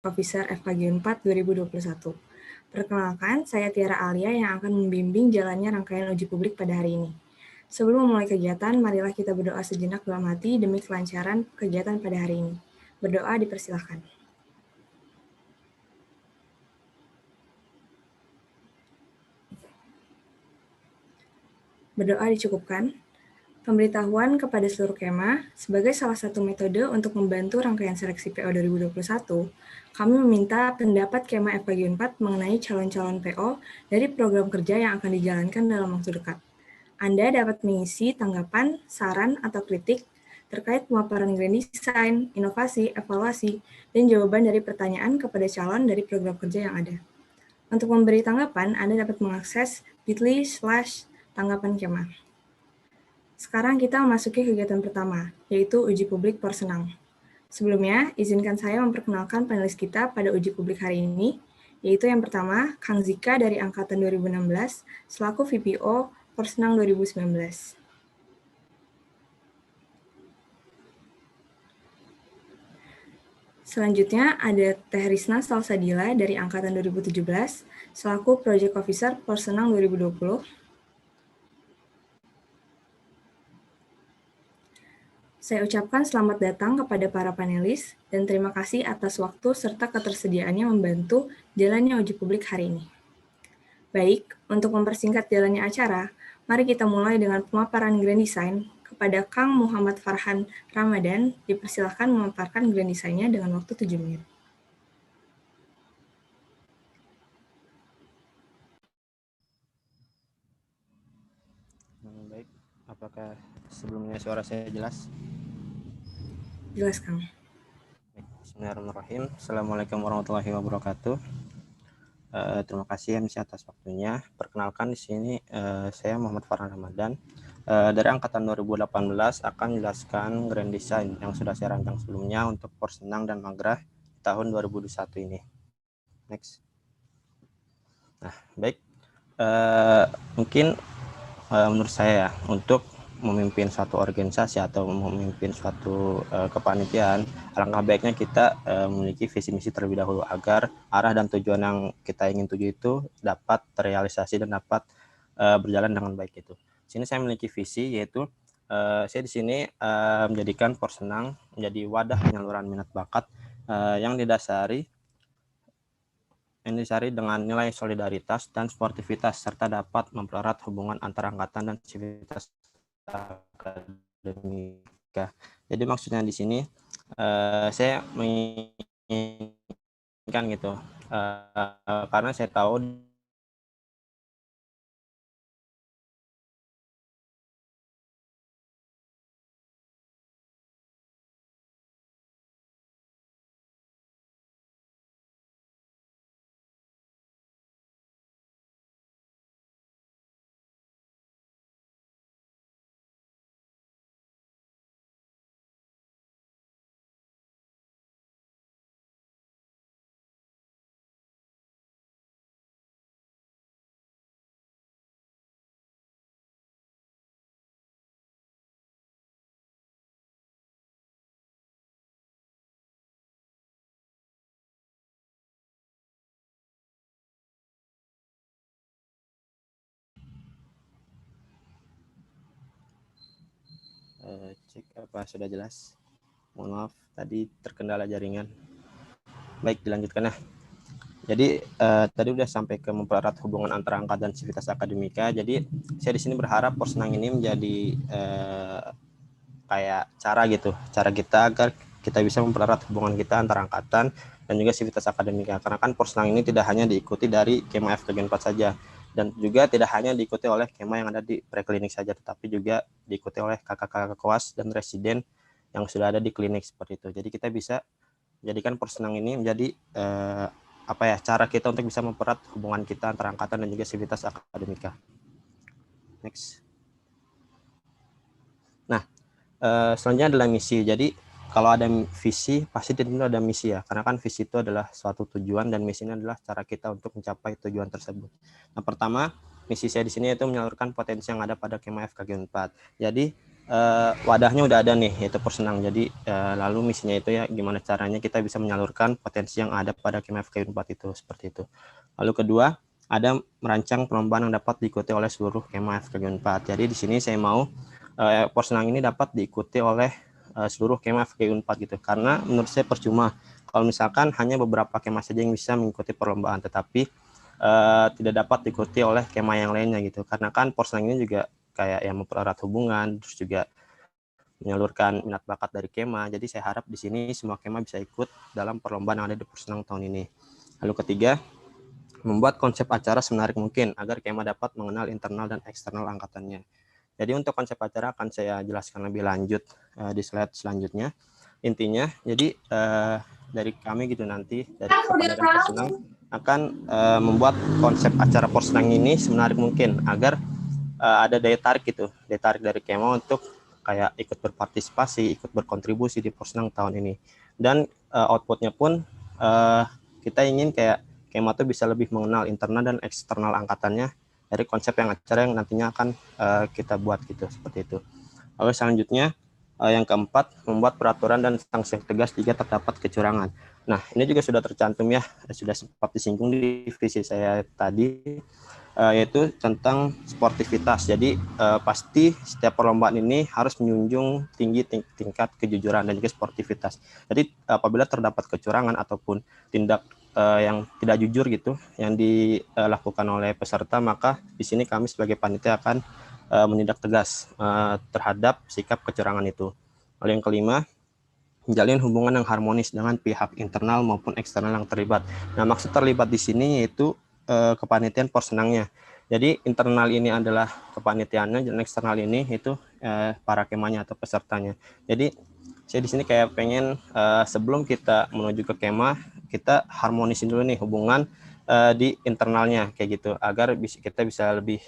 Officer FKG 4 2021. Perkenalkan, saya Tiara Alia yang akan membimbing jalannya rangkaian uji publik pada hari ini. Sebelum memulai kegiatan, marilah kita berdoa sejenak dalam hati demi kelancaran kegiatan pada hari ini. Berdoa dipersilahkan. Berdoa dicukupkan. Pemberitahuan kepada seluruh kema, sebagai salah satu metode untuk membantu rangkaian seleksi PO 2021, kami meminta pendapat kema FKG 4 mengenai calon-calon PO dari program kerja yang akan dijalankan dalam waktu dekat. Anda dapat mengisi tanggapan, saran, atau kritik terkait pemaparan grand design, inovasi, evaluasi, dan jawaban dari pertanyaan kepada calon dari program kerja yang ada. Untuk memberi tanggapan, Anda dapat mengakses bit.ly/tanggapan kema. Sekarang kita memasuki kegiatan pertama, yaitu uji publik Porsenang. Sebelumnya, izinkan saya memperkenalkan panelis kita pada uji publik hari ini, yaitu yang pertama, Kang Zika dari Angkatan 2016, selaku VPO Porsenang 2019. Selanjutnya, ada Teh Risna Salsadila dari Angkatan 2017, selaku Project Officer Porsenang 2020. Saya ucapkan selamat datang kepada para panelis dan terima kasih atas waktu serta ketersediaannya membantu jalannya uji publik hari ini. Baik, untuk mempersingkat jalannya acara, mari kita mulai dengan pemaparan grand design. Kepada Kang Muhammad Farhan Ramadan, dipersilahkan memaparkan grand design-nya dengan waktu 7 menit. Baik, apakah sebelumnya suara saya jelas? Jelas, Kang. Bismillahirrahmanirrahim. Assalamualaikum warahmatullahi wabarakatuh. Terima kasih MC atas waktunya. Perkenalkan di sini saya Muhammad Farhan Ramadan dari angkatan 2018 akan menjelaskan grand design yang sudah saya rancang sebelumnya untuk Porsenang dan Magrah tahun 2021 ini. Next. Nah, baik. Mungkin menurut saya untuk memimpin suatu organisasi atau memimpin suatu kepanitiaan, alangkah baiknya kita memiliki visi misi terlebih dahulu agar arah dan tujuan yang kita ingin tuju itu dapat terrealisasi dan dapat berjalan dengan baik itu. Di sini saya memiliki visi, yaitu saya di sini menjadikan Porsenang menjadi wadah penyaluran minat bakat yang didasari dengan nilai solidaritas dan sportivitas serta dapat mempererat hubungan antar angkatan dan civitas akademika. Jadi maksudnya di sini saya menginginkan gitu karena saya tahu cek apa sudah jelas. Mohon maaf tadi terkendala jaringan. Baik, dilanjutkan. Nah, jadi tadi udah sampai ke mempererat hubungan antara angkatan dan civitas akademika. Jadi saya di sini berharap Porsenang ini menjadi kayak cara kita agar kita bisa mempererat hubungan kita antara angkatan dan juga civitas akademika. Karena kan Porsenang ini tidak hanya diikuti dari Kema FKG 4 saja, dan juga tidak hanya diikuti oleh Kema yang ada di preklinik saja, tetapi juga diikuti oleh kakak-kakak kelas dan residen yang sudah ada di klinik seperti itu. Jadi kita bisa jadikan Porsenang ini menjadi cara kita untuk bisa mempererat hubungan kita antara angkatan dan juga civitas akademika. Next. Nah, selanjutnya adalah misi. Jadi kalau ada visi pasti tentu ada misi ya, karena kan visi itu adalah suatu tujuan dan misi ini adalah cara kita untuk mencapai tujuan tersebut. Nah, pertama misi saya di sini yaitu menyalurkan potensi yang ada pada Kema FKG 4. Jadi wadahnya udah ada nih, yaitu Porsenang. Jadi lalu misinya itu ya gimana caranya kita bisa menyalurkan potensi yang ada pada Kema FKUN 4 itu, seperti itu. Lalu kedua, ada merancang perlombaan yang dapat diikuti oleh seluruh Kema FKUN 4. Jadi di sini saya mau Porsenang ini dapat diikuti oleh seluruh Kema FKUN 4 gitu. Karena menurut saya percuma kalau misalkan hanya beberapa kema saja yang bisa mengikuti perlombaan, tetapi tidak dapat diikuti oleh kema yang lainnya gitu. Karena kan Porsenang ini juga kayak yang mempererat hubungan, terus juga menyalurkan minat bakat dari kema. Jadi saya harap di sini semua kema bisa ikut dalam perlombaan yang ada di Porsenang tahun ini. Lalu ketiga, membuat konsep acara semenarik mungkin agar kema dapat mengenal internal dan eksternal angkatannya. Jadi untuk konsep acara akan saya jelaskan lebih lanjut di slide selanjutnya. Intinya, jadi dari kami gitu nanti dari Komandan Porsenang akan membuat konsep acara Porsenang ini semenarik mungkin agar ada daya tarik gitu, daya tarik dari Kema untuk kayak ikut berpartisipasi, ikut berkontribusi di Porsenang tahun ini. Dan outputnya pun kita ingin kayak Kema tuh bisa lebih mengenal internal dan eksternal angkatannya dari konsep yang acara yang nantinya akan kita buat gitu, seperti itu. Lalu selanjutnya yang keempat, membuat peraturan dan sanksi yang tegas jika terdapat kecurangan. Nah, ini juga sudah tercantum ya, sudah sempat disinggung di visi saya tadi, yaitu tentang sportivitas. Jadi pasti setiap perlombaan ini harus menjunjung tinggi tingkat kejujuran dan juga sportivitas. Jadi apabila terdapat kecurangan ataupun tindak yang tidak jujur gitu yang dilakukan oleh peserta, maka di sini kami sebagai panitia akan menindak tegas terhadap sikap kecurangan itu. Lalu yang kelima, menjalin hubungan yang harmonis dengan pihak internal maupun eksternal yang terlibat. Nah, maksud terlibat di sini yaitu kepanitiaan Porsenangnya. Jadi internal ini adalah kepanitiaannya dan eksternal ini itu para kemanya atau pesertanya. Jadi saya di sini kayak pengen sebelum kita menuju ke kema, kita harmonisin dulu nih hubungan di internalnya kayak gitu agar kita bisa lebih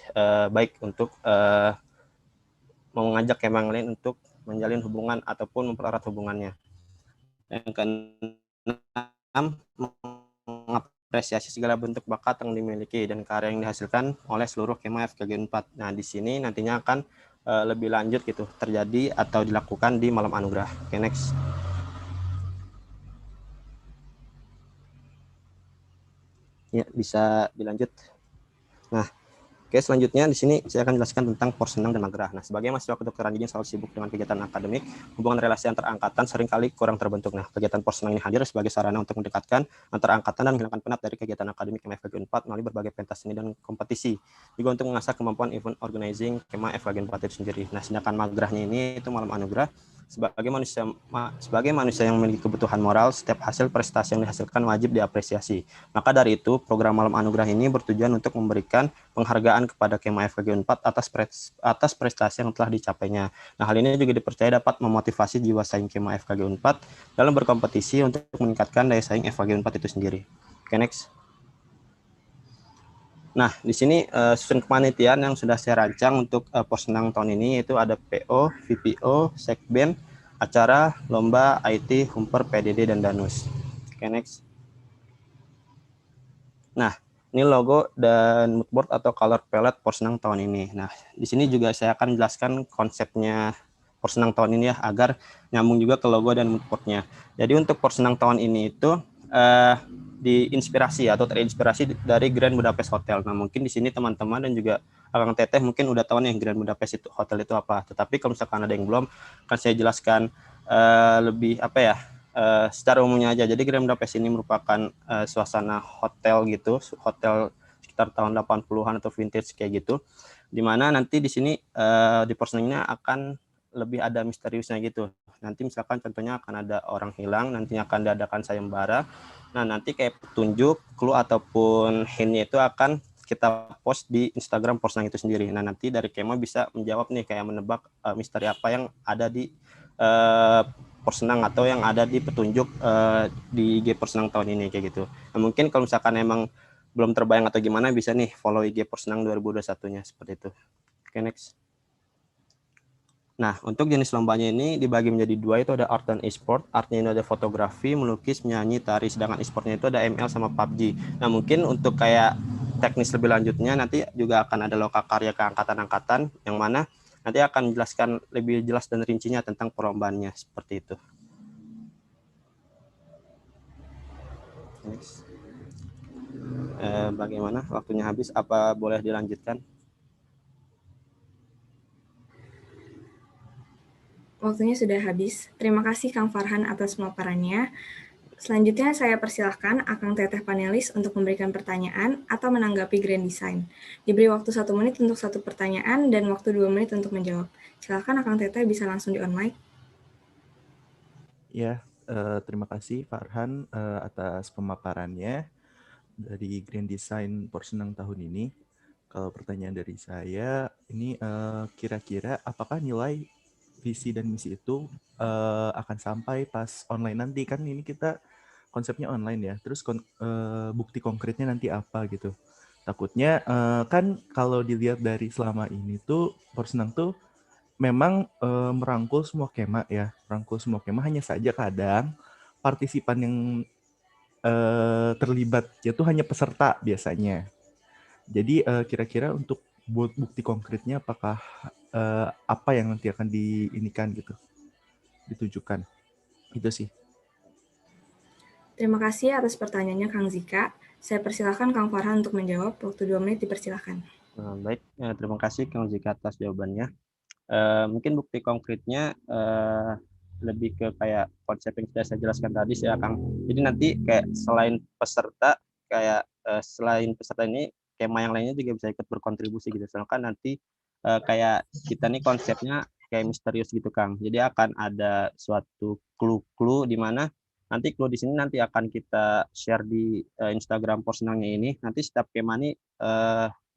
baik untuk mengajak kema yang lain untuk menjalin hubungan ataupun mempererat hubungannya. Yang keenam, mengapresiasi segala bentuk bakat yang dimiliki dan karya yang dihasilkan oleh seluruh kema FKG 4. Nah, di sini nantinya akan lebih lanjut gitu terjadi atau dilakukan di malam anugerah. Oke, next. Ya, bisa dilanjut. Nah, oke, selanjutnya di sini saya akan jelaskan tentang Porsenang dan Magerah. Nah, sebagai mahasiswa kedokteran gigi yang selalu sibuk dengan kegiatan akademik, hubungan relasi antar angkatan seringkali kurang terbentuk. Nah, kegiatan Porsenang ini hadir sebagai sarana untuk mendekatkan antar angkatan dan menghilangkan penat dari kegiatan akademik MFG 4 melalui berbagai pentas seni dan kompetisi. Juga untuk mengasah kemampuan event organizing Kema FKG 4 itu sendiri. Nah, sedangkan Magerahnya ini itu malam anugerah. Sebagai manusia yang memiliki kebutuhan moral, setiap hasil prestasi yang dihasilkan wajib diapresiasi. Maka dari itu, program malam anugerah ini bertujuan untuk memberikan penghargaan kepada Kema FKG 4 atas prestasi yang telah dicapainya. Nah, hal ini juga dipercaya dapat memotivasi jiwa saing Kema FKG 4 dalam berkompetisi untuk meningkatkan daya saing FKG 4 itu sendiri. Oke, next. Nah, di sini susun kepanitiaan yang sudah saya rancang untuk Porsenang tahun ini yaitu ada PO, VPO, Sekben, acara, lomba, IT, Humper, PDD, dan Danus. Oke, next. Nah, ini logo dan moodboard atau color palette Porsenang tahun ini. Nah, di sini juga saya akan jelaskan konsepnya Porsenang tahun ini ya, agar nyambung juga ke logo dan moodboardnya. Jadi untuk Porsenang tahun ini itu diinspirasi atau terinspirasi dari Grand Budapest Hotel. Nah, mungkin di sini teman-teman dan juga Akang Teteh mungkin udah tahu nih Grand Budapest itu hotel itu apa. Tetapi kalau misalkan ada yang belum, akan saya jelaskan lebih apa ya, secara umumnya aja. Jadi Grand Budapest ini merupakan suasana hotel gitu, hotel sekitar tahun 80-an atau vintage kayak gitu. Dimana nanti di sini di Porsenangnya akan lebih ada misteriusnya gitu. Nanti misalkan contohnya akan ada orang hilang, nantinya akan diadakan sayembara. Nah, nanti kayak petunjuk, clue ataupun hint-nya itu akan kita post di Instagram Porsenang itu sendiri. Nah, nanti dari Kema bisa menjawab nih kayak menebak misteri apa yang ada di Porsenang atau yang ada di petunjuk di IG Porsenang tahun ini kayak gitu. Nah, mungkin kalau misalkan emang belum terbayang atau gimana bisa nih follow IG Porsenang 2021-nya seperti itu. Oke, next. Nah, untuk jenis lombanya ini dibagi menjadi dua, itu ada art dan e-sport. Artnya ini ada fotografi, melukis, menyanyi, tari, sedangkan e-sportnya itu ada ML sama PUBG. Nah, mungkin untuk kayak teknis lebih lanjutnya nanti juga akan ada loka karya ke angkatan-angkatan yang mana nanti akan menjelaskan lebih jelas dan rincinya tentang perlombaannya seperti itu. Bagaimana waktunya habis, apa boleh dilanjutkan? Waktunya sudah habis. Terima kasih Kang Farhan atas pemaparannya. Selanjutnya saya persilahkan Akang Teteh panelis untuk memberikan pertanyaan atau menanggapi Grand Design. Diberi waktu 1 menit untuk satu pertanyaan dan waktu 2 menit untuk menjawab. Silakan Akang Teteh bisa langsung di-on mic. Ya, terima kasih Farhan atas pemaparannya dari Grand Design Porsenang tahun ini. Kalau pertanyaan dari saya, ini kira-kira apakah nilai visi dan misi itu akan sampai pas online nanti? Kan ini kita konsepnya online ya, terus bukti konkretnya nanti apa gitu. Takutnya kan kalau dilihat dari selama ini tuh Porsenang tuh memang merangkul semua kema ya, merangkul semua kema, hanya saja kadang partisipan yang terlibat itu hanya peserta biasanya. Jadi kira-kira untuk buat bukti konkretnya apakah apa yang nanti akan diinikan gitu, ditujukan. Itu sih. Terima kasih atas pertanyaannya Kang Zika. Saya persilahkan Kang Farhan untuk menjawab. Waktu 2 menit dipersilahkan. Baik, terima kasih Kang Zika atas jawabannya. Mungkin bukti konkretnya lebih ke kayak konsep yang sudah saya jelaskan tadi sih ya Kang. Jadi nanti kayak selain peserta, kayak selain peserta ini kema yang lainnya juga bisa ikut berkontribusi gitu. Soalnya kan nanti kayak kita nih konsepnya kayak misterius gitu Kang. Jadi akan ada suatu clue-clue di mana nanti clue di sini nanti akan kita share di Instagram Porsenangnya ini. Nanti setiap kema nih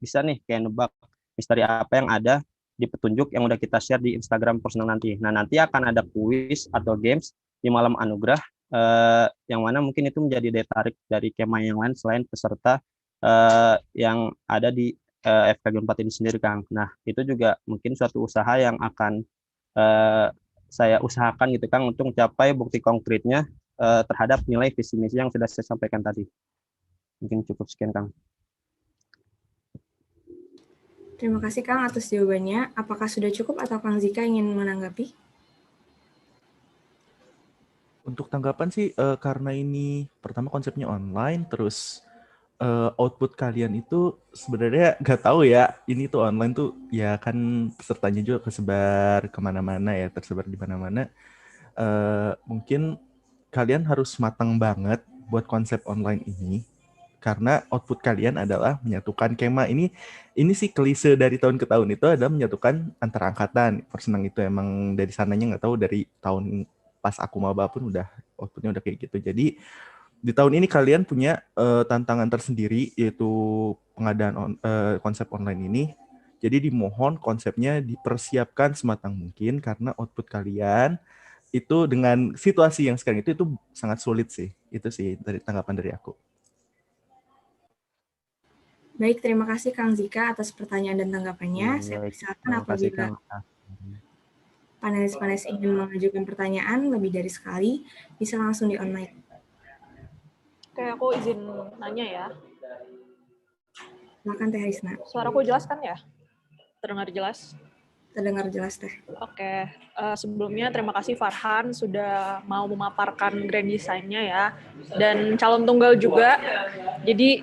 bisa nih kayak nebak misteri apa yang ada di petunjuk yang udah kita share di Instagram personal nanti. Nah, nanti akan ada kuis atau games di malam anugerah yang mana mungkin itu menjadi daya tarik dari kema yang lain selain peserta yang ada di FKG 4 ini sendiri, Kang. Nah, itu juga mungkin suatu usaha yang akan saya usahakan gitu, Kang, untuk mencapai bukti konkretnya terhadap nilai visi misi yang sudah saya sampaikan tadi. Mungkin cukup sekian, Kang. Terima kasih Kang atas jawabannya. Apakah sudah cukup atau Kang Zika ingin menanggapi? Untuk tanggapan sih karena ini pertama konsepnya online, terus output kalian itu sebenarnya nggak tahu ya, ini tuh online tuh ya kan pesertanya juga kesebar kemana-mana ya, tersebar di mana-mana. Mungkin kalian harus matang banget buat konsep online ini karena output kalian adalah menyatukan kema. Ini sih klise dari tahun ke tahun itu adalah menyatukan antara angkatan. Persenang itu emang dari sananya nggak tahu, dari tahun pas aku maba pun udah outputnya udah kayak gitu. Jadi di tahun ini kalian punya tantangan tersendiri, yaitu pengadaan konsep online ini. Jadi dimohon konsepnya dipersiapkan sematang mungkin karena output kalian itu dengan situasi yang sekarang itu sangat sulit sih. Itu sih dari tanggapan dari aku. Baik, terima kasih Kang Zika atas pertanyaan dan tanggapannya. Saya Baik, persilakan terima kasih, apabila Kang. panelis-panelis ingin mengajukan pertanyaan lebih dari sekali, bisa langsung di-on mic. Oke, aku izin nanya ya. Silakan Teh Risna. Suaraku jelas kan ya? Terdengar jelas? Terdengar jelas Teh. Oke, sebelumnya terima kasih Farhan sudah mau memaparkan grand design-nya ya. Dan calon tunggal juga. Jadi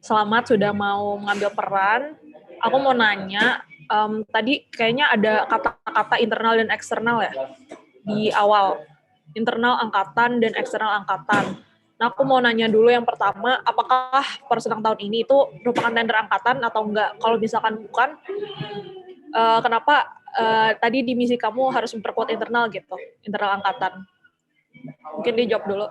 selamat sudah mau mengambil peran. Aku mau nanya, tadi kayaknya ada kata-kata internal dan eksternal ya di awal. Internal angkatan dan eksternal angkatan. Nah, aku mau nanya dulu yang pertama, apakah Porsenang tahun ini itu merupakan tender angkatan atau enggak? Kalau misalkan bukan, kenapa tadi di misi kamu harus memperkuat internal gitu, internal angkatan? Mungkin dijawab dulu.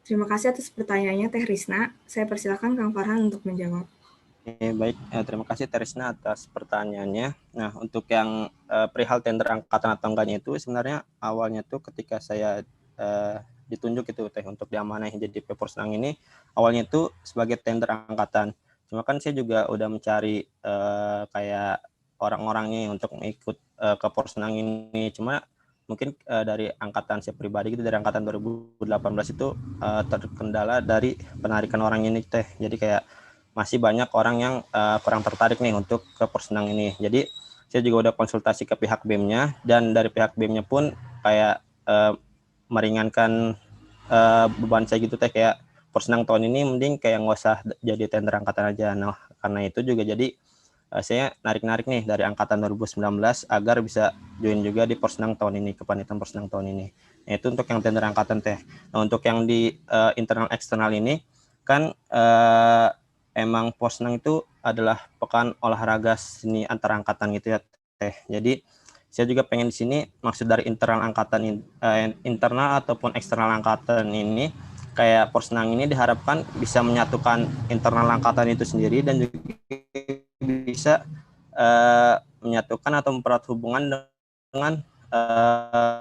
Terima kasih atas pertanyaannya Teh Risna. Saya persilakan Kang Farhan untuk menjawab. Baik, terima kasih Terisna atas pertanyaannya. Nah, untuk yang perihal tender angkatan atau enggaknya itu sebenarnya awalnya tuh ketika saya ditunjuk itu Teh untuk diamanahi jadi Porsenang ini, awalnya itu sebagai tender angkatan. Cuma kan saya juga udah mencari kayak orang-orangnya untuk ikut ke Porsenang ini. Cuma mungkin dari angkatan saya pribadi gitu, dari angkatan 2018 itu terkendala dari penarikan orang ini Teh. Jadi kayak masih banyak orang yang kurang tertarik nih untuk ke Porsenang ini. Jadi saya juga udah konsultasi ke pihak BEM-nya, dan dari pihak BEM-nya pun kayak meringankan beban saya gitu teh, kayak Porsenang tahun ini mending kayak nggak usah jadi tender angkatan aja. Nah, karena itu juga jadi saya narik-narik nih dari angkatan 2019 agar bisa join juga di Porsenang tahun ini, kepanitiaan Porsenang tahun ini. Nah, itu untuk yang tender angkatan teh. Nah, untuk yang di internal eksternal ini kan emang Porsenang itu adalah pekan olahraga seni antar angkatan gitu ya teh. Jadi saya juga pengen di sini maksud dari internal angkatan internal ataupun eksternal angkatan ini, kayak Porsenang ini diharapkan bisa menyatukan internal angkatan itu sendiri dan juga bisa menyatukan atau mempererat hubungan dengan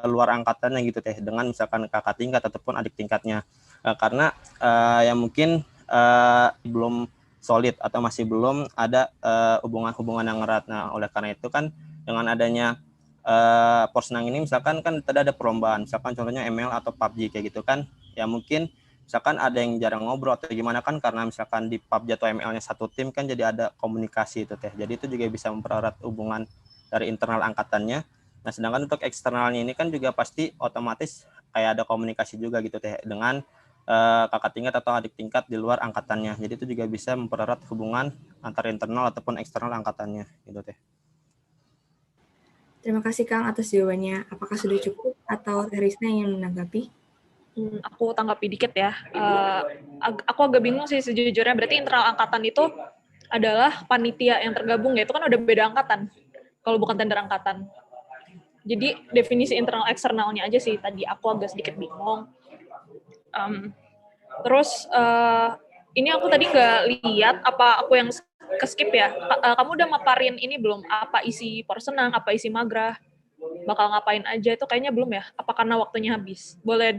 luar angkatannya gitu teh, dengan misalkan kakak tingkat ataupun adik tingkatnya, karena yang mungkin belum solid atau masih belum ada hubungan-hubungan yang erat. Nah, oleh karena itu kan dengan adanya Porsenang ini misalkan kan tadi ada perlombaan, misalkan contohnya ML atau PUBG kayak gitu kan, ya mungkin misalkan ada yang jarang ngobrol atau gimana kan, karena misalkan di PUBG atau ML-nya satu tim kan, jadi ada komunikasi itu teh. Jadi itu juga bisa mempererat hubungan dari internal angkatannya. Nah, sedangkan untuk eksternalnya ini kan juga pasti otomatis kayak ada komunikasi juga gitu teh dengan kakak tingkat atau adik tingkat di luar angkatannya. Jadi itu juga bisa mempererat hubungan antar internal ataupun eksternal angkatannya gitu teh. Terima kasih Kang atas jawabannya. Apakah sudah cukup atau Terisna ingin menanggapi? Aku tanggapi dikit ya. Aku agak bingung sih sejujurnya. Berarti internal angkatan itu adalah panitia yang tergabung ya. Itu kan udah beda angkatan. Kalau bukan tender angkatan. Jadi definisi internal eksternalnya aja sih tadi aku agak sedikit bingung. Terus ini aku tadi nggak lihat apa aku yang ke-skip ya. Kamu udah maparin ini belum? Apa isi Porsenang, apa isi Magrah? Bakal ngapain aja itu kayaknya belum ya? Apa karena waktunya habis? Boleh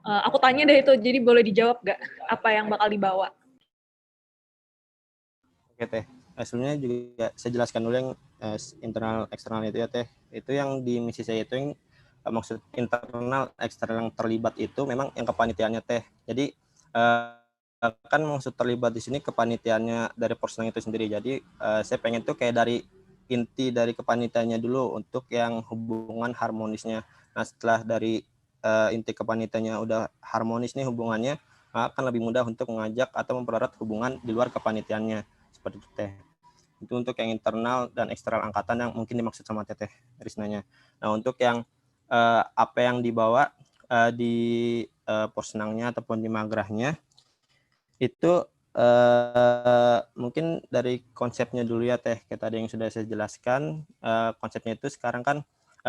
aku tanya deh itu, jadi boleh dijawab nggak apa yang bakal dibawa? Oke teh, sebelumnya juga saya jelaskan dulu yang internal eksternal itu ya teh. Itu yang di misi saya itu yang maksud internal eksternal yang terlibat itu memang yang kepanitiaannya teh. Jadi kan maksud terlibat di sini kepanitiaannya dari Porsenang itu sendiri. Jadi saya pengen tuh kayak dari inti dari kepanitiaannya dulu untuk yang hubungan harmonisnya. Nah, setelah dari inti kepanitiaannya udah harmonis nih hubungannya, akan lebih mudah untuk mengajak atau mempererat hubungan di luar kepanitiaannya. Seperti itu teh. Itu untuk yang internal dan eksternal angkatan yang mungkin dimaksud sama Teteh Risnanya. Nah, untuk yang apa yang dibawa di Porsenangnya ataupun di Magrahnya itu mungkin dari konsepnya dulu ya teh, kayak tadi yang sudah saya jelaskan. Konsepnya itu sekarang kan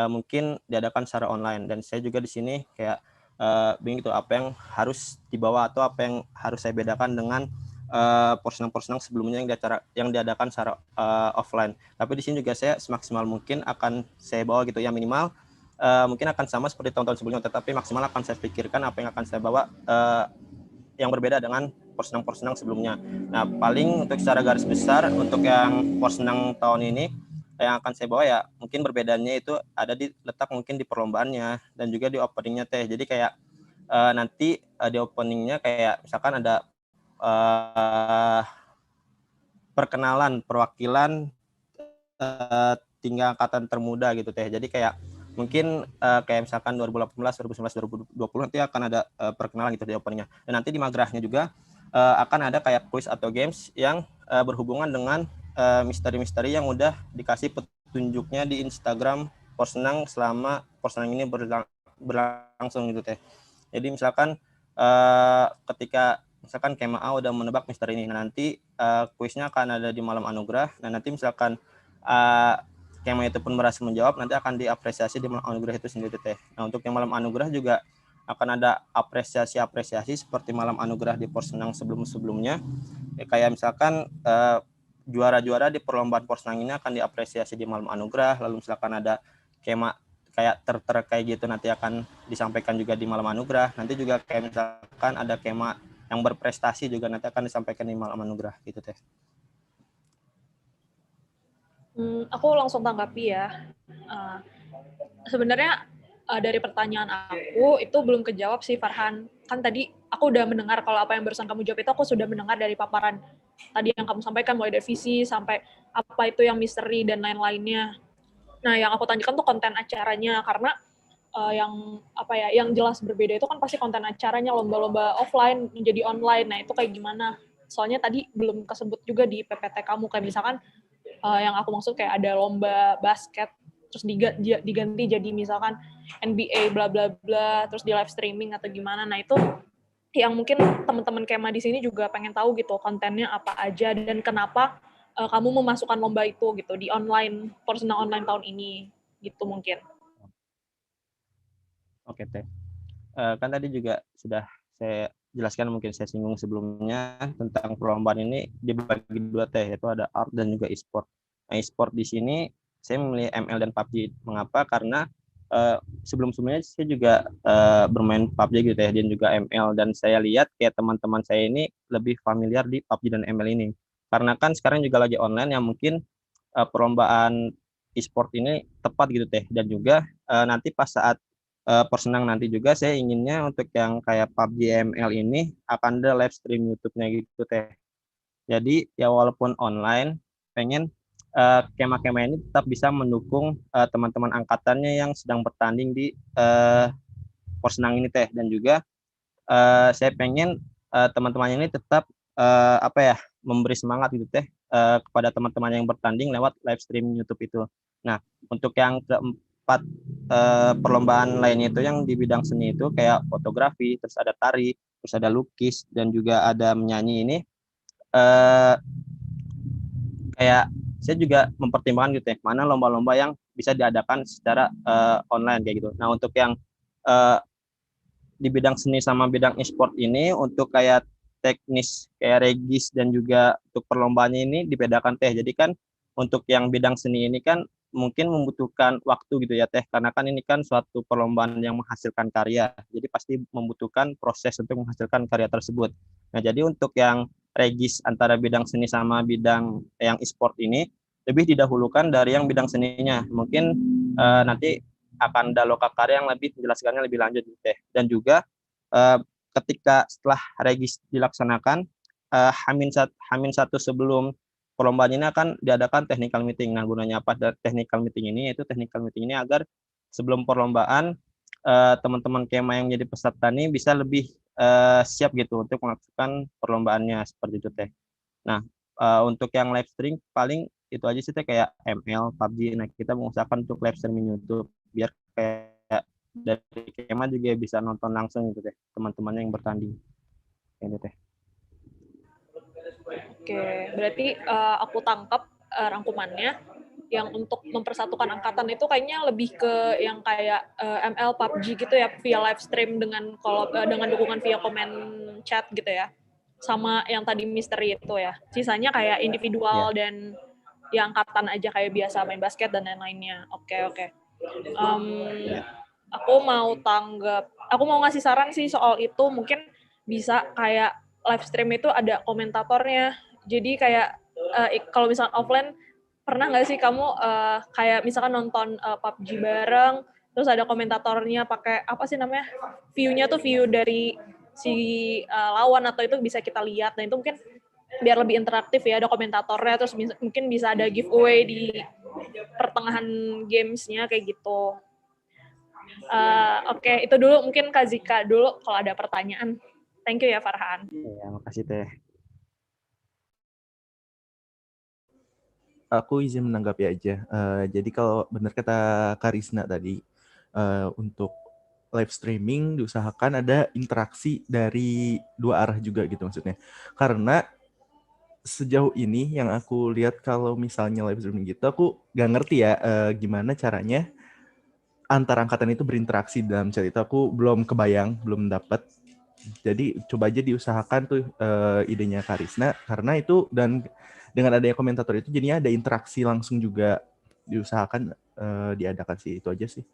mungkin diadakan secara online, dan saya juga di sini kayak bingung gitu apa yang harus dibawa atau apa yang harus saya bedakan dengan Porsenang-Porsenang sebelumnya yang diadakan secara offline. Tapi di sini juga saya semaksimal mungkin akan saya bawa gitu ya, minimal mungkin akan sama seperti tahun-tahun sebelumnya, tetapi maksimal akan saya pikirkan apa yang akan saya bawa yang berbeda dengan Porsenang-Porsenang sebelumnya. Nah, paling untuk secara garis besar untuk yang Porsenang tahun ini yang akan saya bawa ya mungkin perbedaannya itu ada di letak mungkin di perlombaannya dan juga di openingnya teh. Jadi kayak nanti di openingnya kayak misalkan ada perkenalan perwakilan tinggal angkatan termuda gitu teh. Jadi kayak mungkin kayak misalkan 2018, 2019, 2020 nanti akan ada perkenalan gitu di openingnya. Dan nanti di Magrahnya juga akan ada kayak quiz atau games yang berhubungan dengan misteri-misteri yang udah dikasih petunjuknya di Instagram Porsenang selama Porsenang ini berlangsung gitu teh. Jadi misalkan ketika misalkan Kema A udah menebak misteri ini, nah nanti kuisnya akan ada di malam anugerah. Nah nanti misalkan Kema itu pun berhasil menjawab, nanti akan diapresiasi di malam anugerah itu sendiri teh. Nah untuk yang malam anugerah juga akan ada apresiasi seperti malam anugerah di Porsenang sebelum-sebelumnya. Kayak misalkan juara-juara di perlombaan Porsenang ini akan diapresiasi di malam anugerah. Lalu misalkan ada Kema kayak kayak gitu nanti akan disampaikan juga di malam anugerah. Nanti juga kayak misalkan ada Kema yang berprestasi juga nanti akan disampaikan di malam anugerah gitu teh. Aku langsung tanggapi ya. Sebenarnya dari pertanyaan aku itu belum kejawab sih Farhan. Kan tadi aku udah mendengar kalau apa yang barusan kamu jawab itu aku sudah mendengar dari paparan tadi yang kamu sampaikan, mulai dari visi sampai apa itu yang misteri dan lain-lainnya. Nah, yang aku tanyakan tuh konten acaranya, karena yang jelas berbeda itu kan pasti konten acaranya, lomba-lomba offline menjadi online. Nah, itu kayak gimana? Soalnya tadi belum kesebut juga di PPT kamu, kayak misalkan yang aku maksud kayak ada lomba basket, terus diganti jadi misalkan NBA bla bla bla, terus di live streaming atau gimana. Nah, itu yang mungkin teman-teman Kema di sini juga pengen tahu gitu, kontennya apa aja dan kenapa kamu memasukkan lomba itu gitu di online, personal online tahun ini gitu mungkin. Oke Teh. Kan tadi juga sudah saya jelaskan, mungkin saya singgung sebelumnya tentang perlombaan ini dibagi dua Teh, yaitu ada art dan juga e-sport. Nah, e-sport di sini saya memilih ML dan PUBG. Mengapa? Karena sebelum-sebelumnya saya juga bermain PUBG gitu ya, dan juga ML, dan saya lihat kayak teman-teman saya ini lebih familiar di PUBG dan ML ini. Karena kan sekarang juga lagi online, yang mungkin perlombaan e-sport ini tepat gitu Teh, dan juga nanti pas saat persenang nanti juga saya inginnya untuk yang kayak PUBG ML ini akan ada live stream YouTube-nya gitu Teh. Jadi ya walaupun online, pengen kema-kema ini tetap bisa mendukung teman-teman angkatannya yang sedang bertanding di Porsenang ini Teh, dan juga saya pengen teman-teman ini tetap memberi semangat gitu Teh kepada teman-teman yang bertanding lewat live stream YouTube itu. Nah, untuk yang keempat perlombaan lainnya itu yang di bidang seni itu kayak fotografi, terus ada tari, terus ada lukis, dan juga ada menyanyi ini, kayak saya juga mempertimbangkan gitu ya, mana lomba-lomba yang bisa diadakan secara online kayak gitu. Nah, untuk yang di bidang seni sama bidang e-sport ini, untuk kayak teknis kayak regis dan juga untuk perlombaannya ini dibedakan Teh. Jadi kan untuk yang bidang seni ini kan mungkin membutuhkan waktu gitu ya Teh, karena kan ini kan suatu perlombaan yang menghasilkan karya. Jadi pasti membutuhkan proses untuk menghasilkan karya tersebut. Nah, jadi untuk yang regis antara bidang seni sama bidang yang e-sport ini lebih didahulukan dari yang bidang seninya. Mungkin nanti akan ada loka karya yang lebih menjelaskannya lebih lanjut gitu Teh. Dan juga ketika setelah regis dilaksanakan, Hamin satu sebelum perlombaan ini akan diadakan technical meeting. Nah, gunanya apa technical meeting ini? Yaitu technical meeting ini agar sebelum perlombaan teman-teman Kema yang jadi peserta ini bisa lebih siap gitu untuk melakukan perlombaannya seperti itu Teh. Nah, untuk yang live stream paling itu aja sih Teh, kayak ML, PUBG. Nah, kita mengusahakan untuk live streaming YouTube biar kayak dari Kema juga bisa nonton langsung gitu Teh, teman-temannya yang bertanding. Gitu Teh. Oke, berarti aku tangkap rangkumannya, yang untuk mempersatukan angkatan itu kayaknya lebih ke yang kayak ML, PUBG gitu ya, via live stream dengan dengan dukungan via komen chat gitu ya, sama yang tadi misteri itu ya. Sisanya kayak individual dan ya angkatan aja kayak biasa main basket dan lain-lainnya. Oke. Aku mau ngasih saran sih soal itu, mungkin bisa kayak live stream itu ada komentatornya. Jadi kayak kalau misalkan offline, pernah nggak sih kamu kayak misalkan nonton PUBG bareng, terus ada komentatornya pakai apa sih namanya, view-nya tuh view dari si lawan atau itu bisa kita lihat. Nah, itu mungkin biar lebih interaktif ya, ada komentatornya, terus mungkin bisa ada giveaway di pertengahan gamesnya kayak gitu. Oke, itu dulu mungkin Kak Zika dulu kalau ada pertanyaan. Thank you ya Farhan. Ya, makasih Teh. Aku izin menanggapi aja. Jadi kalau benar kata Karisna tadi, untuk live streaming diusahakan ada interaksi dari dua arah juga gitu maksudnya. Karena sejauh ini yang aku lihat kalau misalnya live streaming gitu, aku gak ngerti ya gimana caranya antar angkatan itu berinteraksi dalam chat itu. Aku belum kebayang, belum dapat. Jadi coba aja diusahakan tuh idenya Karisna, karena itu, dan dengan adanya komentator itu jadinya ada interaksi langsung juga, diusahakan diadakan sih. Itu aja sih.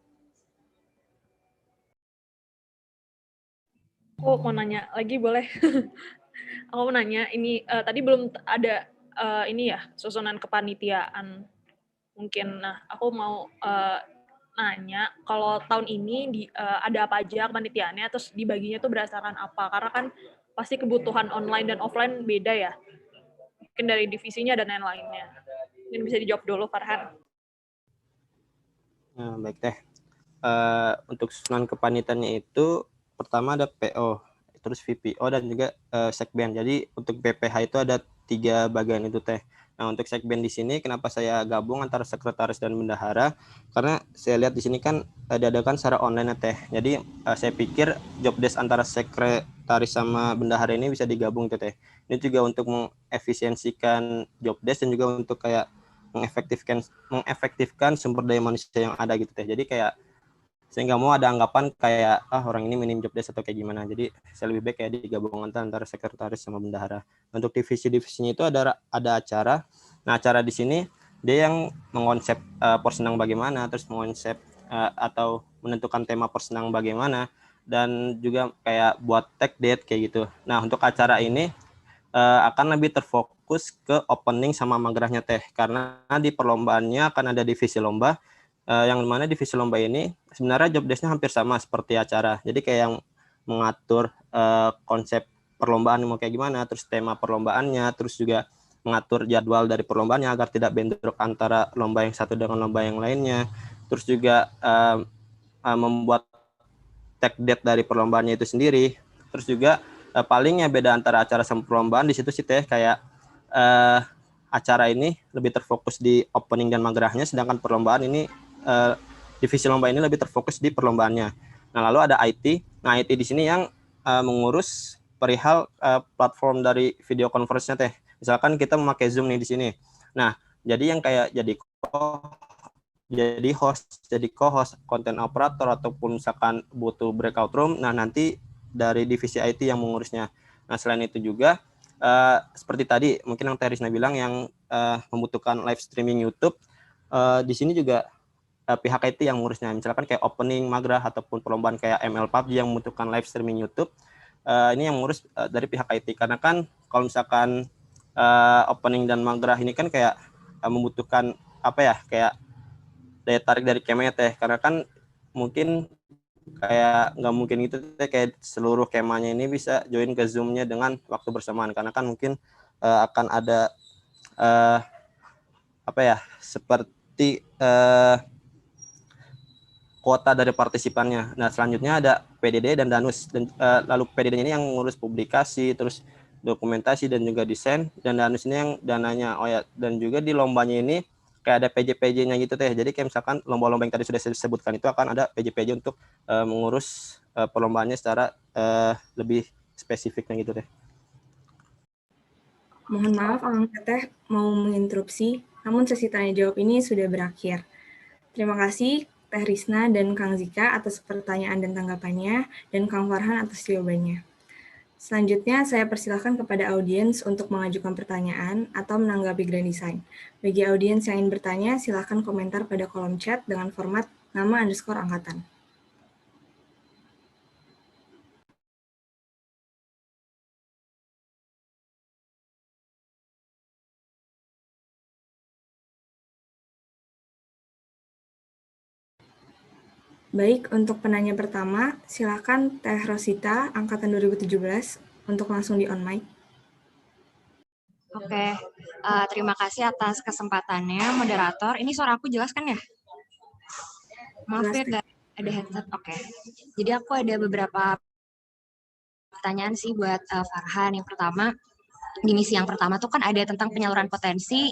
Aku mau nanya lagi boleh? Aku mau nanya ini tadi belum ada ini ya, susunan kepanitiaan mungkin. Nah, aku mau nanya kalau tahun ini ada apa aja kepanitiaannya, terus dibaginya tuh berdasarkan apa? Karena kan pasti kebutuhan online dan offline beda ya. mungkin dari divisinya dan lain-lainnya. Mungkin bisa dijawab dulu, Farhan. Baik Teh. Untuk susunan kepanitannya itu pertama ada PO, terus VPO dan juga sekben. Jadi untuk BPH itu ada 3 bagian itu Teh. Nah, untuk sekben di sini kenapa saya gabung antara sekretaris dan bendahara? Karena saya lihat di sini kan diadakan secara online Teh. Jadi saya pikir job desk antara sekretaris sama bendahara ini bisa digabung tuh Teh. Ini juga untuk mengefisiensikan job desk dan juga untuk kayak mengefektifkan sumber daya manusia yang ada gitu Teh. Jadi kayak saya nggak mau ada anggapan kayak orang ini minim job desk atau kayak gimana. Jadi saya lebih baik kayak digabungkan antara sekretaris sama bendahara. Untuk divisi-divisinya itu ada acara. Nah, acara di sini dia yang mengonsep persenang bagaimana, terus mengonsep atau menentukan tema persenang bagaimana, dan juga kayak buat tag date kayak gitu. Nah, untuk acara ini akan lebih terfokus ke opening sama magrahnya Teh, karena di perlombaannya akan ada divisi lomba. Yang mana divisi lomba ini sebenarnya job desk-nya hampir sama seperti acara. Jadi kayak yang mengatur konsep perlombaan mau kayak gimana, terus tema perlombaannya, terus juga mengatur jadwal dari perlombaannya agar tidak bentrok antara lomba yang satu dengan lomba yang lainnya. Terus juga membuat tag date dari perlombaannya itu sendiri. Terus juga palingnya beda antara acara sama perlombaan di situ sih Teh, kayak acara ini lebih terfokus di opening dan magrahnya, sedangkan perlombaan ini divisi lomba ini lebih terfokus di perlombaannya. Nah, lalu ada IT. Nah, IT di sini yang mengurus perihal platform dari video conference-nya Teh. Misalkan kita memakai Zoom nih di sini. Nah, jadi yang kayak jadi co-host, konten operator, ataupun misalkan butuh breakout room, nah nanti dari divisi IT yang mengurusnya. Nah, selain itu juga seperti tadi mungkin yang Terisna bilang yang membutuhkan live streaming YouTube, di sini juga pihak IT yang mengurusnya. Misalkan kayak opening, magrah, ataupun perlombaan kayak ML PUBG yang membutuhkan live streaming YouTube, ini yang mengurus dari pihak IT. Karena kan kalau misalkan opening dan magrah ini kan kayak membutuhkan kayak daya tarik dari kemahnya Teh, karena kan mungkin kayak nggak mungkin gitu Teh, kayak seluruh kemahnya ini bisa join ke Zoom-nya dengan waktu bersamaan, karena kan mungkin akan ada seperti kuota dari partisipannya. Nah, selanjutnya ada PDD dan Danus, dan lalu PDD ini yang ngurus publikasi, terus dokumentasi dan juga desain, dan Danus ini yang dananya. Dan juga di lombanya ini kayak ada PJ-PJ-nya gitu Teh. Jadi kayak misalkan lomba-lomba yang tadi sudah saya sebutkan itu akan ada PJ-PJ untuk mengurus perlombaannya secara lebih spesifiknya gitu Teh. Mohon maaf, Akang Teteh mau menginterupsi, namun sesi tanya jawab ini sudah berakhir. Terima kasih Teh Risna dan Kang Zika atas pertanyaan dan tanggapannya, dan Kang Farhan atas jawabannya. Selanjutnya, saya persilakan kepada audiens untuk mengajukan pertanyaan atau menanggapi Grand Design. Bagi audiens yang ingin bertanya, silakan komentar pada kolom chat dengan format nama_angkatan. Baik, untuk penanya pertama, silakan Teh Rosita, Angkatan 2017, untuk langsung di-on mic. Oke, terima kasih atas kesempatannya, moderator. Ini suara aku jelas kan ya? Maaf ya, nggak ada headset. Oke. Jadi aku ada beberapa pertanyaan sih buat Farhan. Yang pertama, di misi yang pertama tuh kan ada tentang penyaluran potensi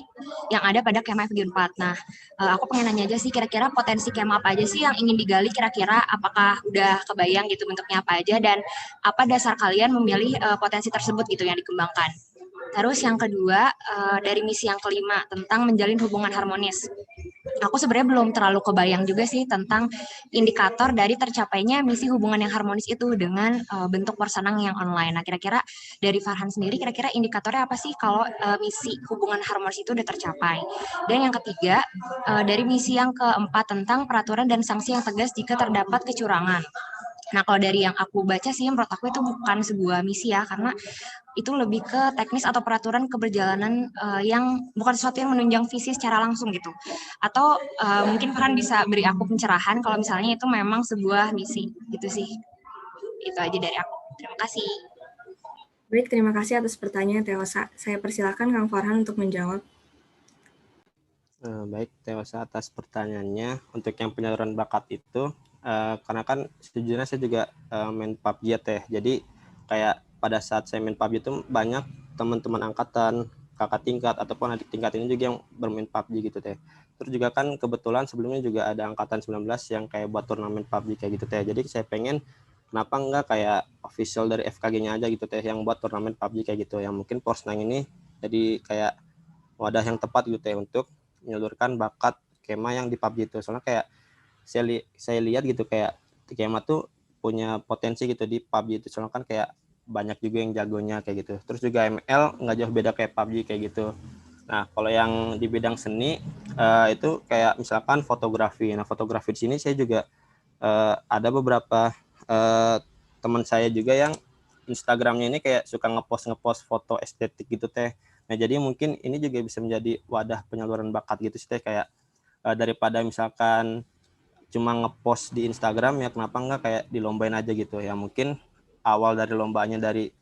yang ada pada Kemah FG4. Nah, aku pengen nanya aja sih, kira-kira potensi Kemah apa aja sih yang ingin digali, kira-kira apakah udah kebayang gitu bentuknya apa aja, dan apa dasar kalian memilih potensi tersebut gitu yang dikembangkan. Terus yang kedua, dari misi yang kelima tentang menjalin hubungan harmonis. Aku sebenarnya belum terlalu kebayang juga sih tentang indikator dari tercapainya misi hubungan yang harmonis itu dengan bentuk persenang yang online. Nah, kira-kira dari Farhan sendiri, kira-kira indikatornya apa sih kalau misi hubungan harmonis itu udah tercapai? Dan yang ketiga, dari misi yang keempat tentang peraturan dan sanksi yang tegas jika terdapat kecurangan. Nah, kalau dari yang aku baca sih, menurut aku itu bukan sebuah misi ya, karena itu lebih ke teknis atau peraturan keberjalanan yang bukan sesuatu yang menunjang visi secara langsung gitu. Atau mungkin Farhan bisa beri aku pencerahan kalau misalnya itu memang sebuah misi gitu sih. Itu aja dari aku. Terima kasih. Baik, terima kasih atas pertanyaan Teosa. Saya persilakan Kang Farhan untuk menjawab. Baik, Teosa atas pertanyaannya. Untuk yang penyaluran bakat itu, karena kan sejujurnya saya juga main PUBG ya Teh. Jadi kayak pada saat saya main PUBG itu banyak teman-teman angkatan, kakak tingkat, ataupun adik tingkat ini juga yang bermain PUBG gitu Teh. Terus juga kan kebetulan sebelumnya juga ada angkatan 19 yang kayak buat turnamen PUBG kayak gitu Teh. Jadi saya pengen kenapa enggak kayak official dari FKG-nya aja gitu Teh yang buat turnamen PUBG kayak gitu. Yang mungkin Porsnang ini jadi kayak wadah yang tepat gitu Teh untuk menyalurkan bakat Kema yang di PUBG itu. Soalnya kayak saya lihat gitu kayak Kema tuh punya potensi gitu di PUBG itu. Soalnya kan kayak banyak juga yang jagonya kayak gitu. Terus juga ML nggak jauh beda kayak PUBG kayak gitu. Nah, kalau yang di bidang seni itu kayak misalkan fotografi. Nah, fotografi di sini saya juga ada beberapa teman saya juga yang Instagramnya ini kayak suka ngepost foto estetik gitu Teh. Nah, jadi mungkin ini juga bisa menjadi wadah penyaluran bakat gitu sih Teh, kayak daripada misalkan cuma ngepost di Instagram ya kenapa enggak kayak dilombain aja gitu ya. Mungkin awal dari lombanya dari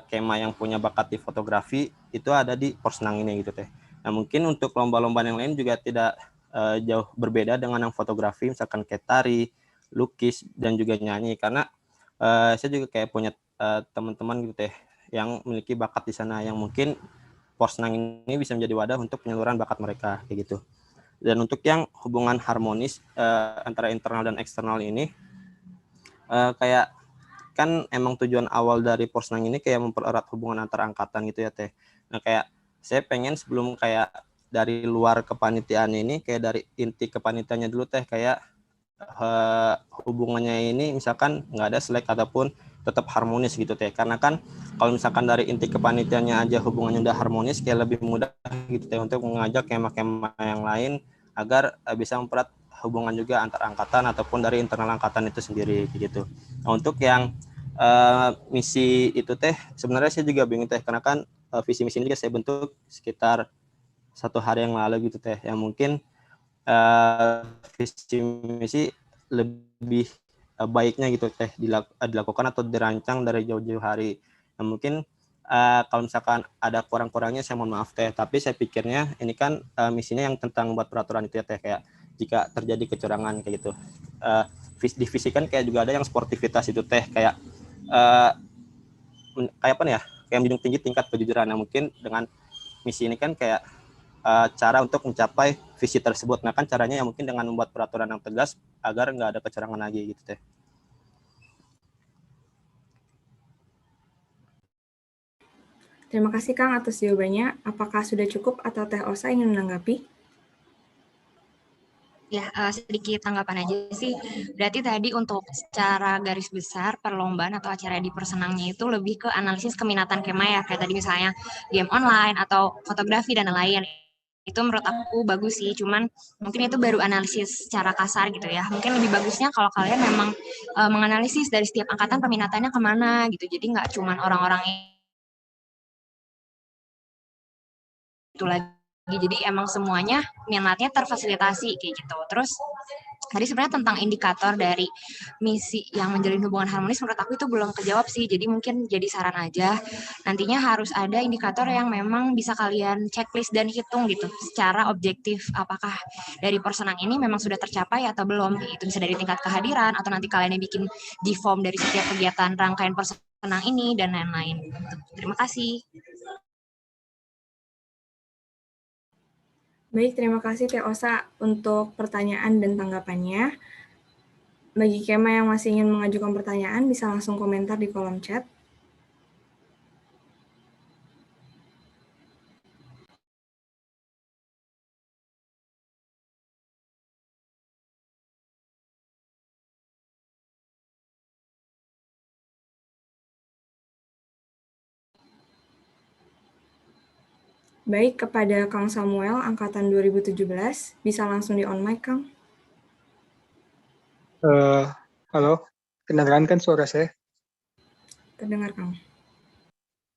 Kema yang punya bakat di fotografi itu ada di Porsnang ini gitu Teh. Nah, mungkin untuk lomba-lomba yang lain juga tidak jauh berbeda dengan yang fotografi, misalkan kayak tari, lukis, dan juga nyanyi. Karena saya juga kayak punya teman-teman gitu Teh yang memiliki bakat di sana yang mungkin Porsnang ini bisa menjadi wadah untuk penyaluran bakat mereka kayak gitu. Dan untuk yang hubungan harmonis antara internal dan eksternal ini kayak kan emang tujuan awal dari Porsnang ini kayak mempererat hubungan antar angkatan gitu ya Teh. Nah, kayak saya pengen sebelum kayak dari luar kepanitiaan ini kayak dari inti kepanitiaannya dulu Teh, kayak hubungannya ini misalkan nggak ada selek ataupun tetap harmonis gitu Teh. Karena kan kalau misalkan dari inti kepanitiaannya aja hubungannya udah harmonis, kayak lebih mudah gitu Teh untuk mengajak kema-kema yang lain agar bisa mempererat hubungan juga antar angkatan ataupun dari internal angkatan itu sendiri gitu. Nah, untuk yang misi itu Teh sebenarnya saya juga bingung Teh, karena kan visi misi ini juga saya bentuk sekitar 1 hari yang lalu gitu Teh, yang mungkin visi misi lebih baiknya gitu Teh dilakukan atau dirancang dari jauh-jauh hari. Nah, mungkin kalau misalkan ada kurang-kurangnya saya mohon maaf Teh, tapi saya pikirnya ini kan misinya yang tentang buat peraturan itu ya Teh, kayak jika terjadi kecurangan kayak gitu. Divisi kan kayak juga ada yang sportivitas itu Teh, kayak kayak apa nih ya, kayak menjunjung tinggi tingkat kejujuran. Nah, mungkin dengan misi ini kan kayak cara untuk mencapai visi tersebut. Nah, kan caranya ya mungkin dengan membuat peraturan yang tegas agar nggak ada kecurangan lagi gitu Teh. Terima kasih Kang atas jawabannya. Apakah sudah cukup atau Teh Osa ingin menanggapi? Ya, sedikit tanggapan aja sih. Berarti tadi untuk secara garis besar perlombaan atau acara di Persenangnya itu lebih ke analisis keminatan Kema ya, kayak tadi misalnya game online atau fotografi dan lain-lain. Itu menurut aku bagus sih, cuman mungkin itu baru analisis secara kasar gitu ya. Mungkin lebih bagusnya kalau kalian memang menganalisis dari setiap angkatan peminatannya kemana gitu. Jadi nggak cuman orang-orang itu lagi. Jadi emang semuanya minatnya terfasilitasi kayak gitu. Terus tadi sebenarnya tentang indikator dari misi yang menjalin hubungan harmonis menurut aku itu belum kejawab sih. Jadi mungkin jadi saran aja. Nantinya harus ada indikator yang memang bisa kalian checklist dan hitung gitu secara objektif apakah dari Persenang ini memang sudah tercapai atau belum. Itu bisa dari tingkat kehadiran atau nanti kalian yang bikin di form dari setiap kegiatan rangkaian Persenang ini dan lain-lain. Terima kasih. Baik, terima kasih Teh Osa untuk pertanyaan dan tanggapannya. Bagi Kema yang masih ingin mengajukan pertanyaan, bisa langsung komentar di kolom chat. Baik, kepada Kang Samuel, Angkatan 2017, bisa langsung di on mic, Kang. Halo, kedengaran kan suara saya? Terdengar, Kang.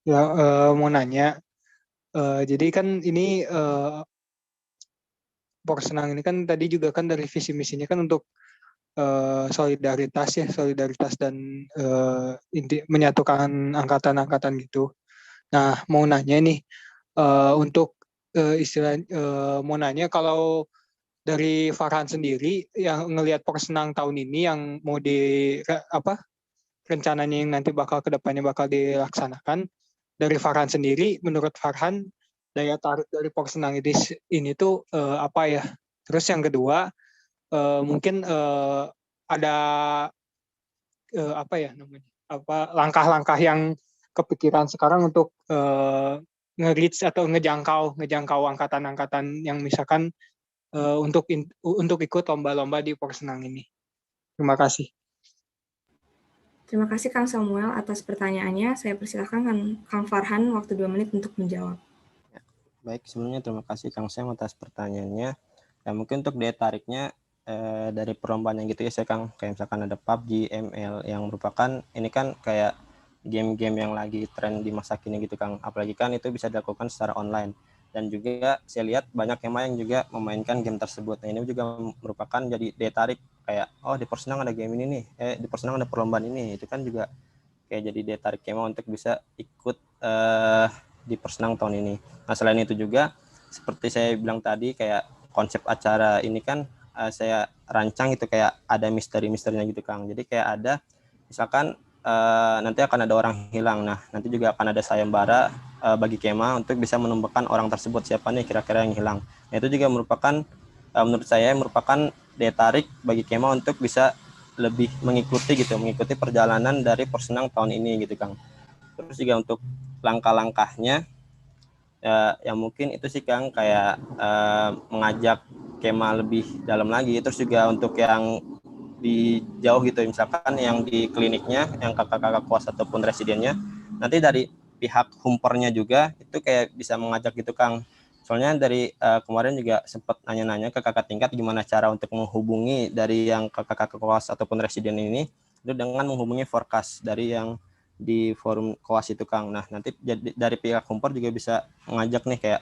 Ya, mau nanya. Jadi kan ini Porsnang ini kan tadi juga kan dari visi misinya kan untuk solidaritas dan menyatukan angkatan-angkatan gitu. Nah, mau nanya nih untuk mau nanya kalau dari Farhan sendiri yang ngelihat Porsenang tahun ini yang mau rencananya yang nanti kedepannya bakal dilaksanakan, dari Farhan sendiri, menurut Farhan daya tarik dari Porsenang ini tuh apa ya? Terus yang kedua mungkin ada apa ya namanya? Langkah-langkah yang kepikiran sekarang untuk nge-reach atau ngejangkau angkatan-angkatan yang misalkan untuk ikut lomba-lomba di Porsenang ini. Terima kasih. Terima kasih Kang Samuel atas pertanyaannya. Saya persilakan Kang Farhan waktu 2 menit untuk menjawab. Baik, sebelumnya terima kasih Kang Sam atas pertanyaannya. Ya, mungkin untuk daya tariknya dari perlombaan yang gitu ya saya Kang, kayak misalkan ada PUBG, ML yang merupakan ini kan kayak game-game yang lagi tren di masa kini gitu Kang. Apalagi kan itu bisa dilakukan secara online. Dan juga saya lihat banyak yang juga memainkan game tersebut. Nah, ini juga merupakan jadi daya tarik kayak oh di Porsenang ada game ini nih, di Porsenang ada perlombaan ini. Itu kan juga kayak jadi daya tarik Kema untuk bisa ikut di Porsenang tahun ini. Nah, selain itu juga seperti saya bilang tadi kayak konsep acara ini kan saya rancang itu kayak ada misteri-misterinya gitu Kang. Jadi kayak ada misalkan nanti akan ada orang hilang. Nah, nanti juga akan ada sayembara bagi Kema untuk bisa menemukan orang tersebut siapa nih kira-kira yang hilang. Nah, itu juga merupakan menurut saya merupakan daya tarik bagi Kema untuk bisa lebih mengikuti perjalanan dari Porsenang tahun ini gitu Kang. Terus juga untuk langkah-langkahnya ya mungkin itu sih Kang kayak mengajak Kema lebih dalam lagi. Terus juga untuk yang di jauh gitu misalkan yang di kliniknya yang kakak-kakak kuas ataupun residennya nanti dari pihak humpernya juga itu kayak bisa mengajak gitu Kang. Soalnya dari kemarin juga sempat nanya-nanya ke kakak tingkat gimana cara untuk menghubungi dari yang kakak-kakak koas ataupun residen ini itu dengan menghubungi forecast dari yang di forum koas itu Kang. Nah, nanti dari pihak humper juga bisa mengajak nih kayak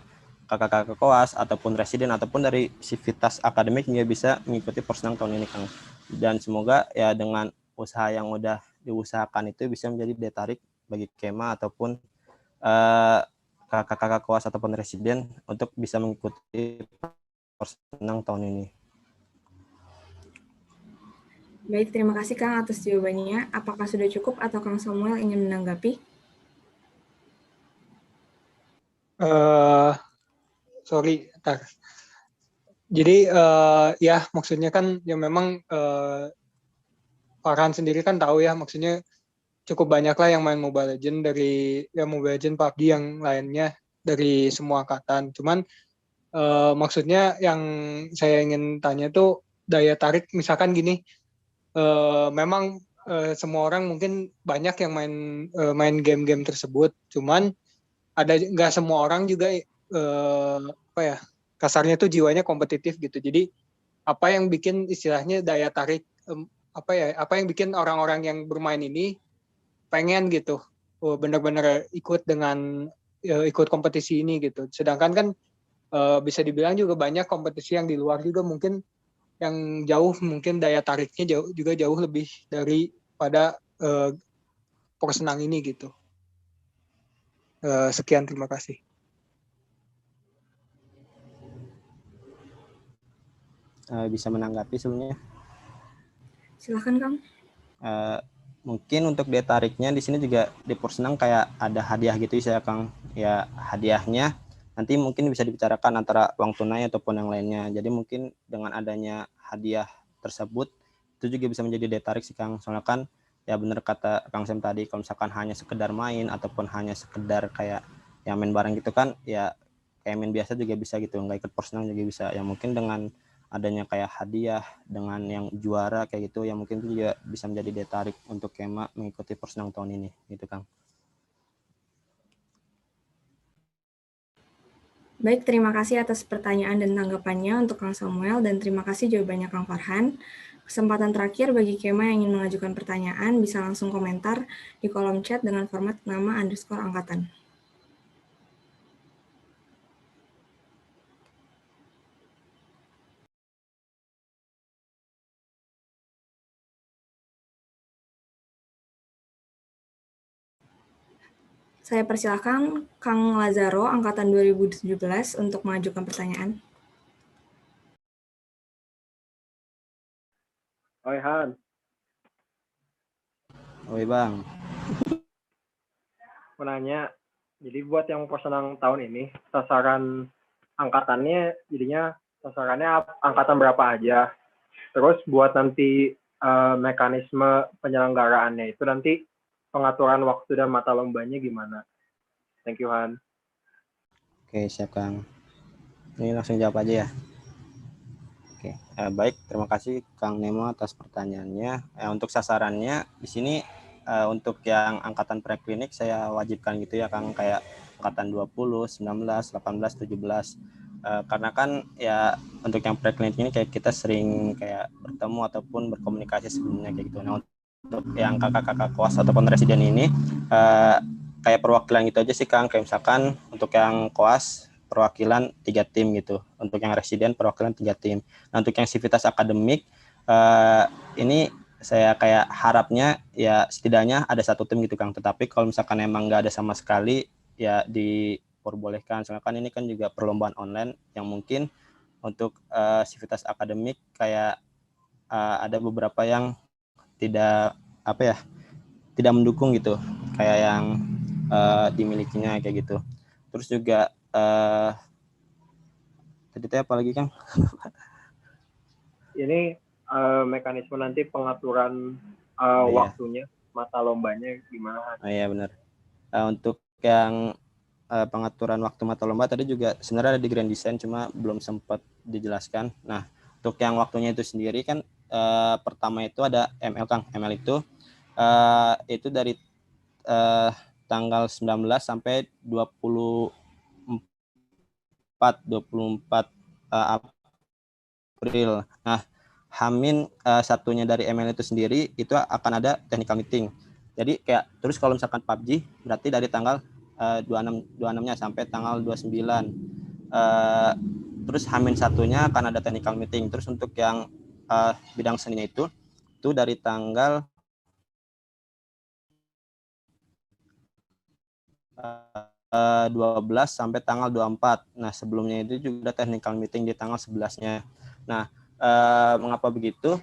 kakak-kakak koas ataupun residen ataupun dari sivitas akademik juga bisa mengikuti Porsenang tahun ini Kang. Dan semoga ya dengan usaha yang udah diusahakan itu bisa menjadi daya tarik bagi Kema ataupun kakak-kakak koas ataupun residen untuk bisa mengikuti Porsenang tahun ini. Baik, terima kasih Kang atas jawabannya. Apakah sudah cukup atau Kang Samuel ingin menanggapi? Sorry, tar. Jadi ya maksudnya kan ya memang Farhan sendiri kan tahu ya maksudnya cukup banyak lah yang main Mobile Legends dari ya Mobile Legends PUBG yang lainnya dari semua angkatan. Cuman maksudnya yang saya ingin tanya tuh daya tarik misalkan gini memang semua orang mungkin banyak yang main game-game tersebut. Cuman ada nggak semua orang juga apa ya kasarnya tuh jiwanya kompetitif gitu. Jadi apa yang bikin istilahnya daya tarik apa yang bikin orang-orang yang bermain ini pengen gitu benar-benar ikut kompetisi ini gitu. Sedangkan kan bisa dibilang juga banyak kompetisi yang di luar juga mungkin yang jauh mungkin daya tariknya jauh lebih daripada Porsenang ini gitu. Sekian, terima kasih. Bisa menanggapi sebelumnya. Silakan Kang. Mungkin untuk daya tariknya di sini juga di Porsenang kayak ada hadiah gitu ya Kang. Ya hadiahnya nanti mungkin bisa dibicarakan antara uang tunai ataupun yang lainnya. Jadi mungkin dengan adanya hadiah tersebut itu juga bisa menjadi daya tarik sih Kang. Soalnya kan ya benar kata Kang Sam tadi kalau misalkan hanya sekedar main ataupun hanya sekedar kayak yang main bareng gitu kan ya kayak main biasa juga bisa gitu, nggak ikut Porsenang juga bisa. Ya mungkin dengan adanya kayak hadiah dengan yang juara kayak gitu yang mungkin itu juga bisa menjadi daya tarik untuk Kema mengikuti Porsenang tahun ini gitu Kang. Baik, terima kasih atas pertanyaan dan tanggapannya untuk Kang Samuel dan terima kasih jawabannya Kang Farhan. Kesempatan terakhir bagi Kema yang ingin mengajukan pertanyaan bisa langsung komentar di kolom chat dengan format nama_angkatan. Saya persilahkan Kang Lazaro, Angkatan 2017, untuk mengajukan pertanyaan. Oi Han, Oi Bang. mau nanya, jadi buat yang pesenang tahun ini, sasaran angkatannya jadinya sasarannya angkatan berapa aja? Terus buat nanti mekanisme penyelenggaraannya itu nanti pengaturan waktu dan mata lombanya gimana? Thank you Han. Oke, siap Kang. Ini langsung jawab aja ya. Oke, baik. Terima kasih Kang Nemo atas pertanyaannya. Untuk sasarannya di sini untuk yang angkatan preklinik saya wajibkan gitu ya Kang, kayak angkatan 20, 19, 18, 17. Karena kan ya untuk yang preklinik ini kayak kita sering kayak bertemu ataupun berkomunikasi sebelumnya kayak gitu. Nah, untuk yang kakak-kakak koas ataupun residen ini kayak perwakilan gitu aja sih Kang. Kayak misalkan untuk yang koas perwakilan 3 tim gitu. Untuk yang residen perwakilan 3 tim. Nah, untuk yang sivitas akademik ini saya kayak harapnya ya setidaknya ada 1 tim gitu Kang. Tetapi kalau misalkan emang nggak ada sama sekali ya diperbolehkan. Soalnya kan ini kan juga perlombaan online yang mungkin untuk sivitas akademik kayak ada beberapa yang tidak tidak mendukung gitu kayak yang dimilikinya kayak gitu. Terus juga tadi apa lagi Kang? Ini mekanisme nanti pengaturan waktunya, mata lombanya gimana Han? Oh iya benar. Untuk yang pengaturan waktu mata lomba tadi juga sebenarnya ada di Grand Design cuma belum sempat dijelaskan. Nah, untuk yang waktunya itu sendiri kan pertama itu ada ML Kang. ML itu dari tanggal 19 sampai 24 April. Nah, Hamin satunya dari ML itu sendiri itu akan ada technical meeting. Jadi kayak terus kalau misalkan PUBG berarti dari tanggal 26-nya sampai tanggal 29. Terus Hamin satunya akan ada technical meeting. Terus untuk yang bidang seninya itu dari tanggal 12 sampai tanggal 24. Nah, sebelumnya itu juga ada technical meeting di tanggal 11-nya. Nah, mengapa begitu?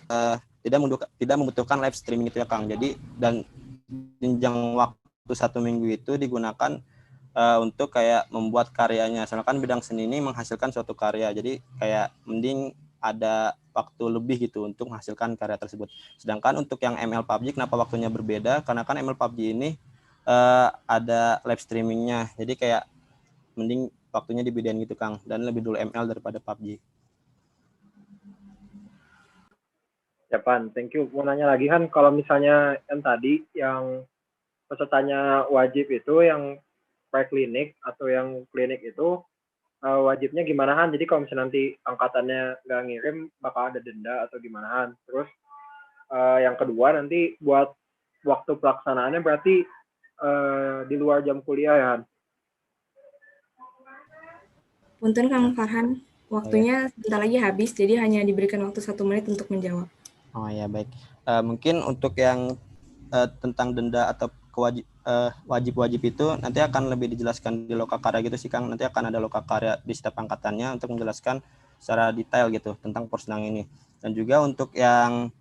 Tidak membutuhkan live streaming itu ya Kang. Jadi dan jenjang waktu 1 minggu itu digunakan untuk kayak membuat karyanya. Soalnya kan bidang seni ini menghasilkan suatu karya. Jadi kayak mending ada waktu lebih gitu untuk menghasilkan karya tersebut. Sedangkan untuk yang ML PUBG kenapa waktunya berbeda? Karena kan ML PUBG ini ada live streamingnya. Jadi kayak mending waktunya dibedain gitu Kang. Dan lebih dulu ML daripada PUBG. Ya Pan, thank you. Mau nanya lagi Han, kalau misalnya yang tadi yang pesertanya wajib itu yang preklinik atau yang klinik itu wajibnya gimana Han? Jadi kalau misalnya nanti angkatannya nggak ngirim bakal ada denda atau gimana Han? Terus yang kedua nanti buat waktu pelaksanaannya berarti di luar jam kuliah ya Han? Punten Kang Farhan, waktunya sebentar lagi habis, jadi hanya diberikan waktu 1 menit untuk menjawab. Oh ya baik. Mungkin untuk yang tentang denda atau wajib-wajib itu nanti akan lebih dijelaskan di lokakarya gitu sih Kang. Nanti akan ada lokakarya di setiap angkatannya untuk menjelaskan secara detail gitu tentang persenang ini. Dan juga untuk yang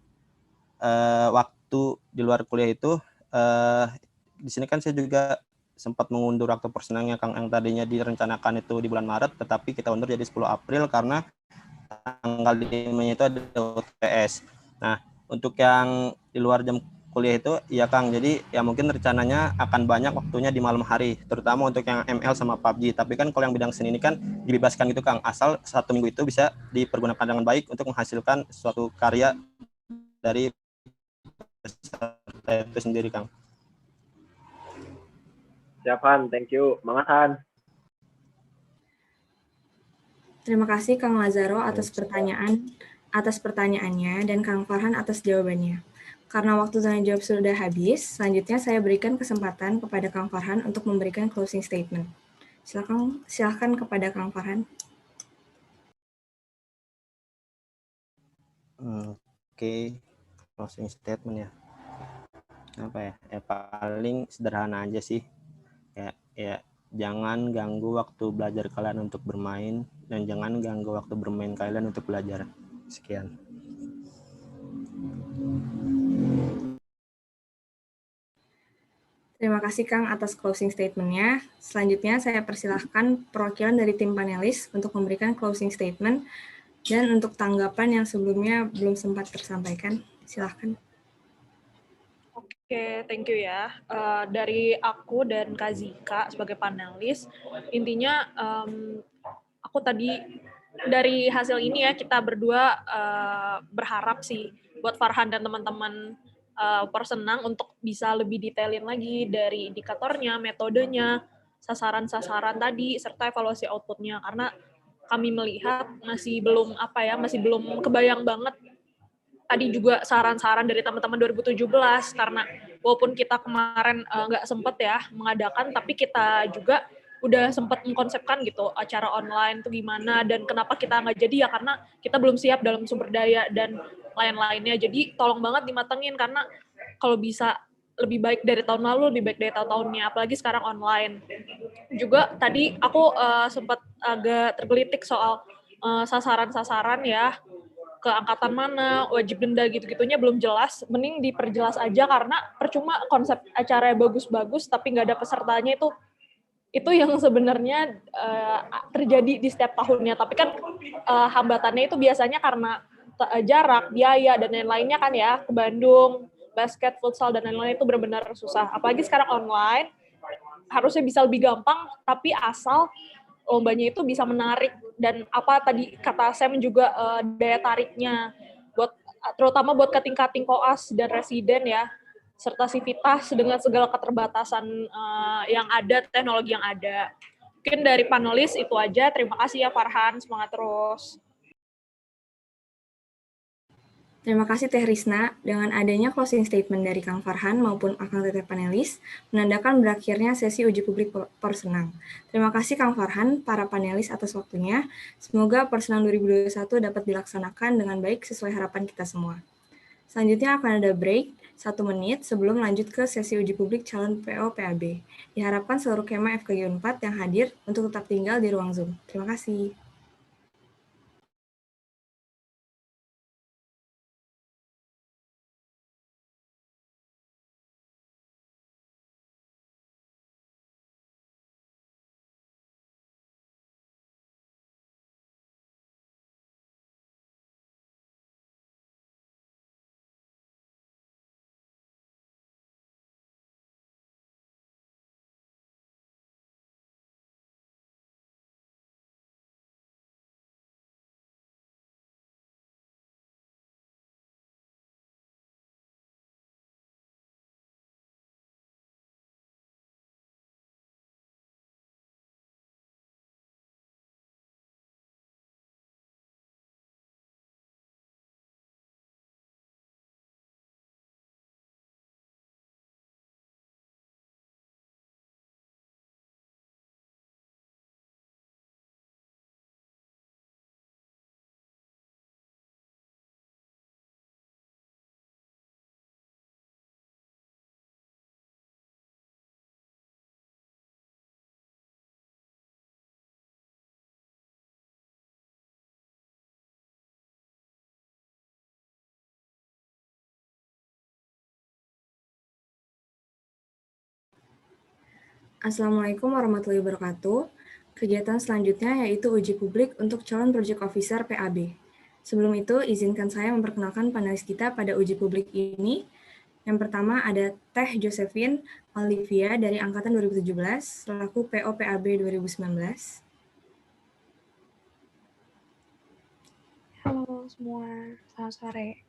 waktu di luar kuliah itu di sini kan saya juga sempat mengundur waktu persenangnya Kang, yang tadinya direncanakan itu di bulan Maret tetapi kita undur jadi 10 April karena tanggal 5-nya itu ada UTS. Nah, untuk yang di luar jam kuliah itu ya Kang, jadi ya mungkin rencananya akan banyak waktunya di malam hari, terutama untuk yang ML sama PUBG. Tapi kan kalau yang bidang seni ini kan dibebaskan gitu Kang, asal 1 minggu itu bisa dipergunakan dengan baik untuk menghasilkan suatu karya dari peserta itu sendiri Kang. Siap Han, thank you. Semangat Han. Terima kasih Kang Lazaro atas pertanyaannya dan Kang Farhan atas jawabannya. Karena waktu tanya jawab sudah habis, selanjutnya saya berikan kesempatan kepada Kang Farhan untuk memberikan closing statement. Silakan kepada Kang Farhan. Oke, closing statement ya. Apa ya? Paling sederhana aja sih. kayak ya jangan ganggu waktu belajar kalian untuk bermain dan jangan ganggu waktu bermain kalian untuk belajar. Sekian. Terima kasih Kang atas closing statement-nya. Selanjutnya saya persilahkan perwakilan dari tim panelis untuk memberikan closing statement dan untuk tanggapan yang sebelumnya belum sempat tersampaikan. Silahkan. Oke, thank you ya. Dari aku dan Kak Zika sebagai panelis, intinya aku tadi dari hasil ini ya kita berdua berharap sih buat Farhan dan teman-teman persenang untuk bisa lebih detailin lagi dari indikatornya, metodenya, sasaran-sasaran tadi, serta evaluasi outputnya. Karena kami melihat masih belum kebayang banget tadi juga saran-saran dari teman-teman 2017 karena walaupun kita kemarin nggak sempet ya mengadakan, tapi kita juga udah sempat mengkonsepkan gitu acara online itu gimana dan kenapa kita nggak jadi ya karena kita belum siap dalam sumber daya dan lain-lainnya. Jadi tolong banget dimatengin karena kalau bisa lebih baik dari tahun lalu, lebih baik dari tahun-tahunnya, apalagi sekarang online. Juga tadi aku sempat agak tergelitik soal sasaran-sasaran ya, ke angkatan mana, wajib denda gitu-gitunya belum jelas, mending diperjelas aja karena percuma konsep acaranya bagus-bagus tapi nggak ada pesertanya itu yang sebenarnya terjadi di setiap tahunnya. Tapi kan hambatannya itu biasanya karena jarak, biaya, dan lain-lainnya kan ya, ke Bandung, basket, futsal, dan lain-lain itu benar-benar susah. Apalagi sekarang online, harusnya bisa lebih gampang, tapi asal lombanya itu bisa menarik dan apa tadi kata Sam juga daya tariknya buat terutama buat kating-kating koas dan residen ya serta sivitas dengan segala keterbatasan yang ada, teknologi yang ada. Mungkin dari panelis itu aja. Terima kasih ya Farhan, semangat terus. Terima kasih Teh Risna. Dengan adanya closing statement dari Kang Farhan maupun Akang Teteh panelis, menandakan berakhirnya sesi uji publik Persenang. Terima kasih Kang Farhan, para panelis atas waktunya. Semoga Persenang 2021 dapat dilaksanakan dengan baik sesuai harapan kita semua. Selanjutnya akan ada break 1 menit sebelum lanjut ke sesi uji publik calon PO PAB. Diharapkan seluruh kema FKG 4 yang hadir untuk tetap tinggal di ruang Zoom. Terima kasih. Assalamualaikum warahmatullahi wabarakatuh. Kegiatan selanjutnya yaitu uji publik untuk calon project officer PAB. Sebelum itu, izinkan saya memperkenalkan panelis kita pada uji publik ini. Yang pertama ada Teh Josephine Olivia dari Angkatan 2017, selaku PO PAB 2019. Halo semua, selamat sore.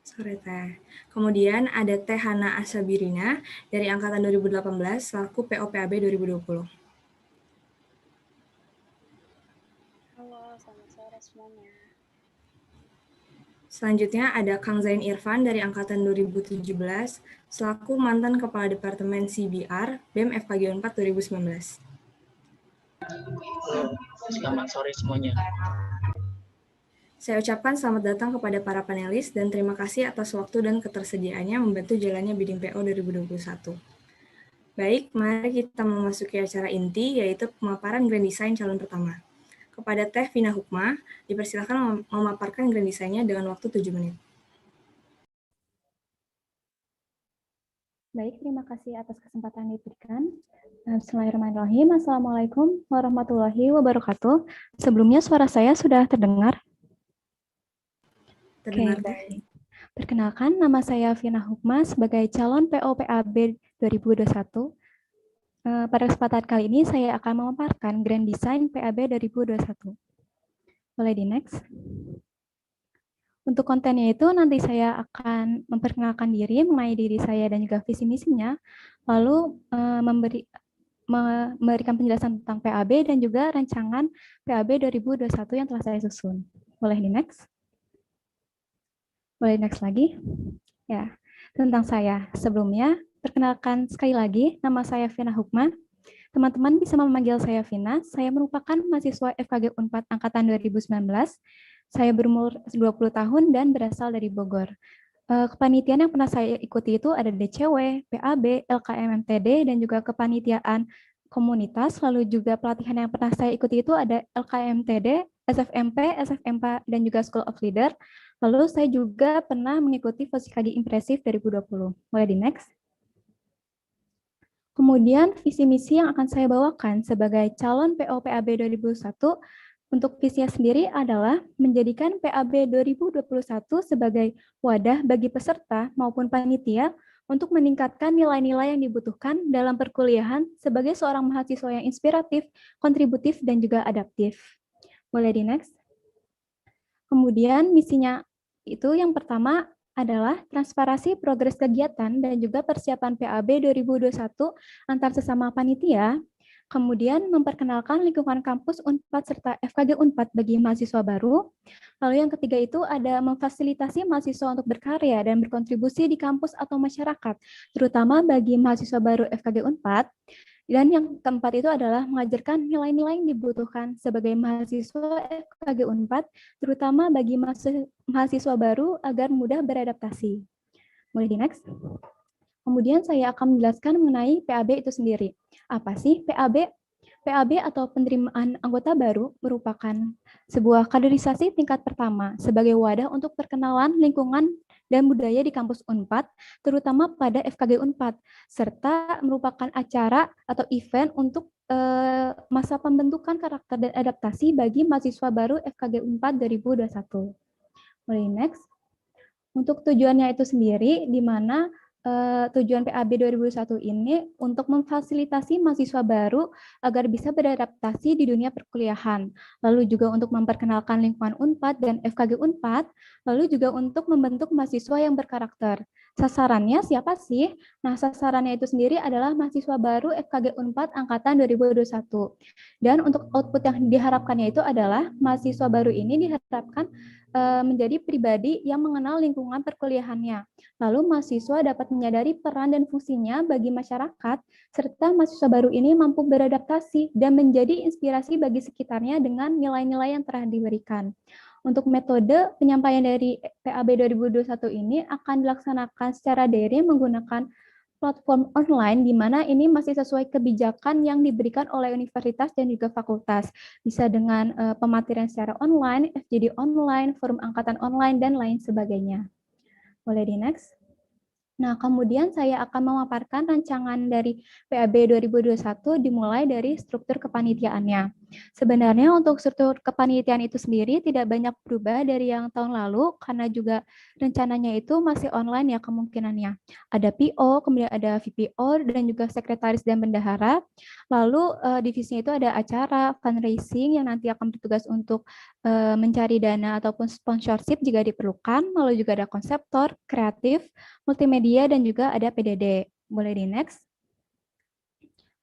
Sore Teh. Kemudian ada Teh Hana Asabirina dari Angkatan 2018, selaku PO PAB 2020. Halo, selamat sore semuanya. Selanjutnya ada Kang Zain Irfan dari Angkatan 2017, selaku mantan Kepala Departemen CBR, BEM FKG 4 2019. Selamat sore semuanya. Saya ucapkan selamat datang kepada para panelis dan terima kasih atas waktu dan ketersediaannya membantu jalannya bidding PO 2021. Baik, mari kita memasuki acara inti, yaitu pemaparan Grand Design calon pertama. Kepada Teh Vina Hukma, dipersilakan memaparkan Grand Design-nya dengan waktu 7 menit. Baik, terima kasih atas kesempatan yang diberikan. Bismillahirrahmanirrahim. Assalamualaikum warahmatullahi wabarakatuh. Sebelumnya suara saya sudah terdengar? Terdengar, Baik. Perkenalkan, nama saya Vina Hukma sebagai calon PO-PAB 2021. Pada kesempatan kali ini saya akan memaparkan Grand Design PAB 2021. Boleh di next. Untuk kontennya itu nanti saya akan memperkenalkan diri, mengenai diri saya dan juga visi misinya, lalu memberikan penjelasan tentang PAB dan juga rancangan PAB 2021 yang telah saya susun. Boleh di next? Boleh next lagi? Ya, tentang saya. Sebelumnya, perkenalkan sekali lagi, nama saya Vina Hukma. Teman-teman bisa memanggil saya Vina. Saya merupakan mahasiswa FKG Unpad Angkatan 2019. Saya berumur 20 tahun dan berasal dari Bogor. Kepanitiaan yang pernah saya ikuti itu ada DCW, PAB, LKM-MTD, dan juga kepanitiaan komunitas. Lalu juga pelatihan yang pernah saya ikuti itu ada LKM-MTD, SFMP, SFMPA, dan juga School of Leader. Lalu saya juga pernah mengikuti Fosikadi Impresif 2020. Boleh di next? Kemudian visi misi yang akan saya bawakan sebagai calon PO-PAB 2021 untuk visinya sendiri adalah menjadikan PAB 2021 sebagai wadah bagi peserta maupun panitia untuk meningkatkan nilai-nilai yang dibutuhkan dalam perkuliahan sebagai seorang mahasiswa yang inspiratif, kontributif, dan juga adaptif. Boleh di next? Kemudian misinya itu yang pertama adalah transparansi progres kegiatan dan juga persiapan PAB 2021 antar sesama panitia. Kemudian memperkenalkan lingkungan kampus Unpad serta FKG Unpad bagi mahasiswa baru. Lalu yang ketiga itu ada memfasilitasi mahasiswa untuk berkarya dan berkontribusi di kampus atau masyarakat, terutama bagi mahasiswa baru FKG Unpad. Dan yang keempat itu adalah mengajarkan nilai-nilai yang dibutuhkan sebagai mahasiswa FKG Unpad, terutama bagi mahasiswa baru agar mudah beradaptasi. Boleh di next? Kemudian saya akan menjelaskan mengenai PAB itu sendiri. Apa sih PAB? PAB atau penerimaan anggota baru merupakan sebuah kaderisasi tingkat pertama sebagai wadah untuk perkenalan lingkungan dan budaya di kampus Unpad, terutama pada FKG Unpad, serta merupakan acara atau event untuk masa pembentukan karakter dan adaptasi bagi mahasiswa baru FKG Unpad 2021. Boleh next. Untuk tujuannya itu sendiri, di mana tujuan PAB 2021 ini untuk memfasilitasi mahasiswa baru agar bisa beradaptasi di dunia perkuliahan, lalu juga untuk memperkenalkan lingkungan Unpad dan FKG Unpad, lalu juga untuk membentuk mahasiswa yang berkarakter. Sasarannya siapa sih? Nah, sasarannya itu sendiri adalah mahasiswa baru FKG Unpad Angkatan 2021. Dan untuk output yang diharapkannya itu adalah mahasiswa baru ini diharapkan menjadi pribadi yang mengenal lingkungan perkuliahannya. Lalu mahasiswa dapat menyadari peran dan fungsinya bagi masyarakat, serta mahasiswa baru ini mampu beradaptasi dan menjadi inspirasi bagi sekitarnya dengan nilai-nilai yang telah diberikan. Untuk metode penyampaian dari PAB 2021 ini akan dilaksanakan secara daring menggunakan platform online, di mana ini masih sesuai kebijakan yang diberikan oleh universitas dan juga fakultas. Bisa dengan pematerian secara online, FGD online, forum angkatan online, dan lain sebagainya. Boleh di next? Nah, kemudian saya akan memaparkan rancangan dari PAB 2021 dimulai dari struktur kepanitiaannya. Sebenarnya untuk struktur kepanitiaan itu sendiri tidak banyak berubah dari yang tahun lalu, karena juga rencananya itu masih online ya kemungkinannya. Ada PO, kemudian ada VPO, dan juga sekretaris dan bendahara. Lalu divisinya itu ada acara, fundraising yang nanti akan bertugas untuk mencari dana ataupun sponsorship jika diperlukan, lalu juga ada konseptor, kreatif, multimedia, dan juga ada PDD. Boleh di next.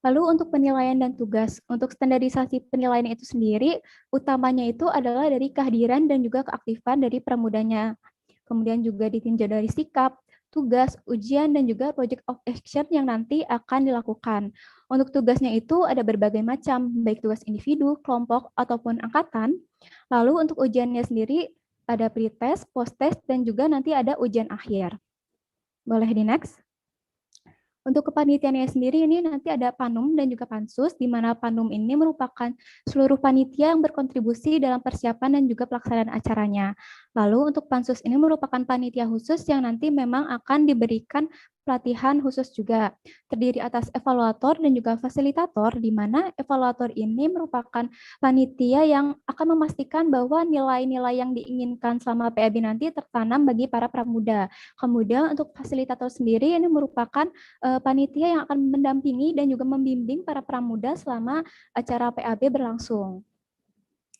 Lalu untuk penilaian dan tugas, untuk standarisasi penilaian itu sendiri, utamanya itu adalah dari kehadiran dan juga keaktifan dari pramudanya. Kemudian juga ditinjau dari sikap, tugas, ujian, dan juga project of action yang nanti akan dilakukan. Untuk tugasnya itu ada berbagai macam, baik tugas individu, kelompok, ataupun angkatan. Lalu untuk ujiannya sendiri ada pretest, post-test, dan juga nanti ada ujian akhir. Boleh di next. Untuk kepanitiaannya sendiri ini nanti ada Panum dan juga Pansus, di mana Panum ini merupakan seluruh panitia yang berkontribusi dalam persiapan dan juga pelaksanaan acaranya. Lalu untuk Pansus ini merupakan panitia khusus yang nanti memang akan diberikan pelatihan khusus juga. Terdiri atas evaluator dan juga fasilitator, di mana evaluator ini merupakan panitia yang akan memastikan bahwa nilai-nilai yang diinginkan selama PAB nanti tertanam bagi para pramuda. Kemudian untuk fasilitator sendiri ini merupakan panitia yang akan mendampingi dan juga membimbing para pramuda selama acara PAB berlangsung.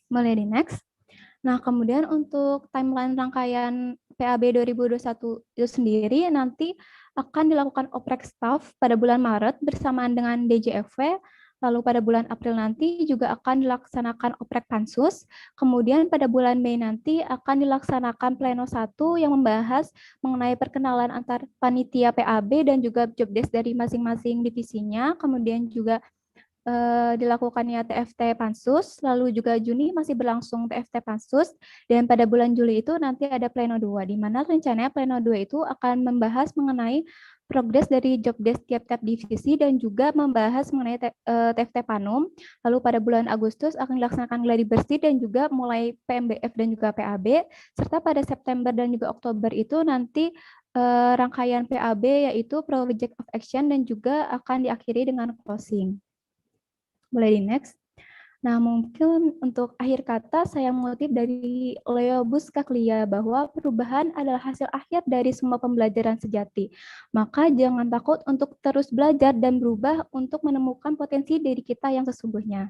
Mulai di next. Nah, kemudian untuk timeline rangkaian PAB 2021 itu sendiri nanti akan dilakukan oprek staff pada bulan Maret bersamaan dengan DJFW, lalu pada bulan April nanti juga akan dilaksanakan oprek pansus, kemudian pada bulan Mei nanti akan dilaksanakan pleno 1 yang membahas mengenai perkenalan antar panitia PAB dan juga job desk dari masing-masing divisinya, kemudian juga dilakukannya TFT Pansus, lalu juga Juni masih berlangsung TFT Pansus, dan pada bulan Juli itu nanti ada pleno 2, di mana rencananya pleno 2 itu akan membahas mengenai progres dari job desk tiap-tiap divisi dan juga membahas mengenai TFT Panum, lalu pada bulan Agustus akan dilaksanakan gladi bersih dan juga mulai PMBF dan juga PAB, serta pada September dan juga Oktober itu nanti rangkaian PAB yaitu Project of Action dan juga akan diakhiri dengan closing. Boleh di next. Nah, mungkin untuk akhir kata saya mengutip dari Leo Buscaglia bahwa perubahan adalah hasil akhir dari semua pembelajaran sejati. Maka jangan takut untuk terus belajar dan berubah untuk menemukan potensi diri kita yang sesungguhnya.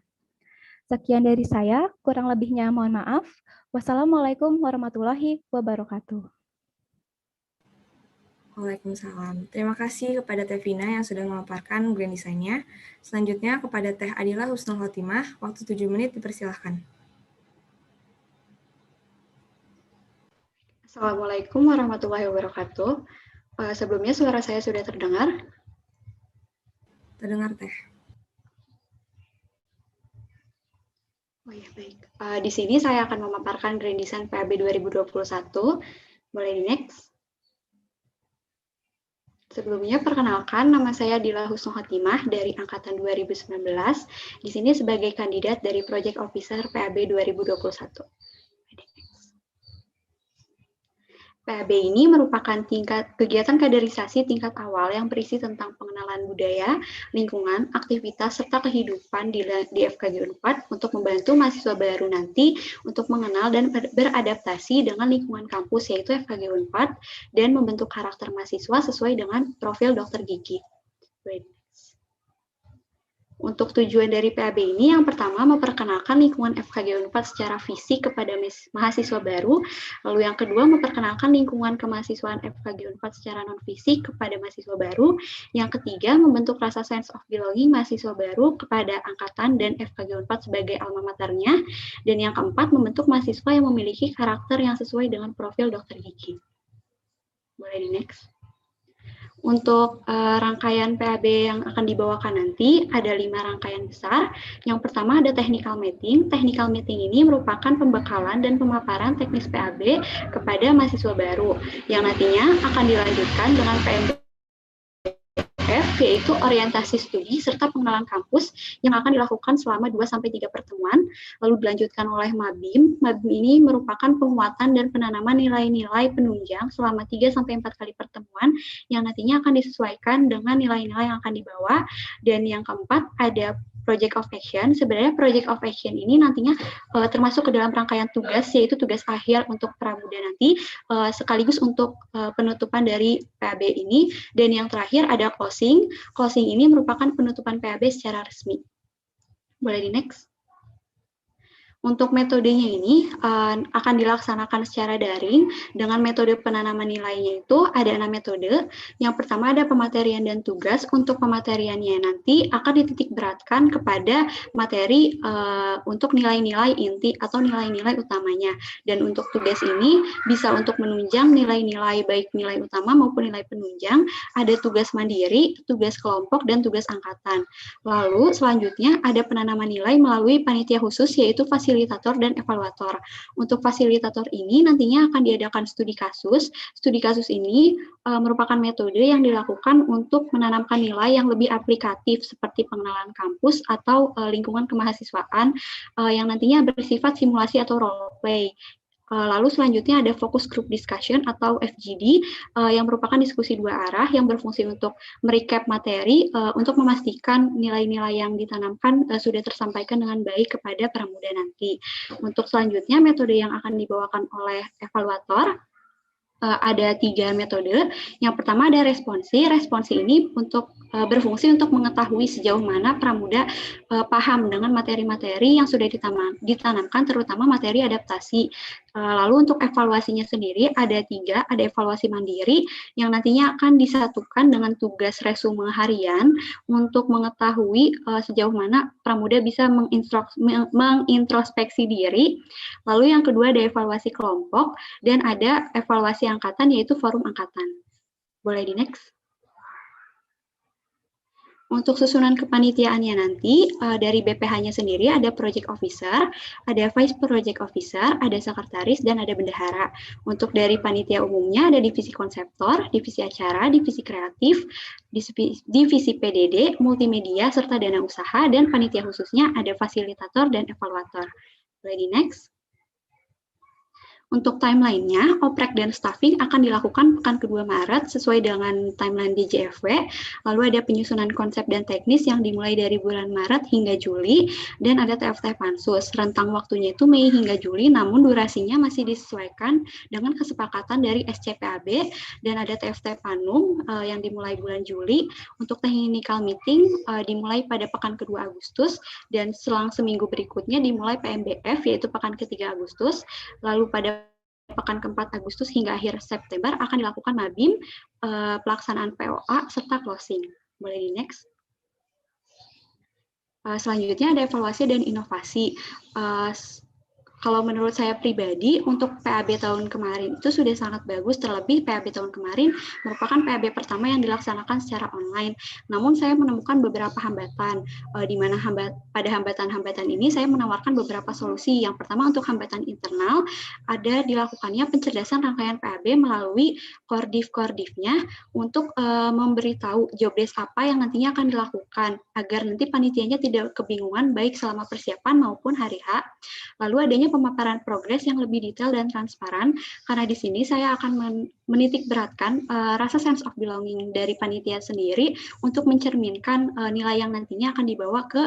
Sekian dari saya, kurang lebihnya mohon maaf. Wassalamualaikum warahmatullahi wabarakatuh. Waalaikumsalam. Terima kasih kepada Teh Vina yang sudah memaparkan grand design-nya. Selanjutnya kepada Teh Adila Husnul Khotimah, waktu 7 menit dipersilahkan. Assalamualaikum warahmatullahi wabarakatuh. Sebelumnya suara saya sudah terdengar? Terdengar, Teh. Oh ya, baik. Di sini saya akan memaparkan grand design PAB 2021. Boleh di next? Sebelumnya, perkenalkan, nama saya Adila Husnul Khotimah dari Angkatan 2019, di sini sebagai kandidat dari Project Officer PAB 2021. PAB ini merupakan kegiatan kaderisasi tingkat awal yang berisi tentang pengenalan budaya, lingkungan, aktivitas, serta kehidupan di FKG Unpad untuk membantu mahasiswa baru nanti untuk mengenal dan beradaptasi dengan lingkungan kampus, yaitu FKG Unpad, dan membentuk karakter mahasiswa sesuai dengan profil dokter gigi. Untuk tujuan dari PAB ini, yang pertama memperkenalkan lingkungan FKG Unpad secara fisik kepada mahasiswa baru, lalu yang kedua memperkenalkan lingkungan kemahasiswaan FKG Unpad secara non-fisik kepada mahasiswa baru, yang ketiga membentuk rasa sense of belonging mahasiswa baru kepada angkatan dan FKG Unpad sebagai alma maternya, dan yang keempat membentuk mahasiswa yang memiliki karakter yang sesuai dengan profil dokter gigi. Boleh di next. Untuk rangkaian PAB yang akan dibawakan nanti, ada 5 rangkaian besar. Yang pertama ada technical meeting. Technical meeting ini merupakan pembekalan dan pemaparan teknis PAB kepada mahasiswa baru, yang nantinya akan dilanjutkan dengan PMBF, yaitu orientasi studi serta pengenalan kampus yang akan dilakukan selama 2-3 pertemuan, lalu dilanjutkan oleh Mabim. Mabim ini merupakan penguatan dan penanaman nilai-nilai penunjang selama 3-4 kali pertemuan yang nantinya akan disesuaikan dengan nilai-nilai yang akan dibawa. Dan yang keempat ada Project of Action. Sebenarnya Project of Action ini nantinya termasuk ke dalam rangkaian tugas, yaitu tugas akhir untuk pramuda nanti, sekaligus untuk penutupan dari PAB ini. Dan yang terakhir ada closing. Closing ini merupakan penutupan PAB secara resmi. Boleh di next. Untuk metodenya ini akan dilaksanakan secara daring dengan metode penanaman nilainya itu ada 6 metode. Yang pertama ada pematerian dan tugas. Untuk pemateriannya nanti akan dititik beratkan kepada materi untuk nilai-nilai inti atau nilai-nilai utamanya. Dan untuk tugas ini bisa untuk menunjang nilai-nilai baik nilai utama maupun nilai penunjang. Ada tugas mandiri, tugas kelompok, dan tugas angkatan. Lalu selanjutnya ada penanaman nilai melalui panitia khusus yaitu fasilitator fasilitator dan evaluator. Untuk fasilitator ini nantinya akan diadakan studi kasus. Studi kasus ini merupakan metode yang dilakukan untuk menanamkan nilai yang lebih aplikatif seperti pengenalan kampus atau lingkungan kemahasiswaan yang nantinya bersifat simulasi atau role play. Lalu selanjutnya ada focus group discussion atau FGD yang merupakan diskusi dua arah yang berfungsi untuk merecap materi untuk memastikan nilai-nilai yang ditanamkan sudah tersampaikan dengan baik kepada pramuda nanti. Untuk selanjutnya metode yang akan dibawakan oleh evaluator ada 3 metode. Yang pertama ada responsi. Responsi ini berfungsi untuk mengetahui sejauh mana pramuda paham dengan materi-materi yang sudah ditanamkan, terutama materi adaptasi. Lalu untuk evaluasinya sendiri ada 3, ada evaluasi mandiri yang nantinya akan disatukan dengan tugas resume harian untuk mengetahui sejauh mana pramuda bisa mengintrospeksi diri. Lalu yang kedua ada evaluasi kelompok dan ada evaluasi angkatan yaitu forum angkatan. Boleh di next. Untuk susunan kepanitiaannya nanti, dari BPH-nya sendiri ada project officer, ada vice project officer, ada sekretaris, dan ada bendahara. Untuk dari panitia umumnya ada divisi konseptor, divisi acara, divisi kreatif, divisi PDD, multimedia, serta dana usaha, dan panitia khususnya ada fasilitator dan evaluator. Boleh di next. Untuk timeline-nya, oprek dan staffing akan dilakukan pekan kedua Maret sesuai dengan timeline DJFW. Lalu ada penyusunan konsep dan teknis yang dimulai dari bulan Maret hingga Juli, dan ada TFT Pansus. Rentang waktunya itu Mei hingga Juli, namun durasinya masih disesuaikan dengan kesepakatan dari SCPAB, dan ada TFT Panum yang dimulai bulan Juli. Untuk technical meeting dimulai pada pekan kedua Agustus, dan selang seminggu berikutnya dimulai PMBF, yaitu pekan ketiga Agustus. Lalu pada pekan keempat Agustus hingga akhir September akan dilakukan Mabim, pelaksanaan POA, serta closing. Boleh di next. Selanjutnya ada evaluasi dan inovasi. Kalau menurut saya pribadi, untuk PAB tahun kemarin itu sudah sangat bagus, terlebih PAB tahun kemarin merupakan PAB pertama yang dilaksanakan secara online. Namun saya menemukan beberapa hambatan, di mana pada hambatan-hambatan ini saya menawarkan beberapa solusi. Yang pertama untuk hambatan internal, ada dilakukannya pencerdasan rangkaian PAB melalui kordif-kordifnya untuk memberitahu jobdesk apa yang nantinya akan dilakukan, agar nanti panitianya tidak kebingungan baik selama persiapan maupun hari H. Lalu adanya pemaparan progres yang lebih detail dan transparan, karena di sini saya akan menitik beratkan rasa sense of belonging dari panitia sendiri untuk mencerminkan nilai yang nantinya akan dibawa ke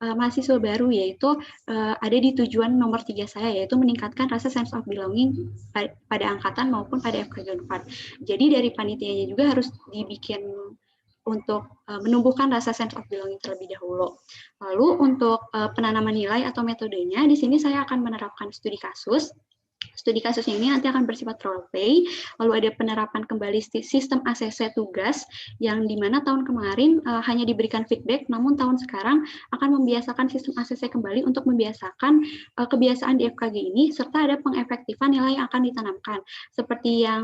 mahasiswa baru, yaitu ada di tujuan nomor 3 saya, yaitu meningkatkan rasa sense of belonging pada angkatan maupun pada FKG 4. Jadi dari panitianya juga harus dibikin untuk menumbuhkan rasa sense of belonging terlebih dahulu. Lalu untuk penanaman nilai atau metodenya, di sini saya akan menerapkan studi kasus. Studi kasus ini nanti akan bersifat role play, lalu ada penerapan kembali sistem ACC tugas, yang dimana tahun kemarin hanya diberikan feedback, namun tahun sekarang akan membiasakan sistem ACC kembali untuk membiasakan kebiasaan di FKG ini, serta ada pengefektifan nilai yang akan ditanamkan. Seperti yang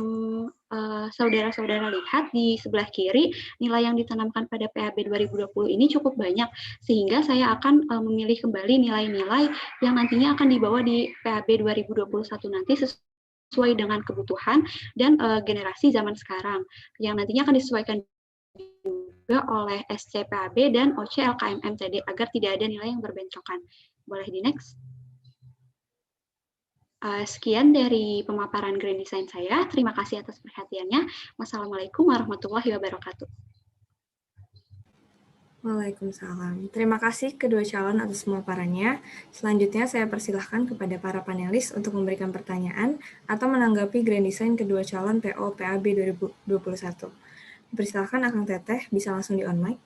saudara-saudara lihat di sebelah kiri, nilai yang ditanamkan pada PAB 2020 ini cukup banyak, sehingga saya akan memilih kembali nilai-nilai yang nantinya akan dibawa di PAB 2021 nanti sesuai dengan kebutuhan dan generasi zaman sekarang, yang nantinya akan disesuaikan juga oleh SCPAB dan OC LKMMTD agar tidak ada nilai yang berbentrokan. Boleh di next. Sekian dari pemaparan Grand Design saya. Terima kasih atas perhatiannya. Wassalamualaikum warahmatullahi wabarakatuh. Waalaikumsalam. Terima kasih kedua calon atas pemaparannya. Selanjutnya saya persilahkan kepada para panelis untuk memberikan pertanyaan atau menanggapi Grand Design kedua calon PO PAB 2021. Persilahkan Akang Teteh, bisa langsung di-on mic.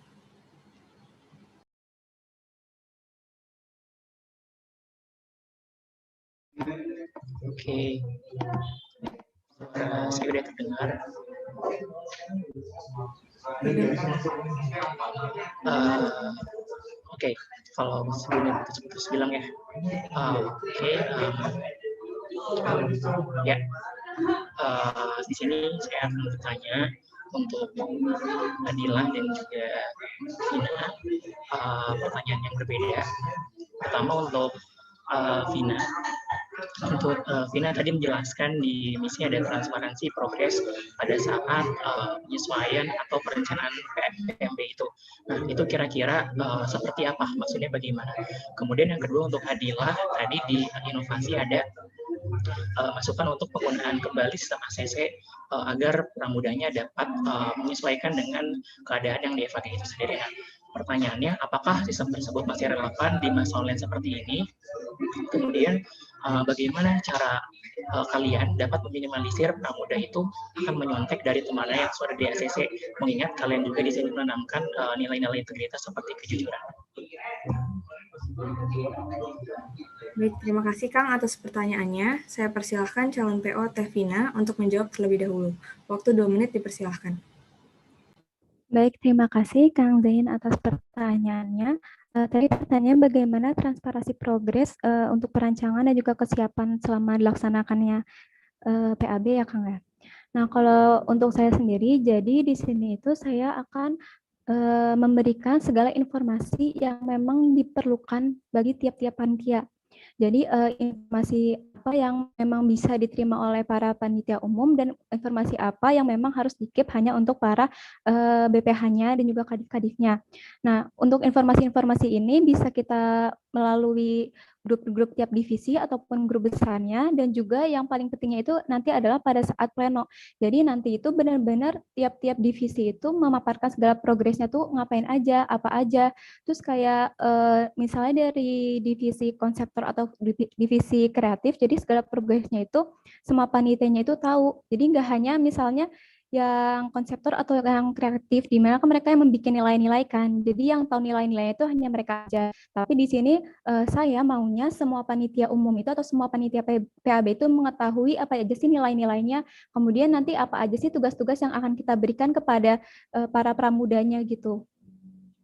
Oke, saya sudah terdengar. Oke, kalau sebelumnya putus-putus bilang ya. Di sini saya akan bertanya untuk Adila dan juga Vina, pertanyaan yang berbeda. Pertama untuk Vina. Untuk Vina tadi menjelaskan di misi ada transparansi progres pada saat penyesuaian atau perencanaan PMB itu. Nah, itu kira-kira seperti apa? Maksudnya bagaimana? Kemudian yang kedua untuk Adila, tadi di inovasi ada masukan untuk penggunaan kembali sistem ACC agar pramudanya dapat menyesuaikan dengan keadaan yang di FAG itu sendiri. Nah, pertanyaannya, apakah sistem tersebut masih relevan di masa online seperti ini? Kemudian, bagaimana cara kalian dapat meminimalisir pramuda itu akan menyontek dari temannya yang sudah di ACC, mengingat kalian juga di sini menanamkan nilai-nilai integritas seperti kejujuran. Baik, terima kasih Kang atas pertanyaannya. Saya persilahkan calon PO Teh Vina untuk menjawab terlebih dahulu. Waktu 2 menit dipersilahkan. Baik, terima kasih Kang Zain atas pertanyaannya. Tadi pertanyaan bagaimana transparansi progres untuk perancangan dan juga kesiapan selama dilaksanakannya PAB ya Kang ya. Nah, kalau untuk saya sendiri, jadi di sini itu saya akan memberikan segala informasi yang memang diperlukan bagi tiap-tiap panitia. Jadi informasi apa yang memang bisa diterima oleh para panitia umum dan informasi apa yang memang harus di-keep hanya untuk para BPH-nya dan juga kadif-kadifnya. Nah, untuk informasi-informasi ini bisa kita melalui grup-grup tiap divisi ataupun grup besarnya, dan juga yang paling pentingnya itu nanti adalah pada saat pleno. Jadi nanti itu benar-benar tiap-tiap divisi itu memaparkan segala progresnya tuh ngapain aja, apa aja. Terus kayak misalnya dari divisi konseptor atau divisi kreatif, jadi segala progresnya itu semua panitianya itu tahu. Jadi nggak hanya misalnya yang konseptor atau yang kreatif, di mana mereka yang membuat nilai-nilai kan. Jadi yang tahu nilai-nilai itu hanya mereka aja. Tapi di sini saya maunya semua panitia umum itu atau semua panitia PAB itu mengetahui apa aja sih nilai-nilainya. Kemudian nanti apa aja sih tugas-tugas yang akan kita berikan kepada para pramudanya gitu.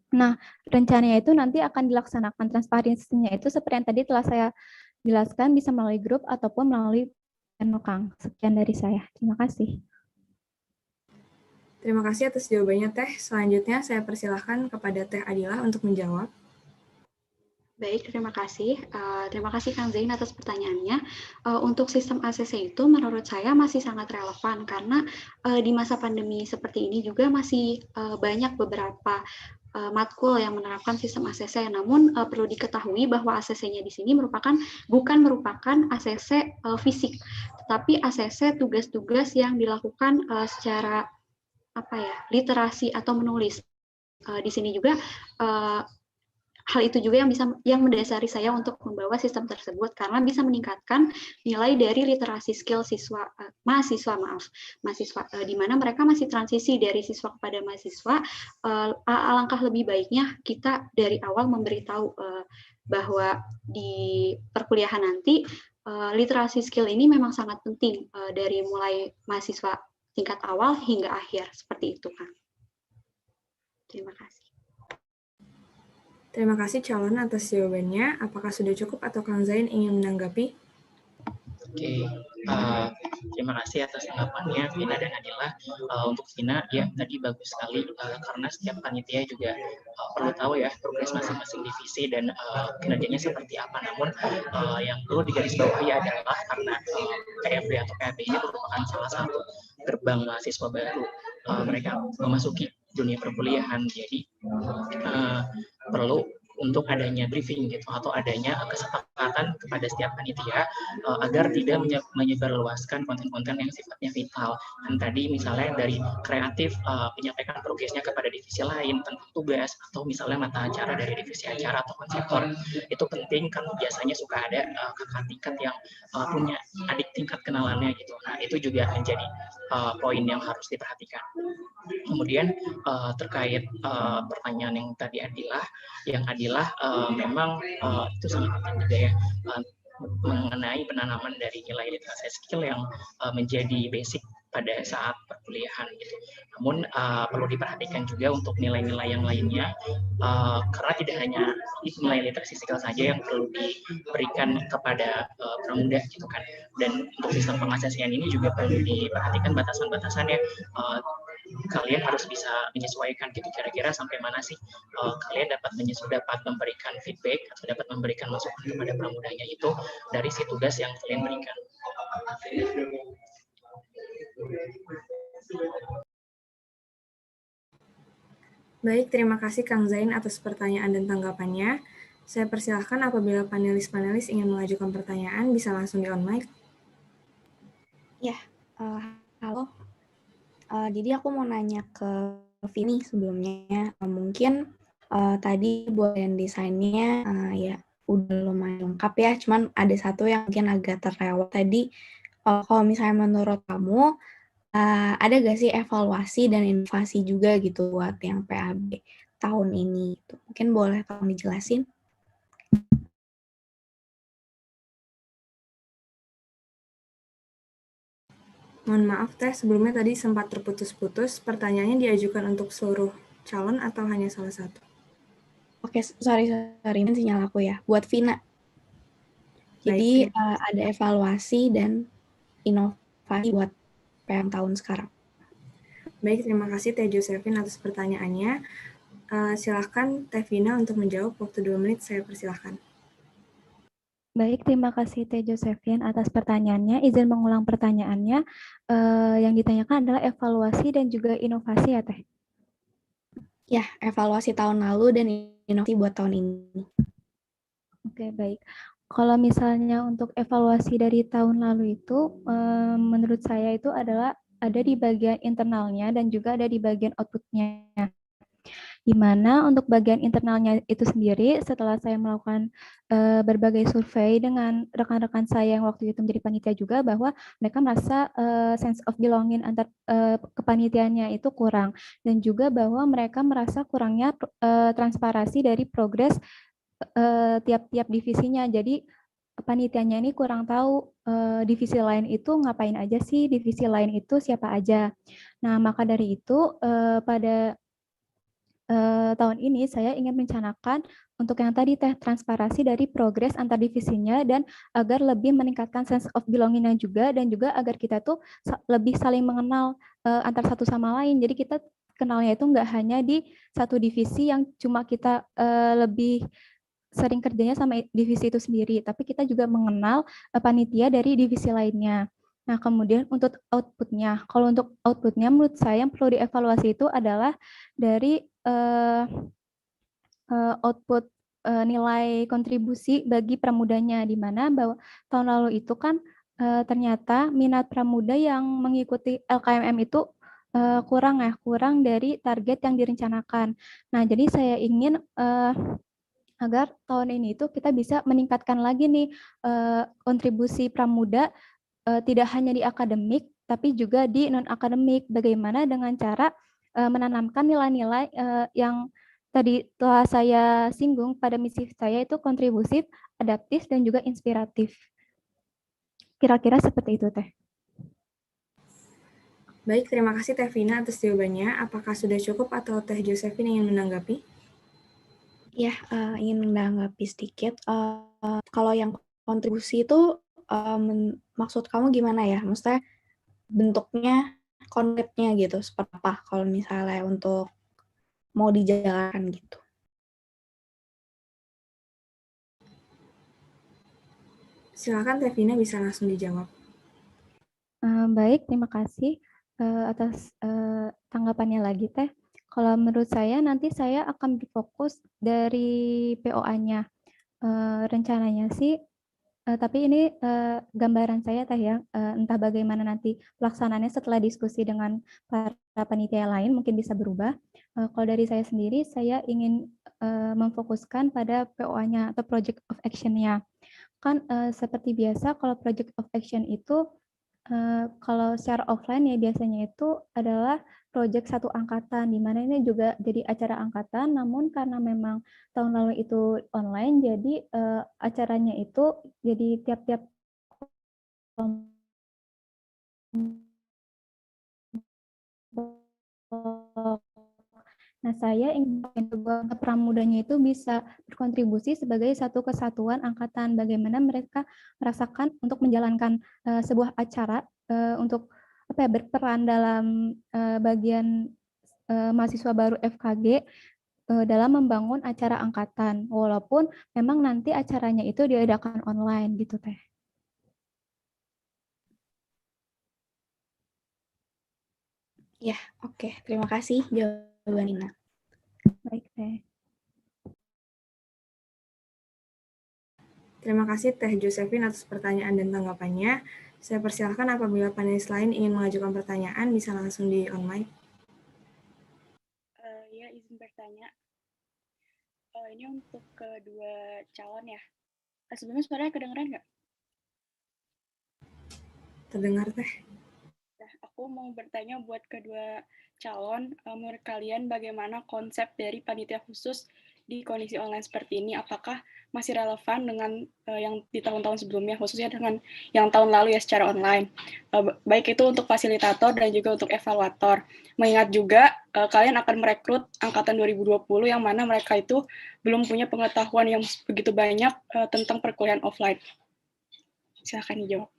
Nah, rencananya itu nanti akan dilaksanakan transparansinya itu seperti yang tadi telah saya jelaskan, bisa melalui grup ataupun melalui pleno Kang. Sekian dari saya. Terima kasih. Terima kasih atas jawabannya Teh. Selanjutnya saya persilahkan kepada Teh Adila untuk menjawab. Baik, terima kasih. Terima kasih Kang Zain atas pertanyaannya. Untuk sistem ACC itu menurut saya masih sangat relevan karena di masa pandemi seperti ini juga masih banyak beberapa matkul yang menerapkan sistem ACC. Namun perlu diketahui bahwa ACC-nya di sini bukan merupakan ACC fisik, tetapi ACC tugas-tugas yang dilakukan secara literasi atau menulis. Di sini juga hal itu juga yang mendasari saya untuk membawa sistem tersebut karena bisa meningkatkan nilai dari literasi skill mahasiswa di mana mereka masih transisi dari siswa kepada mahasiswa. Alangkah lebih baiknya kita dari awal memberitahu bahwa di perkuliahan nanti literasi skill ini memang sangat penting dari mulai mahasiswa tingkat awal hingga akhir, seperti itu, Kang. Terima kasih. Terima kasih calon atas jawabannya. Apakah sudah cukup atau Kang Zain ingin menanggapi? Oke, terima kasih atas tanggapannya Vina dan Adila. Untuk Vina, ya tadi bagus sekali karena setiap panitia juga perlu tahu ya progres masing-masing divisi dan kinerjanya seperti apa. Namun yang perlu digarisbawahi adalah karena PFB atau PAB ini merupakan salah satu gerbang mahasiswa baru mereka memasuki dunia perkuliahan. Jadi perlu untuk adanya briefing gitu atau adanya kesepakatan kepada setiap panitia agar tidak menyebarluaskan konten-konten yang sifatnya vital. Dan tadi misalnya dari kreatif menyampaikan progresnya kepada divisi lain tentang tugas atau misalnya mata acara dari divisi acara atau konseptor. Itu penting kan biasanya suka ada kakak tingkat yang punya adik tingkat kenalannya gitu. Nah, itu juga menjadi poin yang harus diperhatikan. Kemudian terkait pertanyaan yang tadi Adila memang itu sangat penting juga ya mengenai penanaman dari nilai literasi skill yang menjadi basic pada saat perkuliahan gitu. Namun perlu diperhatikan juga untuk nilai-nilai yang lainnya karena tidak hanya nilai literasi skill saja yang perlu diberikan kepada pramuda gitu kan. Dan untuk sistem pengasesian ini juga perlu diperhatikan batasan-batasannya. kalian harus bisa menyesuaikan gitu, kira-kira sampai mana sih kalian dapat memberikan feedback atau dapat memberikan masukan kepada pramudanya itu dari si tugas yang kalian berikan. Baik, terima kasih Kang Zain atas pertanyaan dan tanggapannya. Saya persilahkan apabila panelis-panelis ingin mengajukan pertanyaan, bisa langsung di-on-mic. Ya, halo. Jadi aku mau nanya ke Vini sebelumnya. Mungkin tadi buat yang desainnya ya udah lumayan lengkap ya, cuman ada satu yang mungkin agak terlewat tadi. Kalau misalnya menurut kamu, ada gak sih evaluasi dan inovasi juga gitu buat yang PAB tahun ini? Gitu. Mungkin boleh tolong dijelasin? Mohon maaf Teh, sebelumnya tadi sempat terputus-putus. Pertanyaannya diajukan untuk seluruh calon atau hanya salah satu? Oke, sorry, ini sinyal aku ya. Buat Vina. Jadi ada evaluasi dan inovasi buat PM tahun sekarang. Baik, terima kasih Teh Josephine atas pertanyaannya. Silakan Teh Vina untuk menjawab. Waktu 2 menit saya persilahkan. Baik, terima kasih Teh Josephine atas pertanyaannya. Izin mengulang pertanyaannya. Yang ditanyakan adalah evaluasi dan juga inovasi ya Teh? Ya, evaluasi tahun lalu dan inovasi buat tahun ini. Oke, baik. Kalau misalnya untuk evaluasi dari tahun lalu itu, menurut saya itu adalah ada di bagian internalnya dan juga ada di bagian output-nya. Di mana untuk bagian internalnya itu sendiri, setelah saya melakukan berbagai survei dengan rekan-rekan saya yang waktu itu menjadi panitia juga, bahwa mereka merasa sense of belonging antar kepanitiaannya itu kurang. Dan juga bahwa mereka merasa kurangnya transparansi dari progres tiap-tiap divisinya. Jadi panitianya ini kurang tahu divisi lain itu ngapain aja sih, divisi lain itu siapa aja. Nah, maka dari itu pada tahun ini saya ingin mencanakan untuk yang tadi Teh, transparansi dari progres antar divisinya dan agar lebih meningkatkan sense of belonging-nya juga, dan juga agar kita tuh lebih saling mengenal antar satu sama lain. Jadi kita kenalnya itu nggak hanya di satu divisi yang cuma kita lebih sering kerjanya sama divisi itu sendiri, tapi kita juga mengenal panitia dari divisi lainnya. Nah, kemudian untuk output-nya. Kalau untuk output-nya, menurut saya yang perlu dievaluasi itu adalah dari output nilai kontribusi bagi pramudanya, di mana bahwa tahun lalu itu kan ternyata minat pramuda yang mengikuti LKMM itu kurang dari target yang direncanakan. Nah, jadi saya ingin agar tahun ini itu kita bisa meningkatkan lagi nih kontribusi pramuda tidak hanya di akademik tapi juga di non akademik. Bagaimana dengan cara menanamkan nilai-nilai yang tadi telah saya singgung pada misi saya itu kontribusif, adaptif dan juga inspiratif. Kira-kira seperti itu Teh. Baik, terima kasih Teh Vina atas jawabannya. Apakah sudah cukup atau Teh Josephine ingin menanggapi? Ya, ingin menanggapi sedikit. Kalau yang kontribusi itu maksud kamu gimana ya? Maksudnya bentuknya, konsepnya gitu, seperti apa kalau misalnya untuk mau dijalankan gitu? Silakan Teh Vina bisa langsung dijawab. Baik, terima kasih atas tanggapannya lagi Teh. Kalau menurut saya nanti saya akan berfokus dari POA-nya. Rencananya sih, tapi ini gambaran saya Teh ya, entah bagaimana nanti pelaksanaannya setelah diskusi dengan para panitia lain mungkin bisa berubah. Kalau dari saya sendiri, saya ingin memfokuskan pada POA-nya atau Project of Action-nya. Kan seperti biasa kalau Project of Action itu kalau secara offline ya biasanya itu adalah proyek satu angkatan, di mana ini juga jadi acara angkatan, namun karena memang tahun lalu itu online, jadi acaranya itu jadi tiap-tiap Nah, saya ingin pramudanya itu bisa berkontribusi sebagai satu kesatuan angkatan, bagaimana mereka merasakan untuk menjalankan sebuah acara untuk berperan dalam bagian mahasiswa baru FKG dalam membangun acara angkatan, walaupun memang nanti acaranya itu diadakan online gitu Teh. Ya, oke. Terima kasih jawaban Nina. Baik Teh. Terima kasih Teh Josephine atas pertanyaan dan tanggapannya. Saya persilahkan apabila panelis lain ingin mengajukan pertanyaan, bisa langsung di online. Ya, izin bertanya. Ini untuk kedua calon ya. Sebelumnya suaranya kedengeran nggak? Terdengar Teh. Nah, aku mau bertanya buat kedua calon, menurut kalian bagaimana konsep dari panitia khusus di kondisi online seperti ini? Apakah masih relevan dengan yang di tahun-tahun sebelumnya, khususnya dengan yang tahun lalu ya secara online? Baik itu untuk fasilitator dan juga untuk evaluator. Mengingat juga kalian akan merekrut angkatan 2020 yang mana mereka itu belum punya pengetahuan yang begitu banyak tentang perkuliahan offline. Silakan dijawab.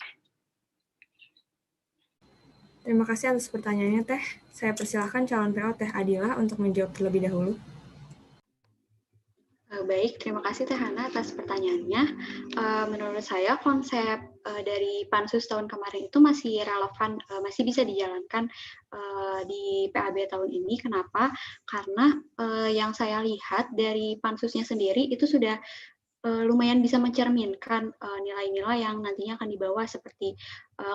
Terima kasih atas pertanyaannya Teh. Saya persilahkan calon PO Teh Adila untuk menjawab terlebih dahulu. Baik, terima kasih Teh Hana atas pertanyaannya. Menurut saya konsep dari Pansus tahun kemarin itu masih relevan, masih bisa dijalankan di PAB tahun ini. Kenapa? Karena yang saya lihat dari Pansusnya sendiri itu sudah lumayan bisa mencerminkan nilai-nilai yang nantinya akan dibawa seperti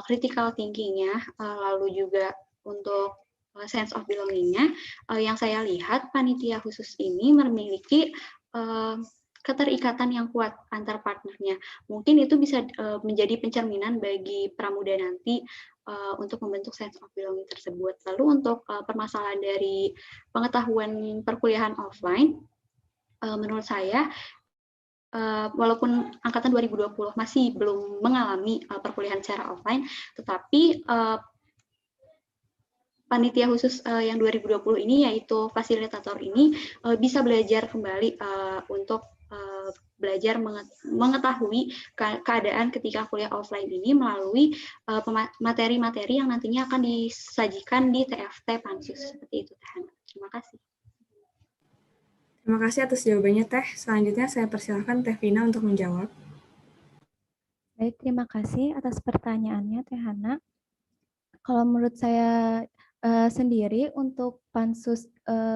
critical thinking-nya, lalu juga untuk sense of belonging-nya. Yang saya lihat panitia khusus ini memiliki keterikatan yang kuat antar partnernya. Mungkin itu bisa menjadi pencerminan bagi pramuda nanti untuk membentuk sense of belonging tersebut. Lalu untuk permasalahan dari pengetahuan perkuliahan offline, menurut saya walaupun angkatan 2020 masih belum mengalami perkuliahan secara offline, tetapi panitia khusus yang 2020 ini, yaitu fasilitator ini, bisa belajar kembali untuk belajar mengetahui keadaan ketika kuliah offline ini melalui materi-materi yang nantinya akan disajikan di TFT Pansus. Seperti itu, Teh. Terima kasih. Terima kasih atas jawabannya Teh. Selanjutnya saya persilahkan Teh Vina untuk menjawab. Baik, terima kasih atas pertanyaannya Teh Hana. Kalau menurut saya sendiri untuk pansus,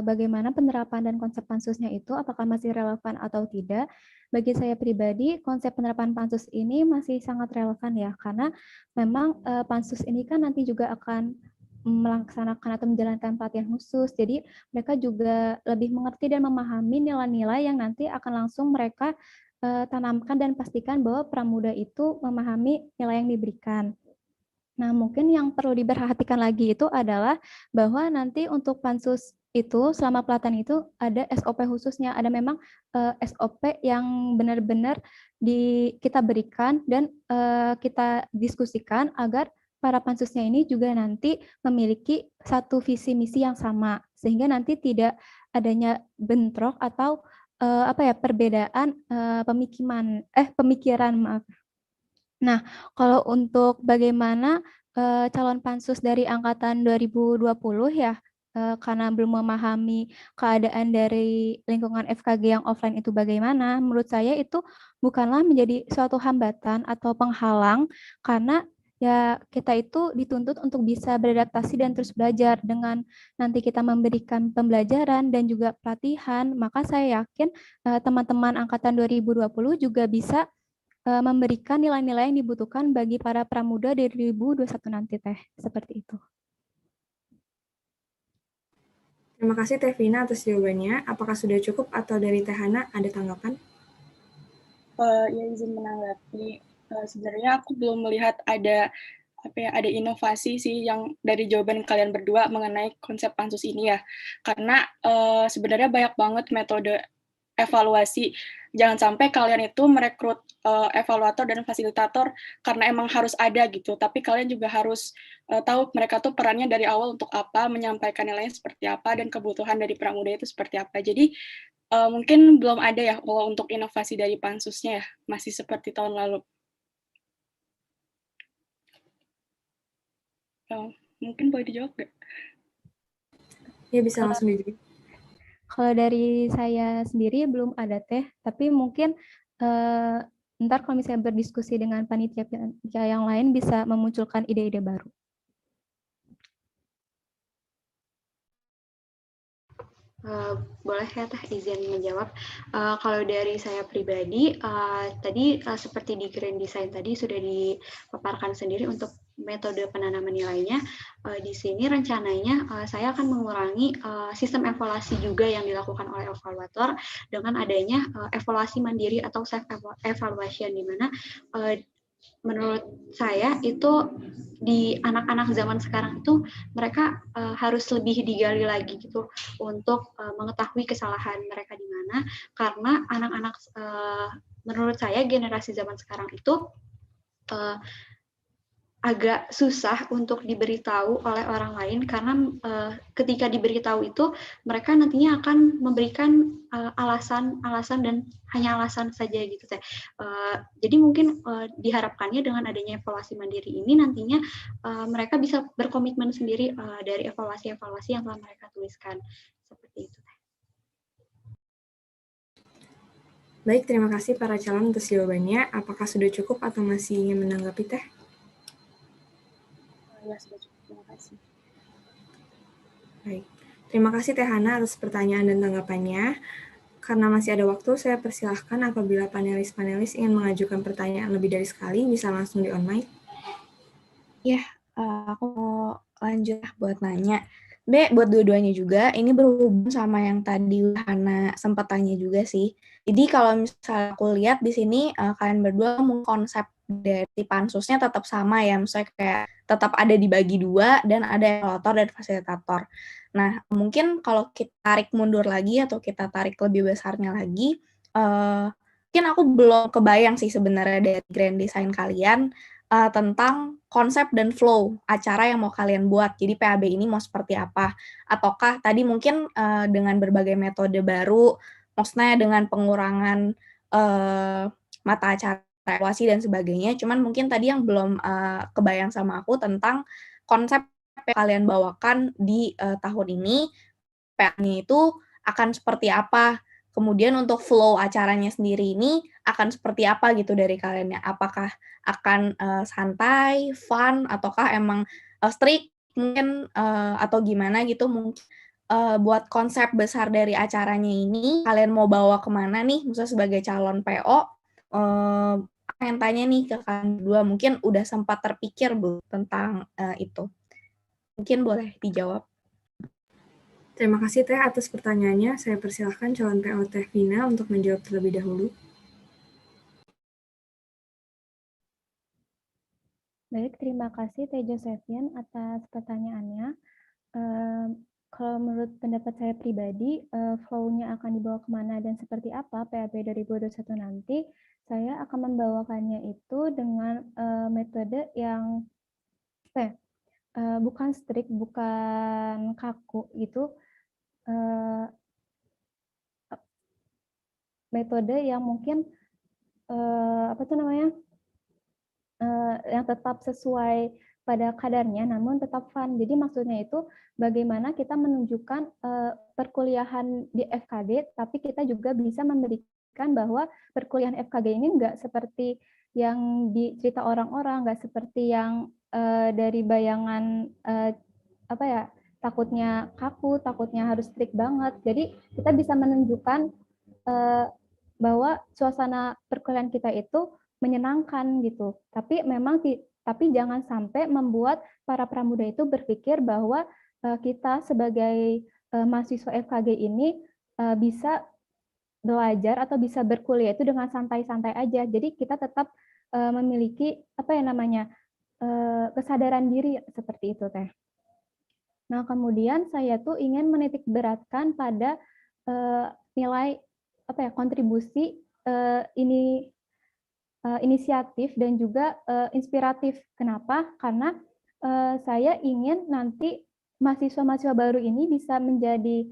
bagaimana penerapan dan konsep pansusnya itu apakah masih relevan atau tidak, bagi saya pribadi konsep penerapan pansus ini masih sangat relevan ya, karena memang pansus ini kan nanti juga akan melaksanakan atau menjalankan pelatihan khusus, jadi mereka juga lebih mengerti dan memahami nilai-nilai yang nanti akan langsung mereka tanamkan dan pastikan bahwa pramuda itu memahami nilai yang diberikan. Nah, mungkin yang perlu diperhatikan lagi itu adalah bahwa nanti untuk pansus itu selama pelatihan itu ada SOP khususnya, ada memang SOP yang benar-benar kita berikan dan kita diskusikan agar para pansusnya ini juga nanti memiliki satu visi misi yang sama, sehingga nanti tidak adanya bentrok atau perbedaan pemikiran, maaf. Nah, kalau untuk bagaimana calon pansus dari angkatan 2020 ya, karena belum memahami keadaan dari lingkungan FKG yang offline itu bagaimana, menurut saya itu bukanlah menjadi suatu hambatan atau penghalang, karena ya kita itu dituntut untuk bisa beradaptasi dan terus belajar. Dengan nanti kita memberikan pembelajaran dan juga pelatihan, maka saya yakin teman-teman angkatan 2020 juga bisa memberikan nilai-nilai yang dibutuhkan bagi para pramuda dari 2021 nanti Teh. Seperti itu. Terima kasih Teh Vina atas jawabannya. Apakah sudah cukup atau dari Teh Hana ada tanggapan? Ya, izin menanggapi. Sebenarnya aku belum melihat ada inovasi sih yang dari jawaban kalian berdua mengenai konsep pansus ini ya. Karena sebenarnya banyak banget metode evaluasi. Jangan sampai kalian itu merekrut evaluator dan fasilitator karena emang harus ada gitu, tapi kalian juga harus tahu mereka tuh perannya dari awal untuk apa, menyampaikan nilainya seperti apa, dan kebutuhan dari pramuda itu seperti apa. Jadi mungkin belum ada ya kalau untuk inovasi dari pansusnya ya, masih seperti tahun lalu. Mungkin boleh dijawab nggak? Ya, bisa langsung dijawab. Kalau dari saya sendiri belum ada Teh, tapi mungkin ntar kalau misalnya berdiskusi dengan panitia yang lain bisa memunculkan ide-ide baru. Boleh ya Teh izin menjawab. Kalau dari saya pribadi, tadi seperti di Grand Design tadi sudah dipaparkan sendiri untuk metode penanaman nilainya. Di sini rencananya saya akan mengurangi sistem evaluasi juga yang dilakukan oleh evaluator dengan adanya evaluasi mandiri atau self evaluation, di mana menurut saya itu di anak-anak zaman sekarang itu mereka harus lebih digali lagi gitu untuk mengetahui kesalahan mereka di mana, karena anak-anak menurut saya generasi zaman sekarang itu agak susah untuk diberitahu oleh orang lain, karena ketika diberitahu itu mereka nantinya akan memberikan alasan-alasan dan hanya alasan saja gitu Teh. Jadi mungkin diharapkannya dengan adanya evaluasi mandiri ini nantinya mereka bisa berkomitmen sendiri dari evaluasi-evaluasi yang telah mereka tuliskan, seperti itu Teh. Baik, terima kasih para calon atas jawabannya. Apakah sudah cukup atau masih ingin menanggapi Teh? Ya, sudah cukup. Terima kasih. Baik, terima kasih Teh Hana atas pertanyaan dan tanggapannya. Karena masih ada waktu, saya persilahkan apabila panelis-panelis ingin mengajukan pertanyaan lebih dari sekali, bisa langsung di online. Ya, aku mau lanjut buat nanya. Buat dua-duanya juga, ini berhubung sama yang tadi Hana sempat tanya juga sih. Jadi kalau misalnya aku lihat di sini, kalian berdua konsep dari pansusnya tetap sama ya, misalnya kayak tetap ada dibagi dua dan ada evaluator dan fasilitator. Nah, mungkin kalau kita tarik mundur lagi atau kita tarik lebih besarnya lagi, mungkin aku belum kebayang sih sebenarnya dari grand design kalian tentang konsep dan flow acara yang mau kalian buat. Jadi PAB ini mau seperti apa? Ataukah tadi mungkin dengan berbagai metode baru, maksudnya dengan pengurangan mata acara evaluasi dan sebagainya, cuman mungkin tadi yang belum kebayang sama aku tentang konsep yang kalian bawakan di tahun ini, PA-nya itu akan seperti apa, kemudian untuk flow acaranya sendiri ini akan seperti apa gitu dari kalian ya, apakah akan santai, fun, ataukah emang strict mungkin atau gimana gitu, mungkin buat konsep besar dari acaranya ini, kalian mau bawa kemana nih, misalnya sebagai calon PO, pengen tanya nih ke kalian berdua, mungkin udah sempat terpikir belum tentang itu? Mungkin boleh dijawab. Terima kasih Teh atas pertanyaannya. Saya persilahkan calon PO Teh Vina untuk menjawab terlebih dahulu. Baik, terima kasih Teh Josephian atas pertanyaannya. Kalau menurut pendapat saya pribadi, flow-nya akan dibawa kemana dan seperti apa PAB 2021 nanti, saya akan membawakannya itu dengan metode yang bukan strict, bukan kaku gitu, metode yang mungkin yang tetap sesuai pada kadarnya, namun tetap fun. Jadi maksudnya itu bagaimana kita menunjukkan perkuliahan di FKG, tapi kita juga bisa memberikan bahwa perkuliahan FKG ini nggak seperti yang dicerita orang-orang, nggak seperti yang dari bayangan takutnya kaku, takutnya harus strict banget. Jadi kita bisa menunjukkan bahwa suasana perkuliahan kita itu menyenangkan gitu. Tapi jangan sampai membuat para pramuda itu berpikir bahwa kita sebagai mahasiswa FKG ini bisa belajar atau bisa berkuliah itu dengan santai-santai aja. Jadi kita tetap memiliki kesadaran diri seperti itu Teh. Nah, kemudian saya tuh ingin menitik beratkan pada nilai kontribusi inisiatif dan juga inspiratif. Kenapa? Karena saya ingin nanti mahasiswa-mahasiswa baru ini bisa menjadi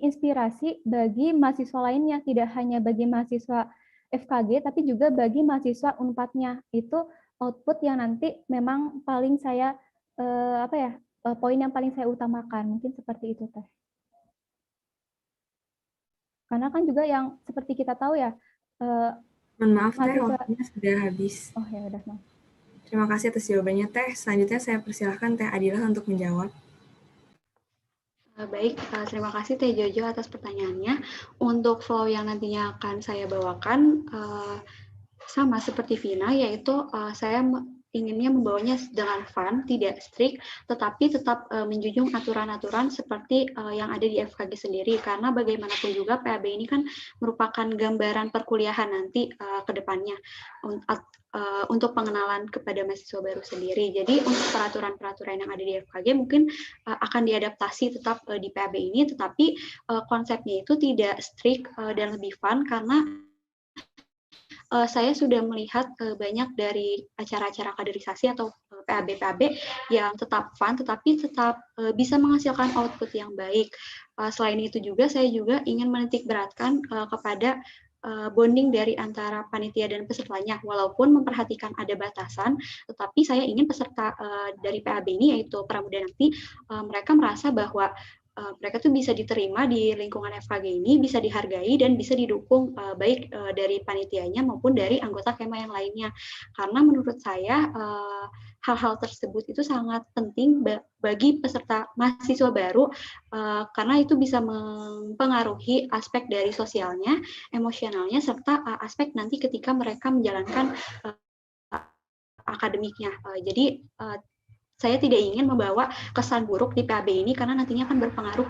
inspirasi bagi mahasiswa lainnya, tidak hanya bagi mahasiswa FKG tapi juga bagi mahasiswa Unpad-nya. Itu output yang nanti memang paling saya poin yang paling saya utamakan. Mungkin seperti itu Teh. Karena kan juga yang seperti kita tahu ya, Mohon maaf Teh, mahasiswa. waktunya sudah habis. Oh ya udah, maaf. Terima kasih atas jawabannya Teh. Selanjutnya saya persilahkan Teh Adilah untuk menjawab. Baik, terima kasih Teh Jojo atas pertanyaannya. Untuk flow yang nantinya akan saya bawakan sama seperti Vina, yaitu saya inginnya membawanya dengan fun, tidak strict, tetapi tetap menjunjung aturan-aturan seperti yang ada di FKG sendiri. Karena bagaimanapun juga PAB ini kan merupakan gambaran perkuliahan nanti ke depannya untuk pengenalan kepada mahasiswa baru sendiri. Jadi untuk peraturan-peraturan yang ada di FKG mungkin akan diadaptasi tetap di PAB ini, tetapi konsepnya itu tidak strict dan lebih fun karena saya sudah melihat banyak dari acara-acara kaderisasi atau PAB-PAB yang tetap fun, tetapi tetap bisa menghasilkan output yang baik. Selain itu juga, saya juga ingin menitik beratkan kepada bonding dari antara panitia dan pesertanya, walaupun memperhatikan ada batasan, tetapi saya ingin peserta dari PAB ini, yaitu pramuda nanti, mereka merasa bahwa mereka tuh bisa diterima di lingkungan FKG ini, bisa dihargai dan bisa didukung baik dari panitianya maupun dari anggota Kema yang lainnya. Karena menurut saya hal-hal tersebut itu sangat penting bagi peserta mahasiswa baru karena itu bisa mempengaruhi aspek dari sosialnya, emosionalnya, serta aspek nanti ketika mereka menjalankan akademiknya. Jadi saya tidak ingin membawa kesan buruk di PAB ini karena nantinya akan berpengaruh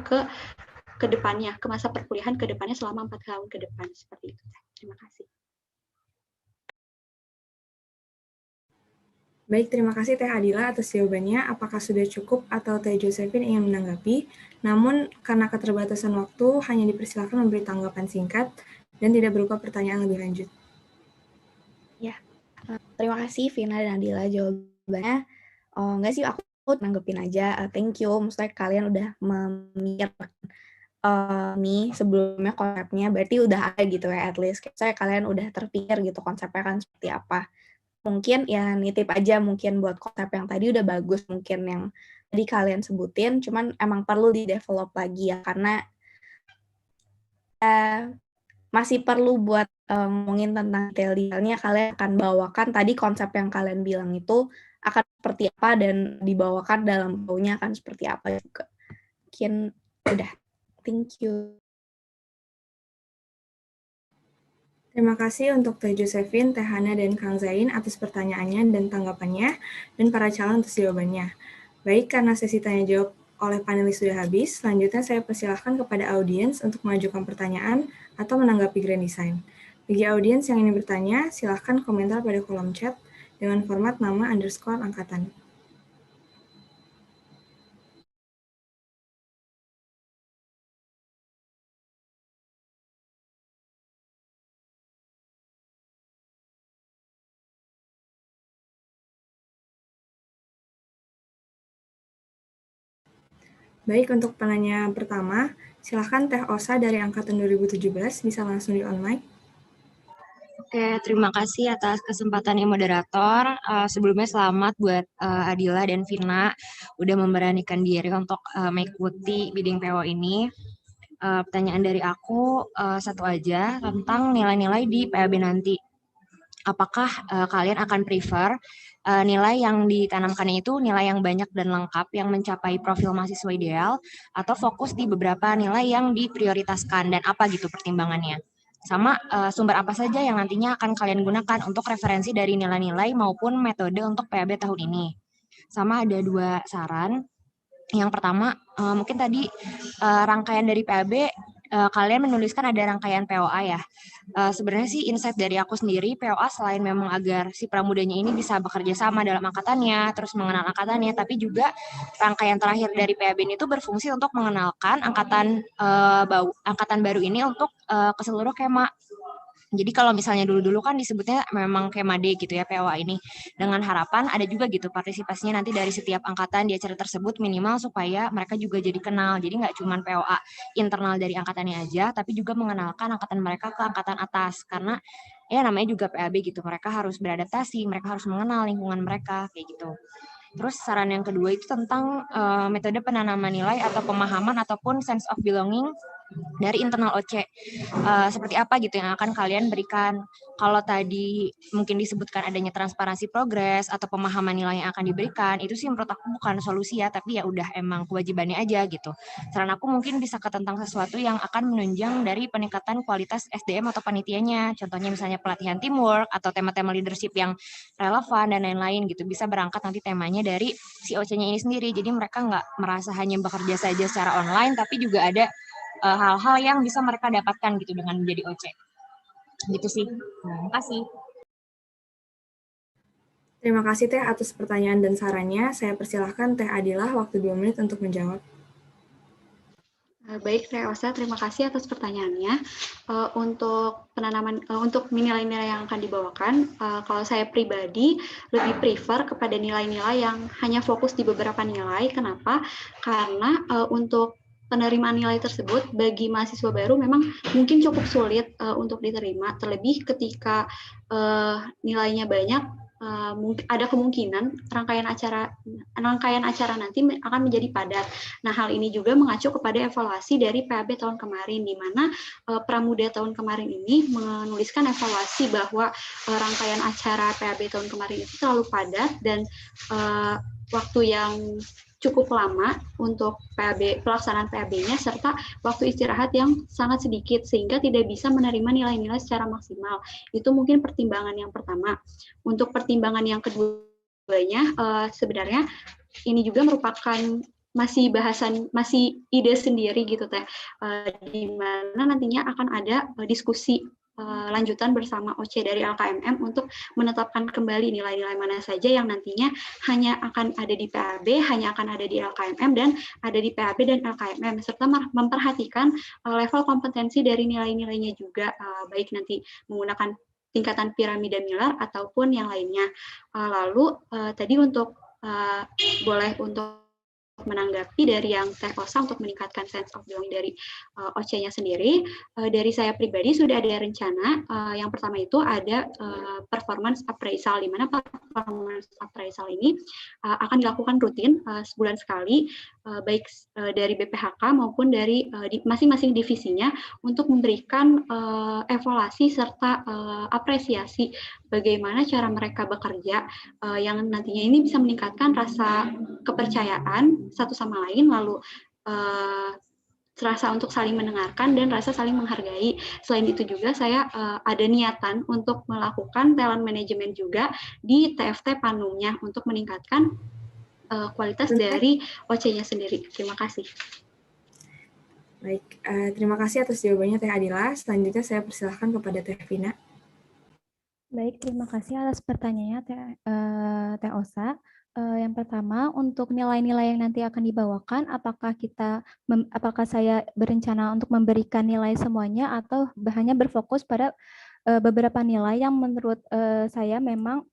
ke depannya, ke masa perkuliahan ke depannya selama 4 tahun ke depan. Seperti itu. Terima kasih. Baik, terima kasih Teh Adila atas jawabannya. Apakah sudah cukup atau Teh Josephine ingin menanggapi? Namun, karena keterbatasan waktu, hanya dipersilakan memberi tanggapan singkat dan tidak berupa pertanyaan lebih lanjut. Ya, terima kasih Vina dan Adila jawabannya. Enggak sih, aku nanggepin aja. Thank you, maksudnya kalian udah memikirkan nih sebelumnya konsepnya, berarti udah ada gitu ya, at least. Saya kalian udah terpikir gitu konsepnya kan seperti apa. Mungkin ya nitip aja mungkin buat konsep yang tadi udah bagus, mungkin yang tadi kalian sebutin, cuman emang perlu di-develop lagi ya, karena masih perlu buat ngomongin tentang detail-detailnya. Kalian akan bawakan tadi konsep yang kalian bilang itu akan seperti apa dan dibawakan dalam flow-nya akan seperti apa juga. Mungkin udah. Thank you. Terima kasih untuk Teh Josephine, Teh Hana, dan Kang Zain atas pertanyaannya dan tanggapannya, dan para calon atas jawabannya. Baik, karena sesi tanya jawab oleh panelis sudah habis, selanjutnya saya persilahkan kepada audiens untuk mengajukan pertanyaan atau menanggapi Grand Design. Bagi audiens yang ingin bertanya, silahkan komentar pada kolom chat dengan format nama _ angkatan. Baik, untuk penanya pertama, silahkan Teh Osa dari Angkatan 2017 bisa langsung di-on-mic. Oke, terima kasih atas kesempatannya moderator. Sebelumnya selamat buat Adila dan Vina udah memberanikan diri untuk mengikuti bidding PO ini. Pertanyaan dari aku satu aja tentang nilai-nilai di PAB nanti. Apakah kalian akan prefer nilai yang ditanamkan itu nilai yang banyak dan lengkap yang mencapai profil mahasiswa ideal atau fokus di beberapa nilai yang diprioritaskan dan apa gitu pertimbangannya? Sama sumber apa saja yang nantinya akan kalian gunakan untuk referensi dari nilai-nilai maupun metode untuk PAB tahun ini. Sama ada 2 saran. Yang pertama, mungkin tadi rangkaian dari PAB, kalian menuliskan ada rangkaian POA ya. Sebenarnya sih insight dari aku sendiri, POA selain memang agar si pramudanya ini bisa bekerja sama dalam angkatannya, terus mengenal angkatannya, tapi juga rangkaian terakhir dari PAB ini tuh berfungsi untuk mengenalkan angkatan baru ini untuk ke seluruh Kema. Jadi kalau misalnya dulu-dulu kan disebutnya memang Kema D gitu ya POA ini. Dengan harapan ada juga gitu partisipasinya nanti dari setiap angkatan di acara tersebut minimal supaya mereka juga jadi kenal. Jadi nggak cuma POA internal dari angkatannya aja, tapi juga mengenalkan angkatan mereka ke angkatan atas. Karena ya namanya juga PAB gitu, mereka harus beradaptasi, mereka harus mengenal lingkungan mereka kayak gitu. Terus saran yang kedua itu tentang metode penanaman nilai atau pemahaman ataupun sense of belonging dari internal OC. Seperti apa gitu yang akan kalian berikan. Kalau tadi mungkin disebutkan adanya transparansi progres atau pemahaman nilai yang akan diberikan, itu sih menurut aku bukan solusi ya, tapi ya udah emang kewajibannya aja gitu. Saran aku mungkin bisa ke tentang sesuatu yang akan menunjang dari peningkatan kualitas SDM atau panitianya. Contohnya misalnya pelatihan teamwork atau tema-tema leadership yang relevan dan lain-lain gitu. Bisa berangkat nanti temanya dari si OC-nya ini sendiri. Jadi mereka nggak merasa hanya bekerja saja secara online, tapi juga ada hal-hal yang bisa mereka dapatkan gitu dengan menjadi OC. Gitu sih. Terima kasih. Terima kasih Teh atas pertanyaan dan sarannya. Saya persilahkan Teh Adilah waktu 2 menit untuk menjawab. Baik, Teh Osa, terima kasih atas pertanyaannya. Untuk penanaman, untuk nilai-nilai yang akan dibawakan, kalau saya pribadi lebih prefer kepada nilai-nilai yang hanya fokus di beberapa nilai. Kenapa? Karena untuk penerimaan nilai tersebut bagi mahasiswa baru memang mungkin cukup sulit untuk diterima, terlebih ketika nilainya banyak. Ada kemungkinan rangkaian acara nanti akan menjadi padat. Nah, hal ini juga mengacu kepada evaluasi dari PAB tahun kemarin, di mana Pramuda tahun kemarin ini menuliskan evaluasi bahwa rangkaian acara PAB tahun kemarin itu terlalu padat dan waktu yang cukup lama untuk pelaksanaan PAB-nya serta waktu istirahat yang sangat sedikit sehingga tidak bisa menerima nilai-nilai secara maksimal. Itu mungkin pertimbangan yang pertama. Untuk pertimbangan yang keduanya sebenarnya ini juga merupakan masih ide sendiri gitu Teh, di mana nantinya akan ada diskusi lanjutan bersama OC dari LKMM untuk menetapkan kembali nilai-nilai mana saja yang nantinya hanya akan ada di PAB, hanya akan ada di LKMM dan ada di PAB dan LKMM, serta memperhatikan level kompetensi dari nilai-nilainya juga, baik nanti menggunakan tingkatan piramida Miller ataupun yang lainnya. Lalu tadi untuk boleh untuk menanggapi dari yang Teh Osa untuk meningkatkan sense of belonging dari OC-nya sendiri, dari saya pribadi sudah ada rencana. Yang pertama itu ada performance appraisal, di mana performance appraisal ini akan dilakukan rutin sebulan sekali, baik dari BPHK maupun dari masing-masing divisinya untuk memberikan evaluasi serta apresiasi bagaimana cara mereka bekerja yang nantinya ini bisa meningkatkan rasa kepercayaan satu sama lain, lalu rasa untuk saling mendengarkan dan rasa saling menghargai. Selain itu juga saya ada niatan untuk melakukan talent management juga di TFT Panumnya untuk meningkatkan kualitas dari OC-nya sendiri. Terima kasih. Baik, terima kasih atas jawabannya Teh Adila. Selanjutnya saya persilahkan kepada Teh Vina. Baik, terima kasih atas pertanyaannya Teh Osa. Yang pertama, untuk nilai-nilai yang nanti akan dibawakan, apakah saya berencana untuk memberikan nilai semuanya atau hanya berfokus pada beberapa nilai yang menurut saya memang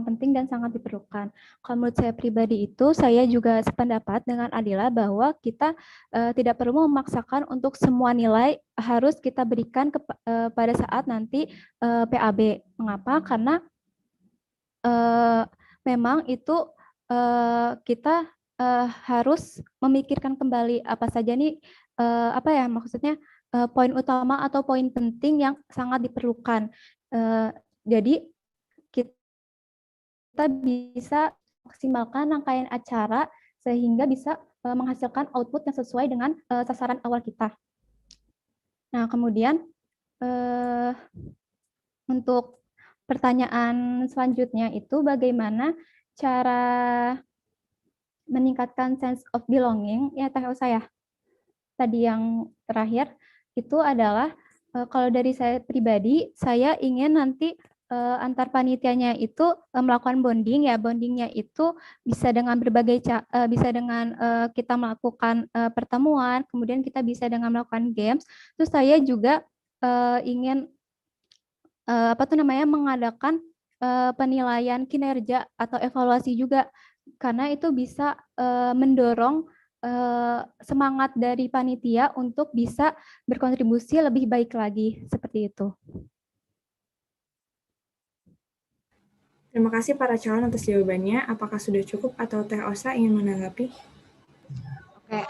penting dan sangat diperlukan. Kalau menurut saya pribadi itu, saya juga sependapat dengan Adila bahwa kita tidak perlu memaksakan untuk semua nilai harus kita berikan pada saat nanti PAB. Mengapa? Karena memang itu kita harus memikirkan kembali apa saja nih maksudnya poin utama atau poin penting yang sangat diperlukan. Jadi kita bisa maksimalkan rangkaian acara sehingga bisa menghasilkan output yang sesuai dengan sasaran awal kita. Nah, kemudian untuk pertanyaan selanjutnya itu bagaimana cara meningkatkan sense of belonging, ya Teh Osa ya. Tadi yang terakhir itu adalah kalau dari saya pribadi, saya ingin nanti antar panitianya itu melakukan bonding ya. Bondingnya itu bisa dengan bisa dengan kita melakukan pertemuan, kemudian kita bisa dengan melakukan games. Terus saya juga ingin mengadakan penilaian kinerja atau evaluasi juga, karena itu bisa mendorong semangat dari panitia untuk bisa berkontribusi lebih baik lagi, seperti itu. Terima kasih para calon atas jawabannya. Apakah sudah cukup atau Teh Osa ingin menanggapi? Oke,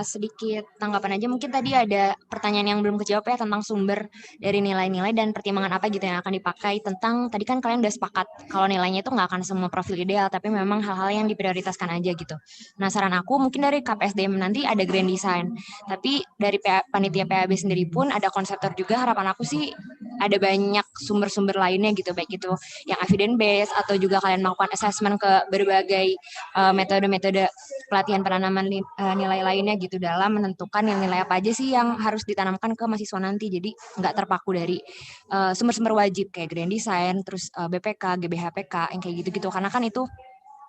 sedikit tanggapan aja. Mungkin tadi ada pertanyaan yang belum kejawab ya tentang sumber dari nilai-nilai dan pertimbangan apa gitu yang akan dipakai. Tentang tadi kan kalian udah sepakat kalau nilainya itu nggak akan semua profil ideal, tapi memang hal-hal yang diprioritaskan aja gitu. Nah, saran aku mungkin dari KPSDM nanti ada grand design. Tapi dari panitia PAB sendiri pun ada konseptor juga. Harapan aku sih ada banyak sumber-sumber lainnya gitu, baik itu yang evidence based atau juga kalian melakukan assessment ke berbagai metode-metode pelatihan penanaman nilai lainnya gitu dalam menentukan nilai apa aja sih yang harus ditanamkan ke mahasiswa nanti. Jadi nggak terpaku dari sumber-sumber wajib kayak grand design, terus BPK, GBHPK, yang kayak gitu-gitu. Karena kan itu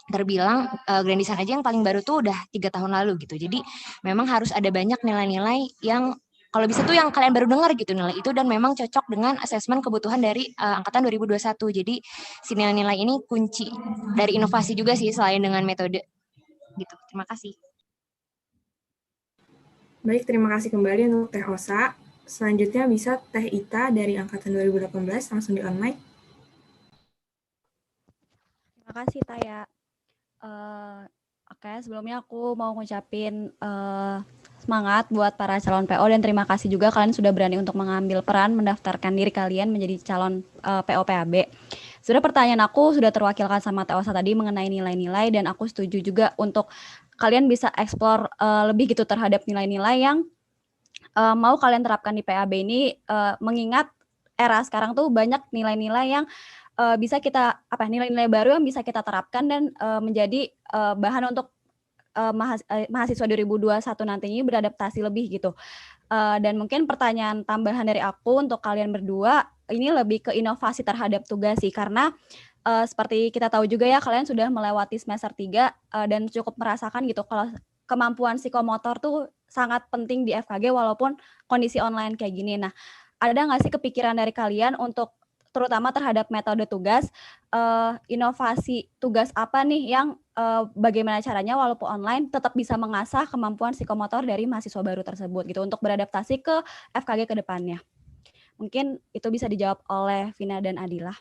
terbilang grand design aja yang paling baru tuh udah 3 tahun lalu gitu. Jadi memang harus ada banyak nilai-nilai yang kalau bisa tuh yang kalian baru dengar gitu nilai itu dan memang cocok dengan asesmen kebutuhan dari angkatan 2021. Jadi si nilai-nilai ini kunci dari inovasi juga sih selain dengan metode gitu. Terima kasih. Baik, terima kasih kembali untuk Teh Osa. Selanjutnya bisa Teh Ita dari angkatan 2018 langsung di on-mic. Terima kasih Taya. Oke, sebelumnya aku mau ngucapin semangat buat para calon PO dan terima kasih juga kalian sudah berani untuk mengambil peran mendaftarkan diri kalian menjadi calon PO PAB. Sudah pertanyaan aku sudah terwakilkan sama Teh Osa tadi mengenai nilai-nilai dan aku setuju juga untuk kalian bisa explore lebih gitu terhadap nilai-nilai yang mau kalian terapkan di PAB ini mengingat era sekarang tuh banyak nilai-nilai yang bisa kita nilai-nilai baru yang bisa kita terapkan dan menjadi bahan untuk mahasiswa 2021 nantinya beradaptasi lebih gitu. Dan mungkin pertanyaan tambahan dari aku untuk kalian berdua ini lebih ke inovasi terhadap tugas sih karena seperti kita tahu juga ya kalian sudah melewati semester 3 dan cukup merasakan gitu kalau kemampuan psikomotor tuh sangat penting di FKG walaupun kondisi online kayak gini. Nah, ada nggak sih kepikiran dari kalian untuk terutama terhadap metode tugas, inovasi tugas apa nih yang bagaimana caranya walaupun online tetap bisa mengasah kemampuan psikomotor dari mahasiswa baru tersebut gitu untuk beradaptasi ke FKG ke depannya. Mungkin itu bisa dijawab oleh Vina dan Adilah.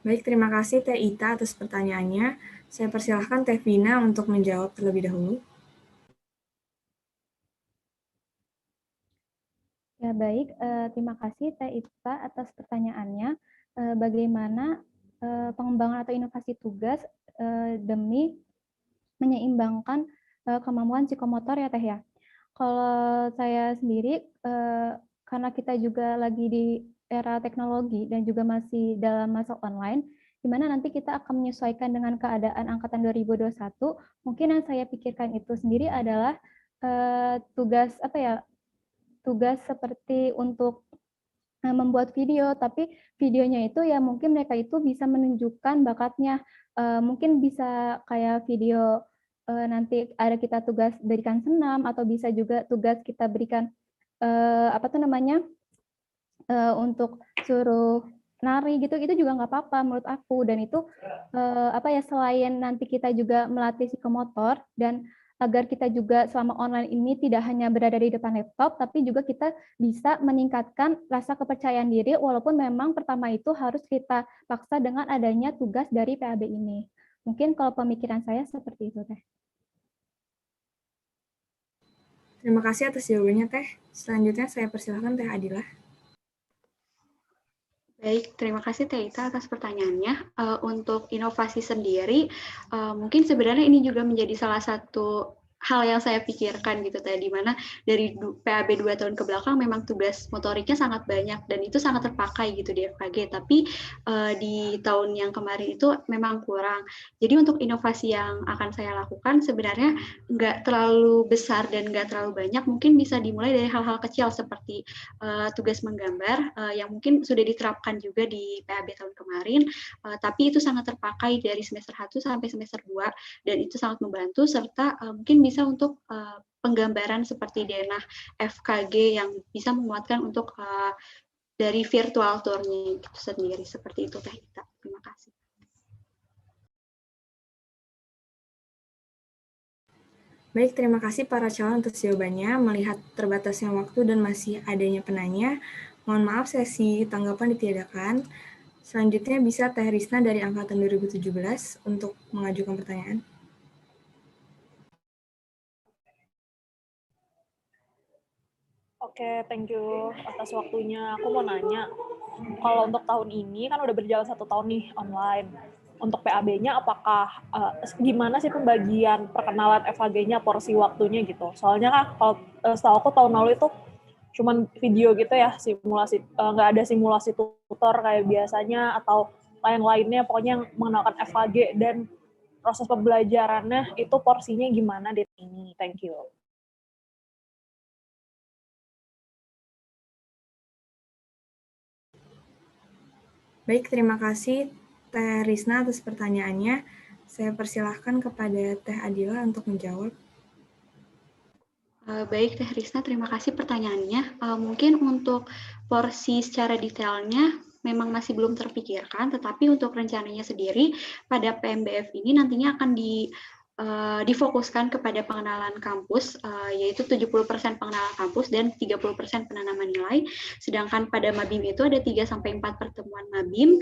Baik, terima kasih Teh Ita atas pertanyaannya. Saya persilahkan Teh Vina untuk menjawab terlebih dahulu. Ya baik, terima kasih Teh Ita atas pertanyaannya. Bagaimana pengembangan atau inovasi tugas demi menyeimbangkan kemampuan psikomotor ya Teh ya. Kalau saya sendiri, karena kita juga lagi di era teknologi dan juga masih dalam masa online, di mana nanti kita akan menyesuaikan dengan keadaan angkatan 2021, mungkin yang saya pikirkan itu sendiri adalah tugas tugas seperti untuk membuat video, tapi videonya itu ya mungkin mereka itu bisa menunjukkan bakatnya, mungkin bisa kayak video nanti ada kita tugas berikan senam atau bisa juga tugas kita berikan untuk suruh nari gitu, itu juga nggak apa-apa menurut aku dan itu selain nanti kita juga melatih psikomotor dan agar kita juga selama online ini tidak hanya berada di depan laptop, tapi juga kita bisa meningkatkan rasa kepercayaan diri, walaupun memang pertama itu harus kita paksa dengan adanya tugas dari PAB ini. Mungkin kalau pemikiran saya seperti itu, Teh. Terima kasih atas jawabannya, Teh. Selanjutnya saya persilahkan Teh Adilah. Baik, terima kasih Teh Ita atas pertanyaannya. Untuk inovasi sendiri, mungkin sebenarnya ini juga menjadi salah satu hal yang saya pikirkan gitu tadi, mana dari PAB 2 tahun ke belakang memang tugas motoriknya sangat banyak dan itu sangat terpakai gitu di FKG, tapi di tahun yang kemarin itu memang kurang. Jadi untuk inovasi yang akan saya lakukan sebenarnya nggak terlalu besar dan nggak terlalu banyak, mungkin bisa dimulai dari hal-hal kecil seperti tugas menggambar yang mungkin sudah diterapkan juga di PAB tahun kemarin, tapi itu sangat terpakai dari semester 1 sampai semester 2 dan itu sangat membantu serta mungkin bisa untuk penggambaran seperti denah FKG yang bisa menguatkan untuk dari virtual tour-nya itu sendiri seperti itu Teh Ita. Terima kasih. Baik, terima kasih para calon atas jawabannya. Melihat terbatasnya waktu dan masih adanya penanya, mohon maaf sesi tanggapan ditiadakan. Selanjutnya bisa Teh Risna dari Angkatan 2017 untuk mengajukan pertanyaan. Oke, thank you atas waktunya. Aku mau nanya, kalau untuk tahun ini kan udah berjalan 1 tahun nih online. Untuk PAB-nya apakah gimana sih pembagian perkenalan FHG-nya, porsi waktunya gitu? Soalnya kan kalau setahu aku tahun lalu itu cuman video gitu ya, simulasi, nggak ada simulasi tutor kayak biasanya atau lain-lainnya, pokoknya yang mengenalkan FHG dan proses pembelajarannya itu porsinya gimana di ini. Thank you. Baik, terima kasih Teh Risna atas pertanyaannya. Saya persilahkan kepada Teh Adila untuk menjawab. Baik, Teh Risna, terima kasih pertanyaannya. Mungkin untuk porsi secara detailnya memang masih belum terpikirkan, tetapi untuk rencananya sendiri pada PMBF ini nantinya akan difokuskan kepada pengenalan kampus, yaitu 70% pengenalan kampus dan 30% penanaman nilai. Sedangkan pada Mabim itu ada 3-4 pertemuan Mabim,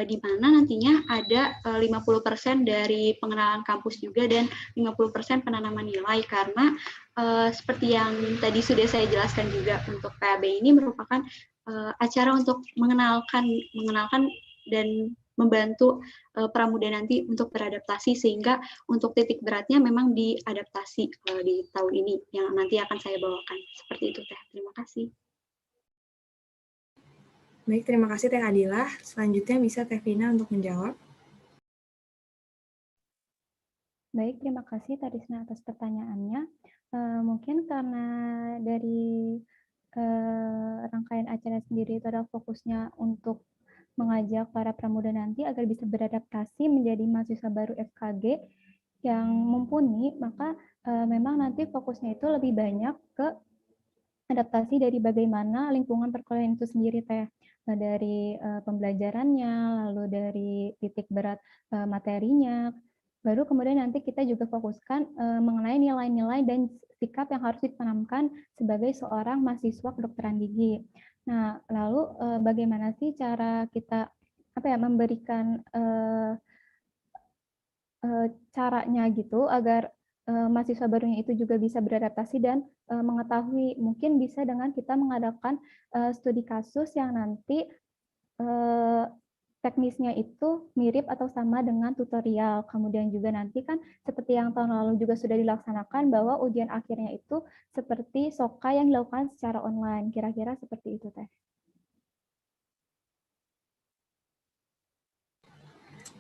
di mana nantinya ada 50% dari pengenalan kampus juga dan 50% penanaman nilai, karena seperti yang tadi sudah saya jelaskan juga, untuk PAB ini merupakan acara untuk mengenalkan dan membantu pramuda nanti untuk beradaptasi, sehingga untuk titik beratnya memang di adaptasi di tahun ini yang nanti akan saya bawakan. Seperti itu, Teh. Terima kasih. Baik, terima kasih Teh Adila. Selanjutnya bisa Teh Vina untuk menjawab. Baik, terima kasih Teh Risna atas pertanyaannya. Mungkin karena dari rangkaian acara sendiri itu adalah fokusnya untuk mengajak para pramuda nanti agar bisa beradaptasi menjadi mahasiswa baru FKG yang mumpuni, maka memang nanti fokusnya itu lebih banyak ke adaptasi dari bagaimana lingkungan perkuliahan itu sendiri, Teh. Dari pembelajarannya, lalu dari titik berat materinya, baru kemudian nanti kita juga fokuskan mengenai nilai-nilai dan sikap yang harus ditanamkan sebagai seorang mahasiswa kedokteran gigi. Nah, lalu bagaimana sih cara kita memberikan caranya gitu agar mahasiswa barunya itu juga bisa beradaptasi dan mengetahui, mungkin bisa dengan kita mengadakan studi kasus yang nanti teknisnya itu mirip atau sama dengan tutorial. Kemudian juga nanti kan seperti yang tahun lalu juga sudah dilaksanakan bahwa ujian akhirnya itu seperti SOKA yang dilakukan secara online. Kira-kira seperti itu, Teh.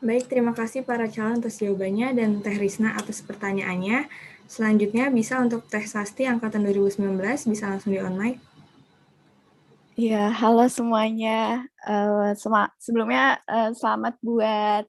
Baik, terima kasih para calon atas jawabannya dan Teh Risna atas pertanyaannya. Selanjutnya bisa untuk Teh Sasti Angkatan 2019, bisa langsung di online. Ya, halo semuanya. Sebelumnya selamat buat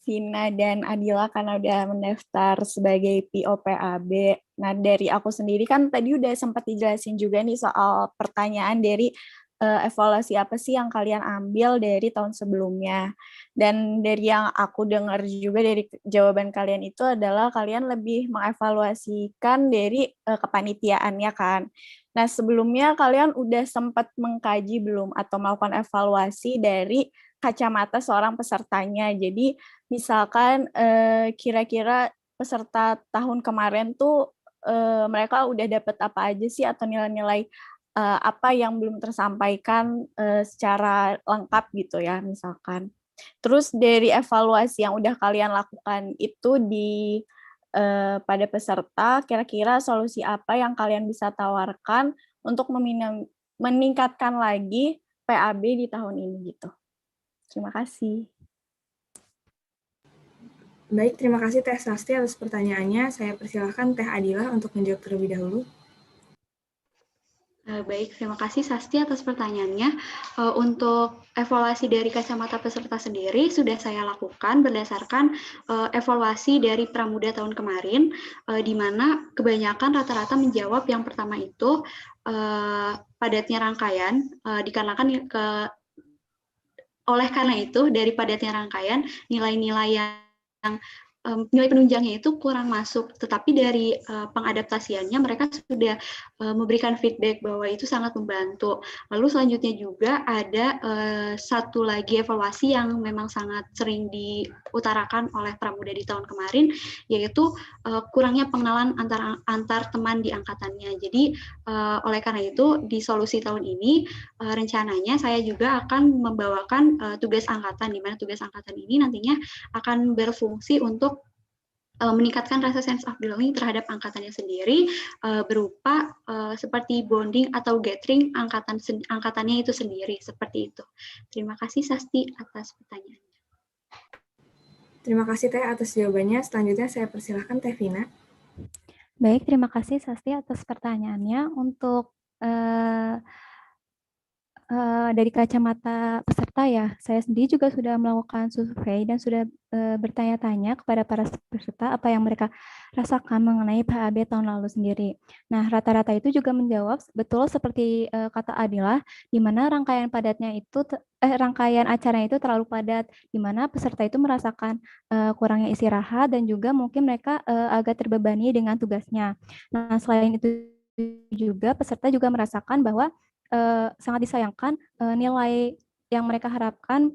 Vina dan Adila karena udah mendaftar sebagai POPAB. Nah, dari aku sendiri kan tadi udah sempat dijelasin juga nih soal pertanyaan dari evaluasi apa sih yang kalian ambil dari tahun sebelumnya. Dan dari yang aku dengar juga dari jawaban kalian itu adalah kalian lebih mengevaluasikan dari kepanitiaannya kan. Nah, sebelumnya kalian udah sempat mengkaji belum atau melakukan evaluasi dari kacamata seorang pesertanya? Jadi, misalkan kira-kira peserta tahun kemarin tuh mereka udah dapat apa aja sih atau nilai-nilai apa yang belum tersampaikan secara lengkap gitu ya, misalkan. Terus dari evaluasi yang udah kalian lakukan itu pada peserta, kira-kira solusi apa yang kalian bisa tawarkan untuk meningkatkan lagi PAB di tahun ini gitu. Terima kasih. Baik, terima kasih Teh Sasti atas pertanyaannya. Saya persilahkan Teh Adila untuk menjawab terlebih dahulu. Baik, terima kasih Sasti atas pertanyaannya. Untuk evaluasi dari kacamata peserta sendiri sudah saya lakukan berdasarkan evaluasi dari Pramuda tahun kemarin, di mana kebanyakan rata-rata menjawab yang pertama itu padatnya rangkaian, dikarenakan oleh karena itu dari padatnya rangkaian nilai-nilai yang nilai penunjangnya itu kurang masuk, tetapi dari pengadaptasiannya mereka sudah memberikan feedback bahwa itu sangat membantu. Lalu selanjutnya juga ada satu lagi evaluasi yang memang sangat sering diutarakan oleh pramuda di tahun kemarin, yaitu kurangnya pengenalan antar teman di angkatannya. Jadi oleh karena itu di solusi tahun ini rencananya saya juga akan membawakan tugas angkatan, di mana tugas angkatan ini nantinya akan berfungsi untuk meningkatkan rasa sense of belonging terhadap angkatannya sendiri berupa seperti bonding atau gathering angkatannya itu sendiri, seperti itu. Terima kasih Sasti atas pertanyaannya. Terima kasih Teh atas jawabannya. Selanjutnya saya persilahkan Teh Vina. Baik, terima kasih Sasti atas pertanyaannya. Untuk dari kacamata peserta ya, saya sendiri juga sudah melakukan survei dan sudah bertanya-tanya kepada para peserta apa yang mereka rasakan mengenai PAB tahun lalu sendiri. Nah, rata-rata itu juga menjawab betul seperti kata Adila, di mana rangkaian padatnya itu rangkaian acaranya itu terlalu padat, di mana peserta itu merasakan kurangnya istirahat dan juga mungkin mereka agak terbebani dengan tugasnya. Nah, selain itu juga peserta juga merasakan bahwa sangat disayangkan nilai yang mereka harapkan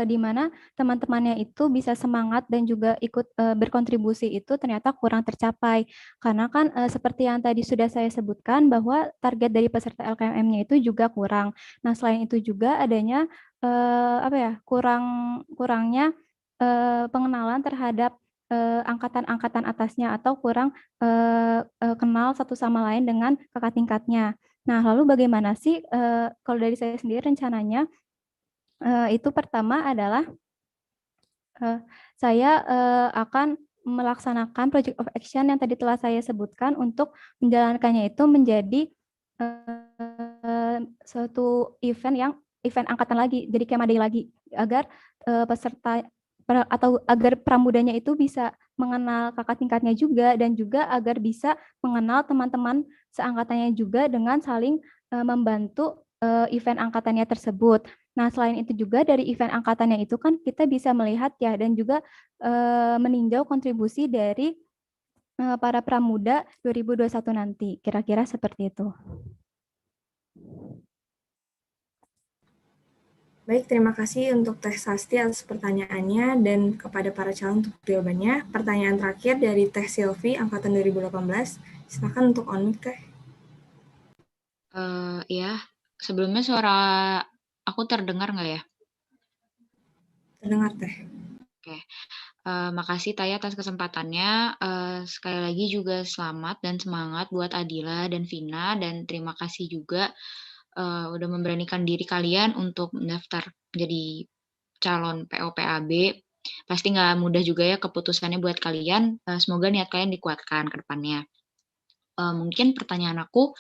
di mana teman-temannya itu bisa semangat dan juga ikut berkontribusi itu ternyata kurang tercapai. Karena kan seperti yang tadi sudah saya sebutkan bahwa target dari peserta LKMM-nya itu juga kurang. Nah, selain itu juga adanya kurangnya pengenalan terhadap angkatan-angkatan atasnya atau kurang kenal satu sama lain dengan kakak tingkatnya. Nah, lalu bagaimana sih kalau dari saya sendiri rencananya itu pertama adalah saya akan melaksanakan project of action yang tadi telah saya sebutkan untuk menjalankannya itu menjadi suatu event angkatan lagi, jadi kema day lagi, agar peserta atau agar pramudanya itu bisa mengenal kakak tingkatnya juga dan juga agar bisa mengenal teman-teman seangkatannya juga dengan saling membantu event angkatannya tersebut. Nah, selain itu juga dari event angkatannya itu kan kita bisa melihat ya dan juga meninjau kontribusi dari para pramuda 2021 nanti. Kira-kira seperti itu. Baik, terima kasih untuk Teh Sasti atas pertanyaannya dan kepada para calon untuk jawabannya. Pertanyaan terakhir dari Teh Silvi, Angkatan 2018. Silakan untuk on-mic, Teh. Ya, sebelumnya suara aku terdengar nggak ya? Terdengar, Teh. Oke. Makasih Taya atas kesempatannya. Sekali lagi juga selamat dan semangat buat Adila dan Vina, dan terima kasih juga udah memberanikan diri kalian untuk mendaftar menjadi calon PO/PAB. Pasti nggak mudah juga ya keputusannya buat kalian. Semoga niat kalian dikuatkan ke depannya. Mungkin pertanyaan aku,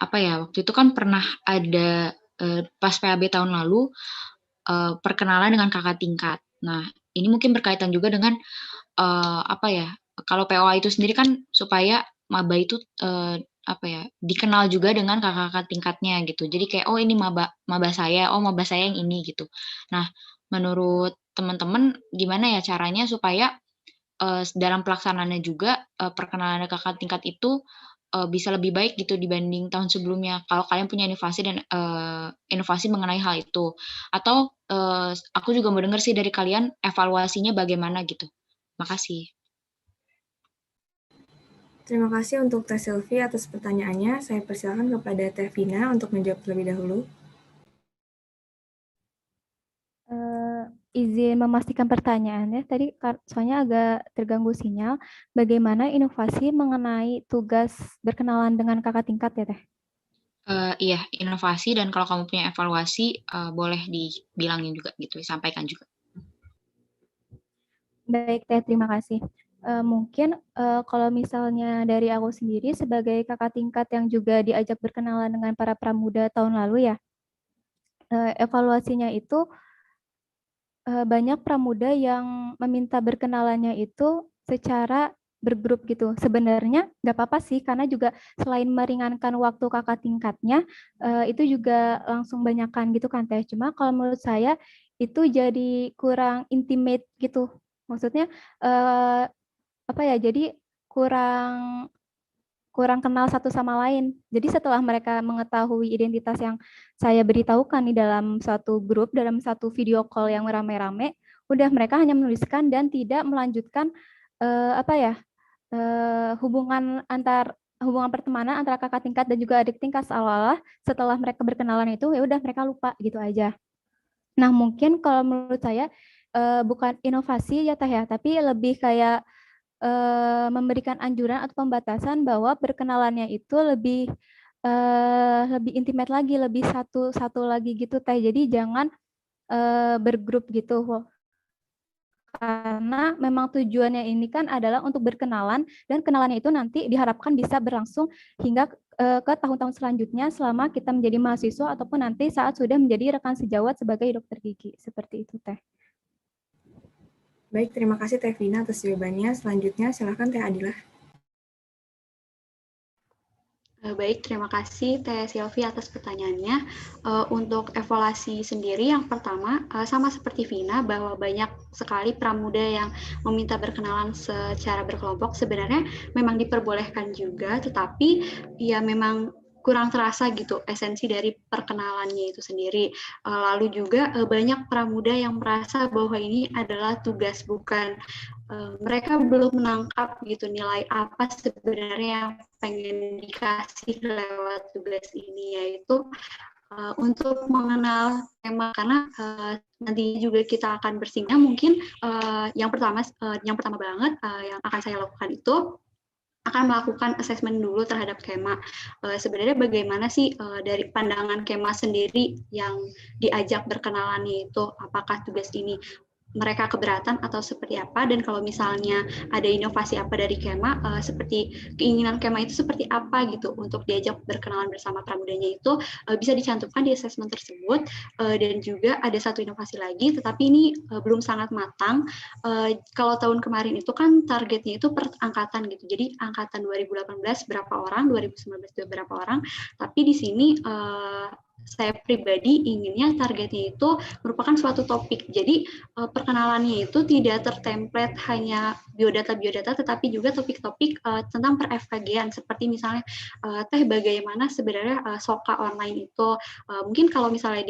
waktu itu kan pernah ada pas PAB tahun lalu perkenalan dengan kakak tingkat. Nah, ini mungkin berkaitan juga dengan kalau POA itu sendiri kan supaya maba itu dikenal juga dengan kakak-kakak tingkatnya gitu. Jadi kayak ini maba saya yang ini gitu. Nah, menurut teman-teman gimana ya caranya supaya dalam pelaksanaannya juga perkenalan kakak tingkat itu bisa lebih baik gitu dibanding tahun sebelumnya. Kalau kalian punya inovasi mengenai hal itu, atau aku juga mau dengar sih dari kalian evaluasinya bagaimana gitu. Makasih. Terima kasih untuk Teh Silvi atas pertanyaannya. Saya persilakan kepada Teh Vina untuk menjawab terlebih dahulu. Izin memastikan pertanyaannya, tadi soalnya agak terganggu sinyal. Bagaimana inovasi mengenai tugas berkenalan dengan kakak tingkat ya Teh? Iya, inovasi, dan kalau kamu punya evaluasi boleh dibilangin juga gitu, disampaikan juga. Baik Teh, terima kasih. Mungkin kalau misalnya dari aku sendiri sebagai kakak tingkat yang juga diajak berkenalan dengan para pramuda tahun lalu ya, evaluasinya itu banyak pramuda yang meminta berkenalannya itu secara bergrup gitu. Sebenarnya nggak apa-apa sih, karena juga selain meringankan waktu kakak tingkatnya, itu juga langsung banyakan gitu kan Teh. Cuma kalau menurut saya itu jadi kurang intimate gitu Maksudnya apa ya? Jadi kurang kenal satu sama lain. Jadi setelah mereka mengetahui identitas yang saya beritahukan di dalam suatu grup, dalam satu video call yang rame-rame, udah mereka hanya menuliskan dan tidak melanjutkan hubungan pertemanan antara kakak tingkat dan juga adik tingkat, seolah-olah setelah mereka berkenalan itu ya udah mereka lupa gitu aja. Nah, mungkin kalau menurut saya bukan inovasi ya Teh ya, tapi lebih kayak memberikan anjuran atau pembatasan bahwa perkenalannya itu lebih intimate lagi, lebih satu lagi gitu Teh. Jadi jangan bergrup gitu. Karena memang tujuannya ini kan adalah untuk berkenalan, dan kenalannya itu nanti diharapkan bisa berlangsung hingga ke tahun-tahun selanjutnya selama kita menjadi mahasiswa ataupun nanti saat sudah menjadi rekan sejawat sebagai dokter gigi. Seperti itu Teh. Baik, terima kasih Teh Vina atas jawabannya. Selanjutnya silakan Teh Adilah. Baik, terima kasih Teh Silvi atas pertanyaannya. Untuk evaluasi sendiri, yang pertama sama seperti Vina bahwa banyak sekali pramuda yang meminta berkenalan secara berkelompok. Sebenarnya memang diperbolehkan juga, tetapi ya memang kurang terasa gitu esensi dari perkenalannya itu sendiri. Lalu juga banyak pramuda yang merasa bahwa ini adalah tugas, bukan mereka belum menangkap gitu nilai apa sebenarnya yang pengen dikasih lewat tugas ini, yaitu untuk mengenal tema, karena nanti juga kita akan bersinggah mungkin yang pertama banget yang akan saya lakukan itu akan melakukan assessment dulu terhadap Kema. Sebenarnya bagaimana sih dari pandangan Kema sendiri yang diajak berkenalannya itu, apakah tugas ini mereka keberatan atau seperti apa, dan kalau misalnya ada inovasi apa dari Kema, seperti keinginan Kema itu seperti apa gitu untuk diajak berkenalan bersama pramudanya itu bisa dicantumkan di assessment tersebut. Dan juga ada satu inovasi lagi, tetapi ini belum sangat matang. Kalau tahun kemarin itu kan targetnya itu per angkatan gitu, jadi angkatan 2018 berapa orang, 2019 berapa orang, tapi di sini saya pribadi inginnya targetnya itu merupakan suatu topik. Jadi perkenalannya itu tidak tertemplate hanya biodata, tetapi juga topik-topik tentang per-FKG-an. Seperti misalnya, Teh bagaimana sebenarnya SOKA online itu. Mungkin kalau misalnya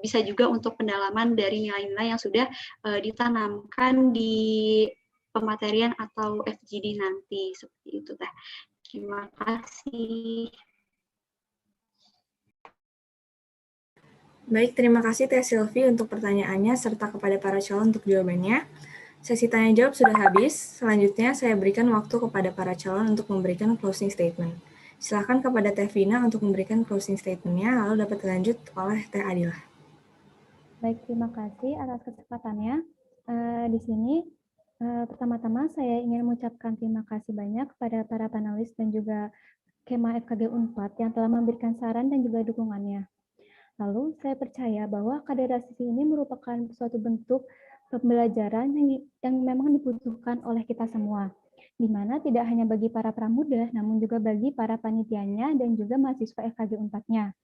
bisa juga untuk pendalaman dari nilai-nilai yang sudah ditanamkan di pematerian atau FGD nanti. Seperti itu Teh. Terima kasih. Baik, terima kasih Teh Silvi untuk pertanyaannya serta kepada para calon untuk jawabannya. Sesi tanya jawab sudah habis. Selanjutnya saya berikan waktu kepada para calon untuk memberikan closing statement. Silakan kepada Teh Vina untuk memberikan closing statement-nya, lalu dapat dilanjut oleh Teh Adilah. Baik, terima kasih atas kesempatannya. Di sini pertama-tama saya ingin mengucapkan terima kasih banyak kepada para panelis dan juga Kema FKG Unpad yang telah memberikan saran dan juga dukungannya. Lalu saya percaya bahwa kaderisasi ini merupakan suatu bentuk pembelajaran yang memang dibutuhkan oleh kita semua, di mana tidak hanya bagi para pramuda, namun juga bagi para panitianya dan juga mahasiswa FKG Unpad-nya,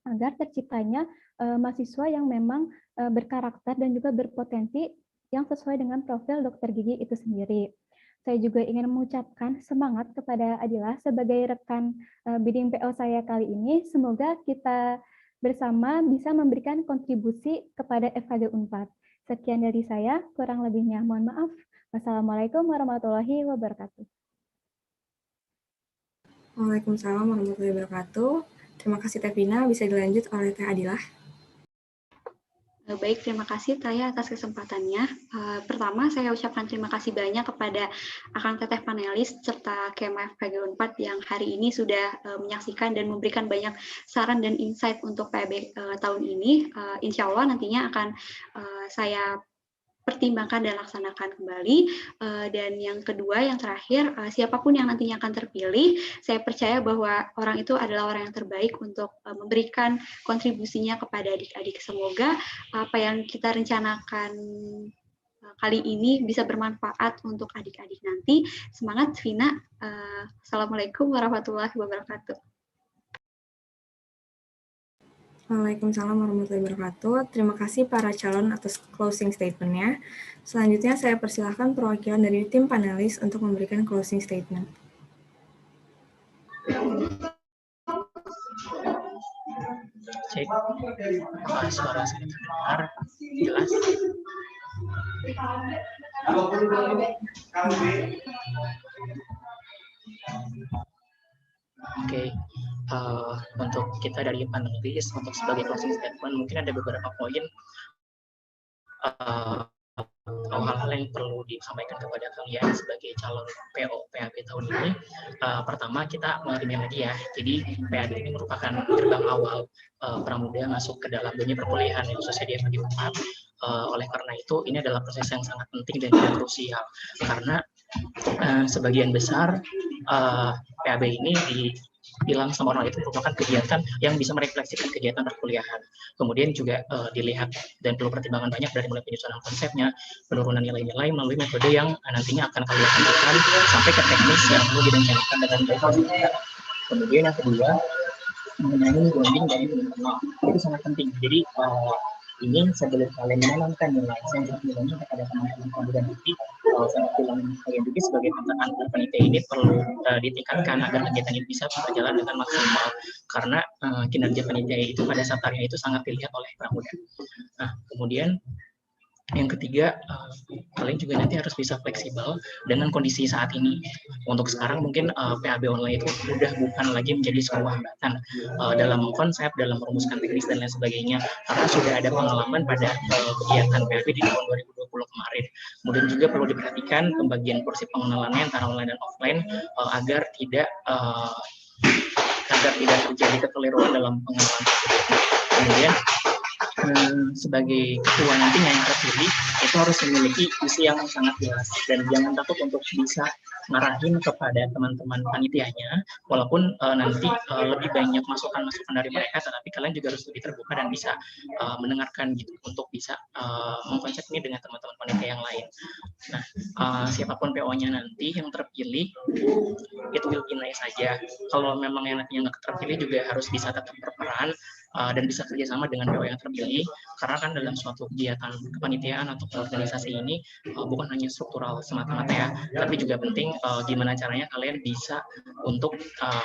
agar terciptanya mahasiswa yang memang berkarakter dan juga berpotensi yang sesuai dengan profil dokter gigi itu sendiri. Saya juga ingin mengucapkan semangat kepada Adilah sebagai rekan bidding PO saya kali ini. Semoga kita bersama bisa memberikan kontribusi kepada FKG Unpad. Sekian dari saya, kurang lebihnya mohon maaf. Wassalamualaikum warahmatullahi wabarakatuh. Waalaikumsalam warahmatullahi wabarakatuh. Terima kasih Teh Vina, bisa dilanjut oleh Teh Adilah. Baik, terima kasih Taya atas kesempatannya. Pertama, saya ucapkan terima kasih banyak kepada Akang Teteh panelis serta Kema FKG Unpad yang hari ini sudah menyaksikan dan memberikan banyak saran dan insight untuk PAB tahun ini. Insya Allah nantinya akan saya pertimbangkan dan laksanakan kembali. Dan yang kedua, yang terakhir, siapapun yang nantinya akan terpilih, saya percaya bahwa orang itu adalah orang yang terbaik untuk memberikan kontribusinya kepada adik-adik. Semoga apa yang kita rencanakan kali ini bisa bermanfaat untuk adik-adik nanti. Semangat, Vina. Assalamualaikum warahmatullahi wabarakatuh. Waalaikumsalam warahmatullahi wabarakatuh. Terima kasih para calon atas closing statement-nya. Selanjutnya saya persilahkan perwakilan dari tim panelis untuk memberikan closing statement. Cek, suara saya terdengar jelas. Oke, untuk kita dari panelis, untuk sebagai closing statement, mungkin ada beberapa poin atau hal-hal yang perlu disampaikan kepada kalian sebagai calon PO PAB tahun ini. Pertama, kita mengingatkan lagi ya, jadi PAB ini merupakan gerbang awal pramuda masuk ke dalam dunia perkuliahan, khususnya di FAG 4. Oleh karena itu, ini adalah proses yang sangat penting dan juga krusial, karena sebagian besar PAB ini dibilang sama orang itu merupakan kegiatan yang bisa merefleksikan kegiatan perkuliahan. Kemudian juga dilihat dan perlu pertimbangan banyak dari mulai penyusunan konsepnya, penurunan nilai-nilai melalui metode yang nantinya akan kalian lakukan sampai ke teknis yang perlu direncanakan dengan baik. Kemudian yang kedua, mengenai bonding dari teman-teman itu sangat penting. Jadi ini sebelum kalian menanamkan nilai senjata nilainya kepada teman-teman kalian nanti, sangat bilang kalian juga sebagai anggota panitia ini perlu ditingkatkan agar kegiatan ini bisa berjalan dengan maksimal, karena kinerja panitia itu pada saat tarian itu sangat dilihat oleh pramuda. Nah, kemudian yang ketiga, kalian juga nanti harus bisa fleksibel dengan kondisi saat ini. Untuk sekarang mungkin PAB online itu udah bukan lagi menjadi sebuah hambatan dalam konsep, dalam merumuskan teknis dan lain sebagainya, karena sudah ada pengalaman pada kegiatan PAB di tahun 2020 kemarin. Kemudian juga perlu diperhatikan pembagian porsi pengenalannya antara online dan offline agar tidak terjadi kekeliruan dalam pengenalan. Kemudian sebagai ketua nantinya yang terpilih itu harus memiliki visi yang sangat jelas dan jangan takut untuk bisa ngarahin kepada teman-teman panitianya, walaupun nanti lebih banyak masukan-masukan dari mereka, tetapi kalian juga harus lebih terbuka dan bisa mendengarkan gitu untuk bisa mengkonsep ini dengan teman-teman panitia yang lain. Nah, siapapun PO-nya nanti yang terpilih itu will be nice saja. Kalau memang yang nantinya nggak terpilih juga harus bisa tetap berperan dan bisa kerjasama dengan PO yang terpilih, karena kan dalam suatu kegiatan kepanitiaan atau organisasi ini bukan hanya struktural semata-mata ya, tapi juga penting gimana caranya kalian bisa untuk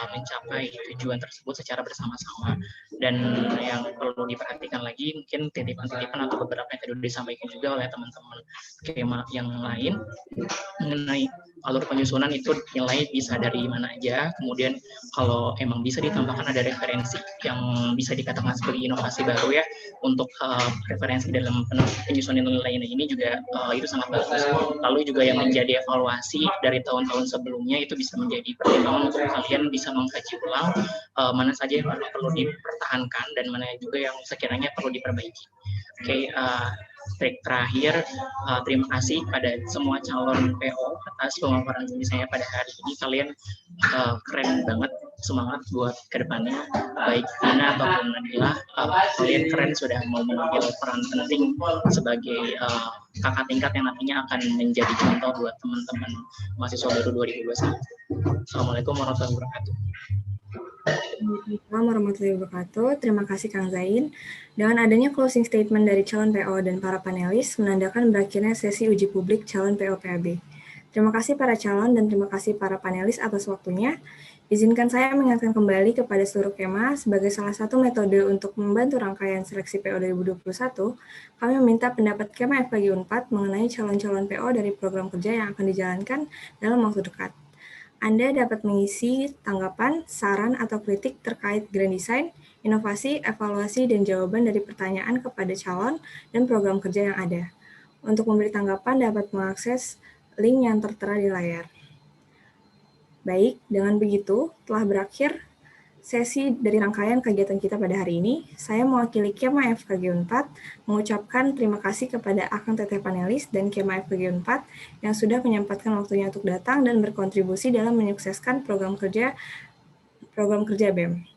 mencapai tujuan tersebut secara bersama-sama. Dan yang perlu diperhatikan lagi mungkin titipan-titipan atau beberapa yang tadi disampaikan juga oleh teman-teman skema yang lain mengenai alur penyusunan itu nilai bisa dari mana aja, kemudian kalau emang bisa ditambahkan ada referensi yang bisa dikatakan sebagai inovasi baru ya untuk referensi dalam penyusunan nilai ini juga itu sangat bagus. Lalu juga yang menjadi evaluasi dari tahun-tahun sebelumnya itu bisa menjadi pertimbangan untuk kalian bisa mengkaji ulang mana saja yang perlu dipertahankan dan mana juga yang sekiranya perlu diperbaiki. Oke, terakhir, terima kasih pada semua calon PO atas pemaparan saya pada hari ini. Kalian keren banget, semangat buat kedepannya. Baik Tina ataupun Nadila, kalian keren sudah mau mengambil peran penting sebagai kakak tingkat yang nantinya akan menjadi contoh buat teman-teman mahasiswa baru 2021. Assalamualaikum warahmatullahi wabarakatuh. Assalamualaikum warahmatullahi wabarakatuh. Terima kasih Kang Zain. Dengan adanya closing statement dari calon PO dan para panelis, menandakan berakhirnya sesi uji publik calon PO PAB. Terima kasih para calon dan terima kasih para panelis atas waktunya. Izinkan saya mengingatkan kembali kepada seluruh Kema sebagai salah satu metode untuk membantu rangkaian seleksi PO 2021, kami meminta pendapat Kema FKG Unpad mengenai calon-calon PO dari program kerja yang akan dijalankan dalam waktu dekat. Anda dapat mengisi tanggapan, saran, atau kritik terkait grand design, inovasi, evaluasi, dan jawaban dari pertanyaan kepada calon dan program kerja yang ada. Untuk memberi tanggapan dapat mengakses link yang tertera di layar. Baik, dengan begitu telah berakhir sesi dari rangkaian kegiatan kita pada hari ini. Saya mewakili Kema FKG Unpad mengucapkan terima kasih kepada Akang Teteh panelis dan Kema FKG Unpad yang sudah menyempatkan waktunya untuk datang dan berkontribusi dalam menyukseskan program kerja BEM.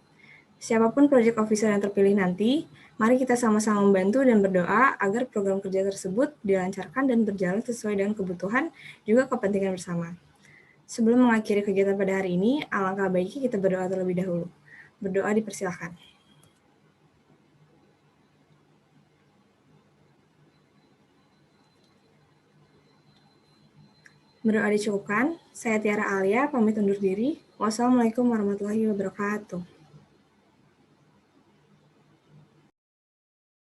Siapapun project officer yang terpilih nanti, mari kita sama-sama membantu dan berdoa agar program kerja tersebut dilancarkan dan berjalan sesuai dengan kebutuhan juga kepentingan bersama. Sebelum mengakhiri kegiatan pada hari ini, alangkah baiknya kita berdoa terlebih dahulu. Berdoa dipersilahkan. Menurut Adi cukupkan, saya Tiara Alia, pamit undur diri. Wassalamualaikum warahmatullahi wabarakatuh.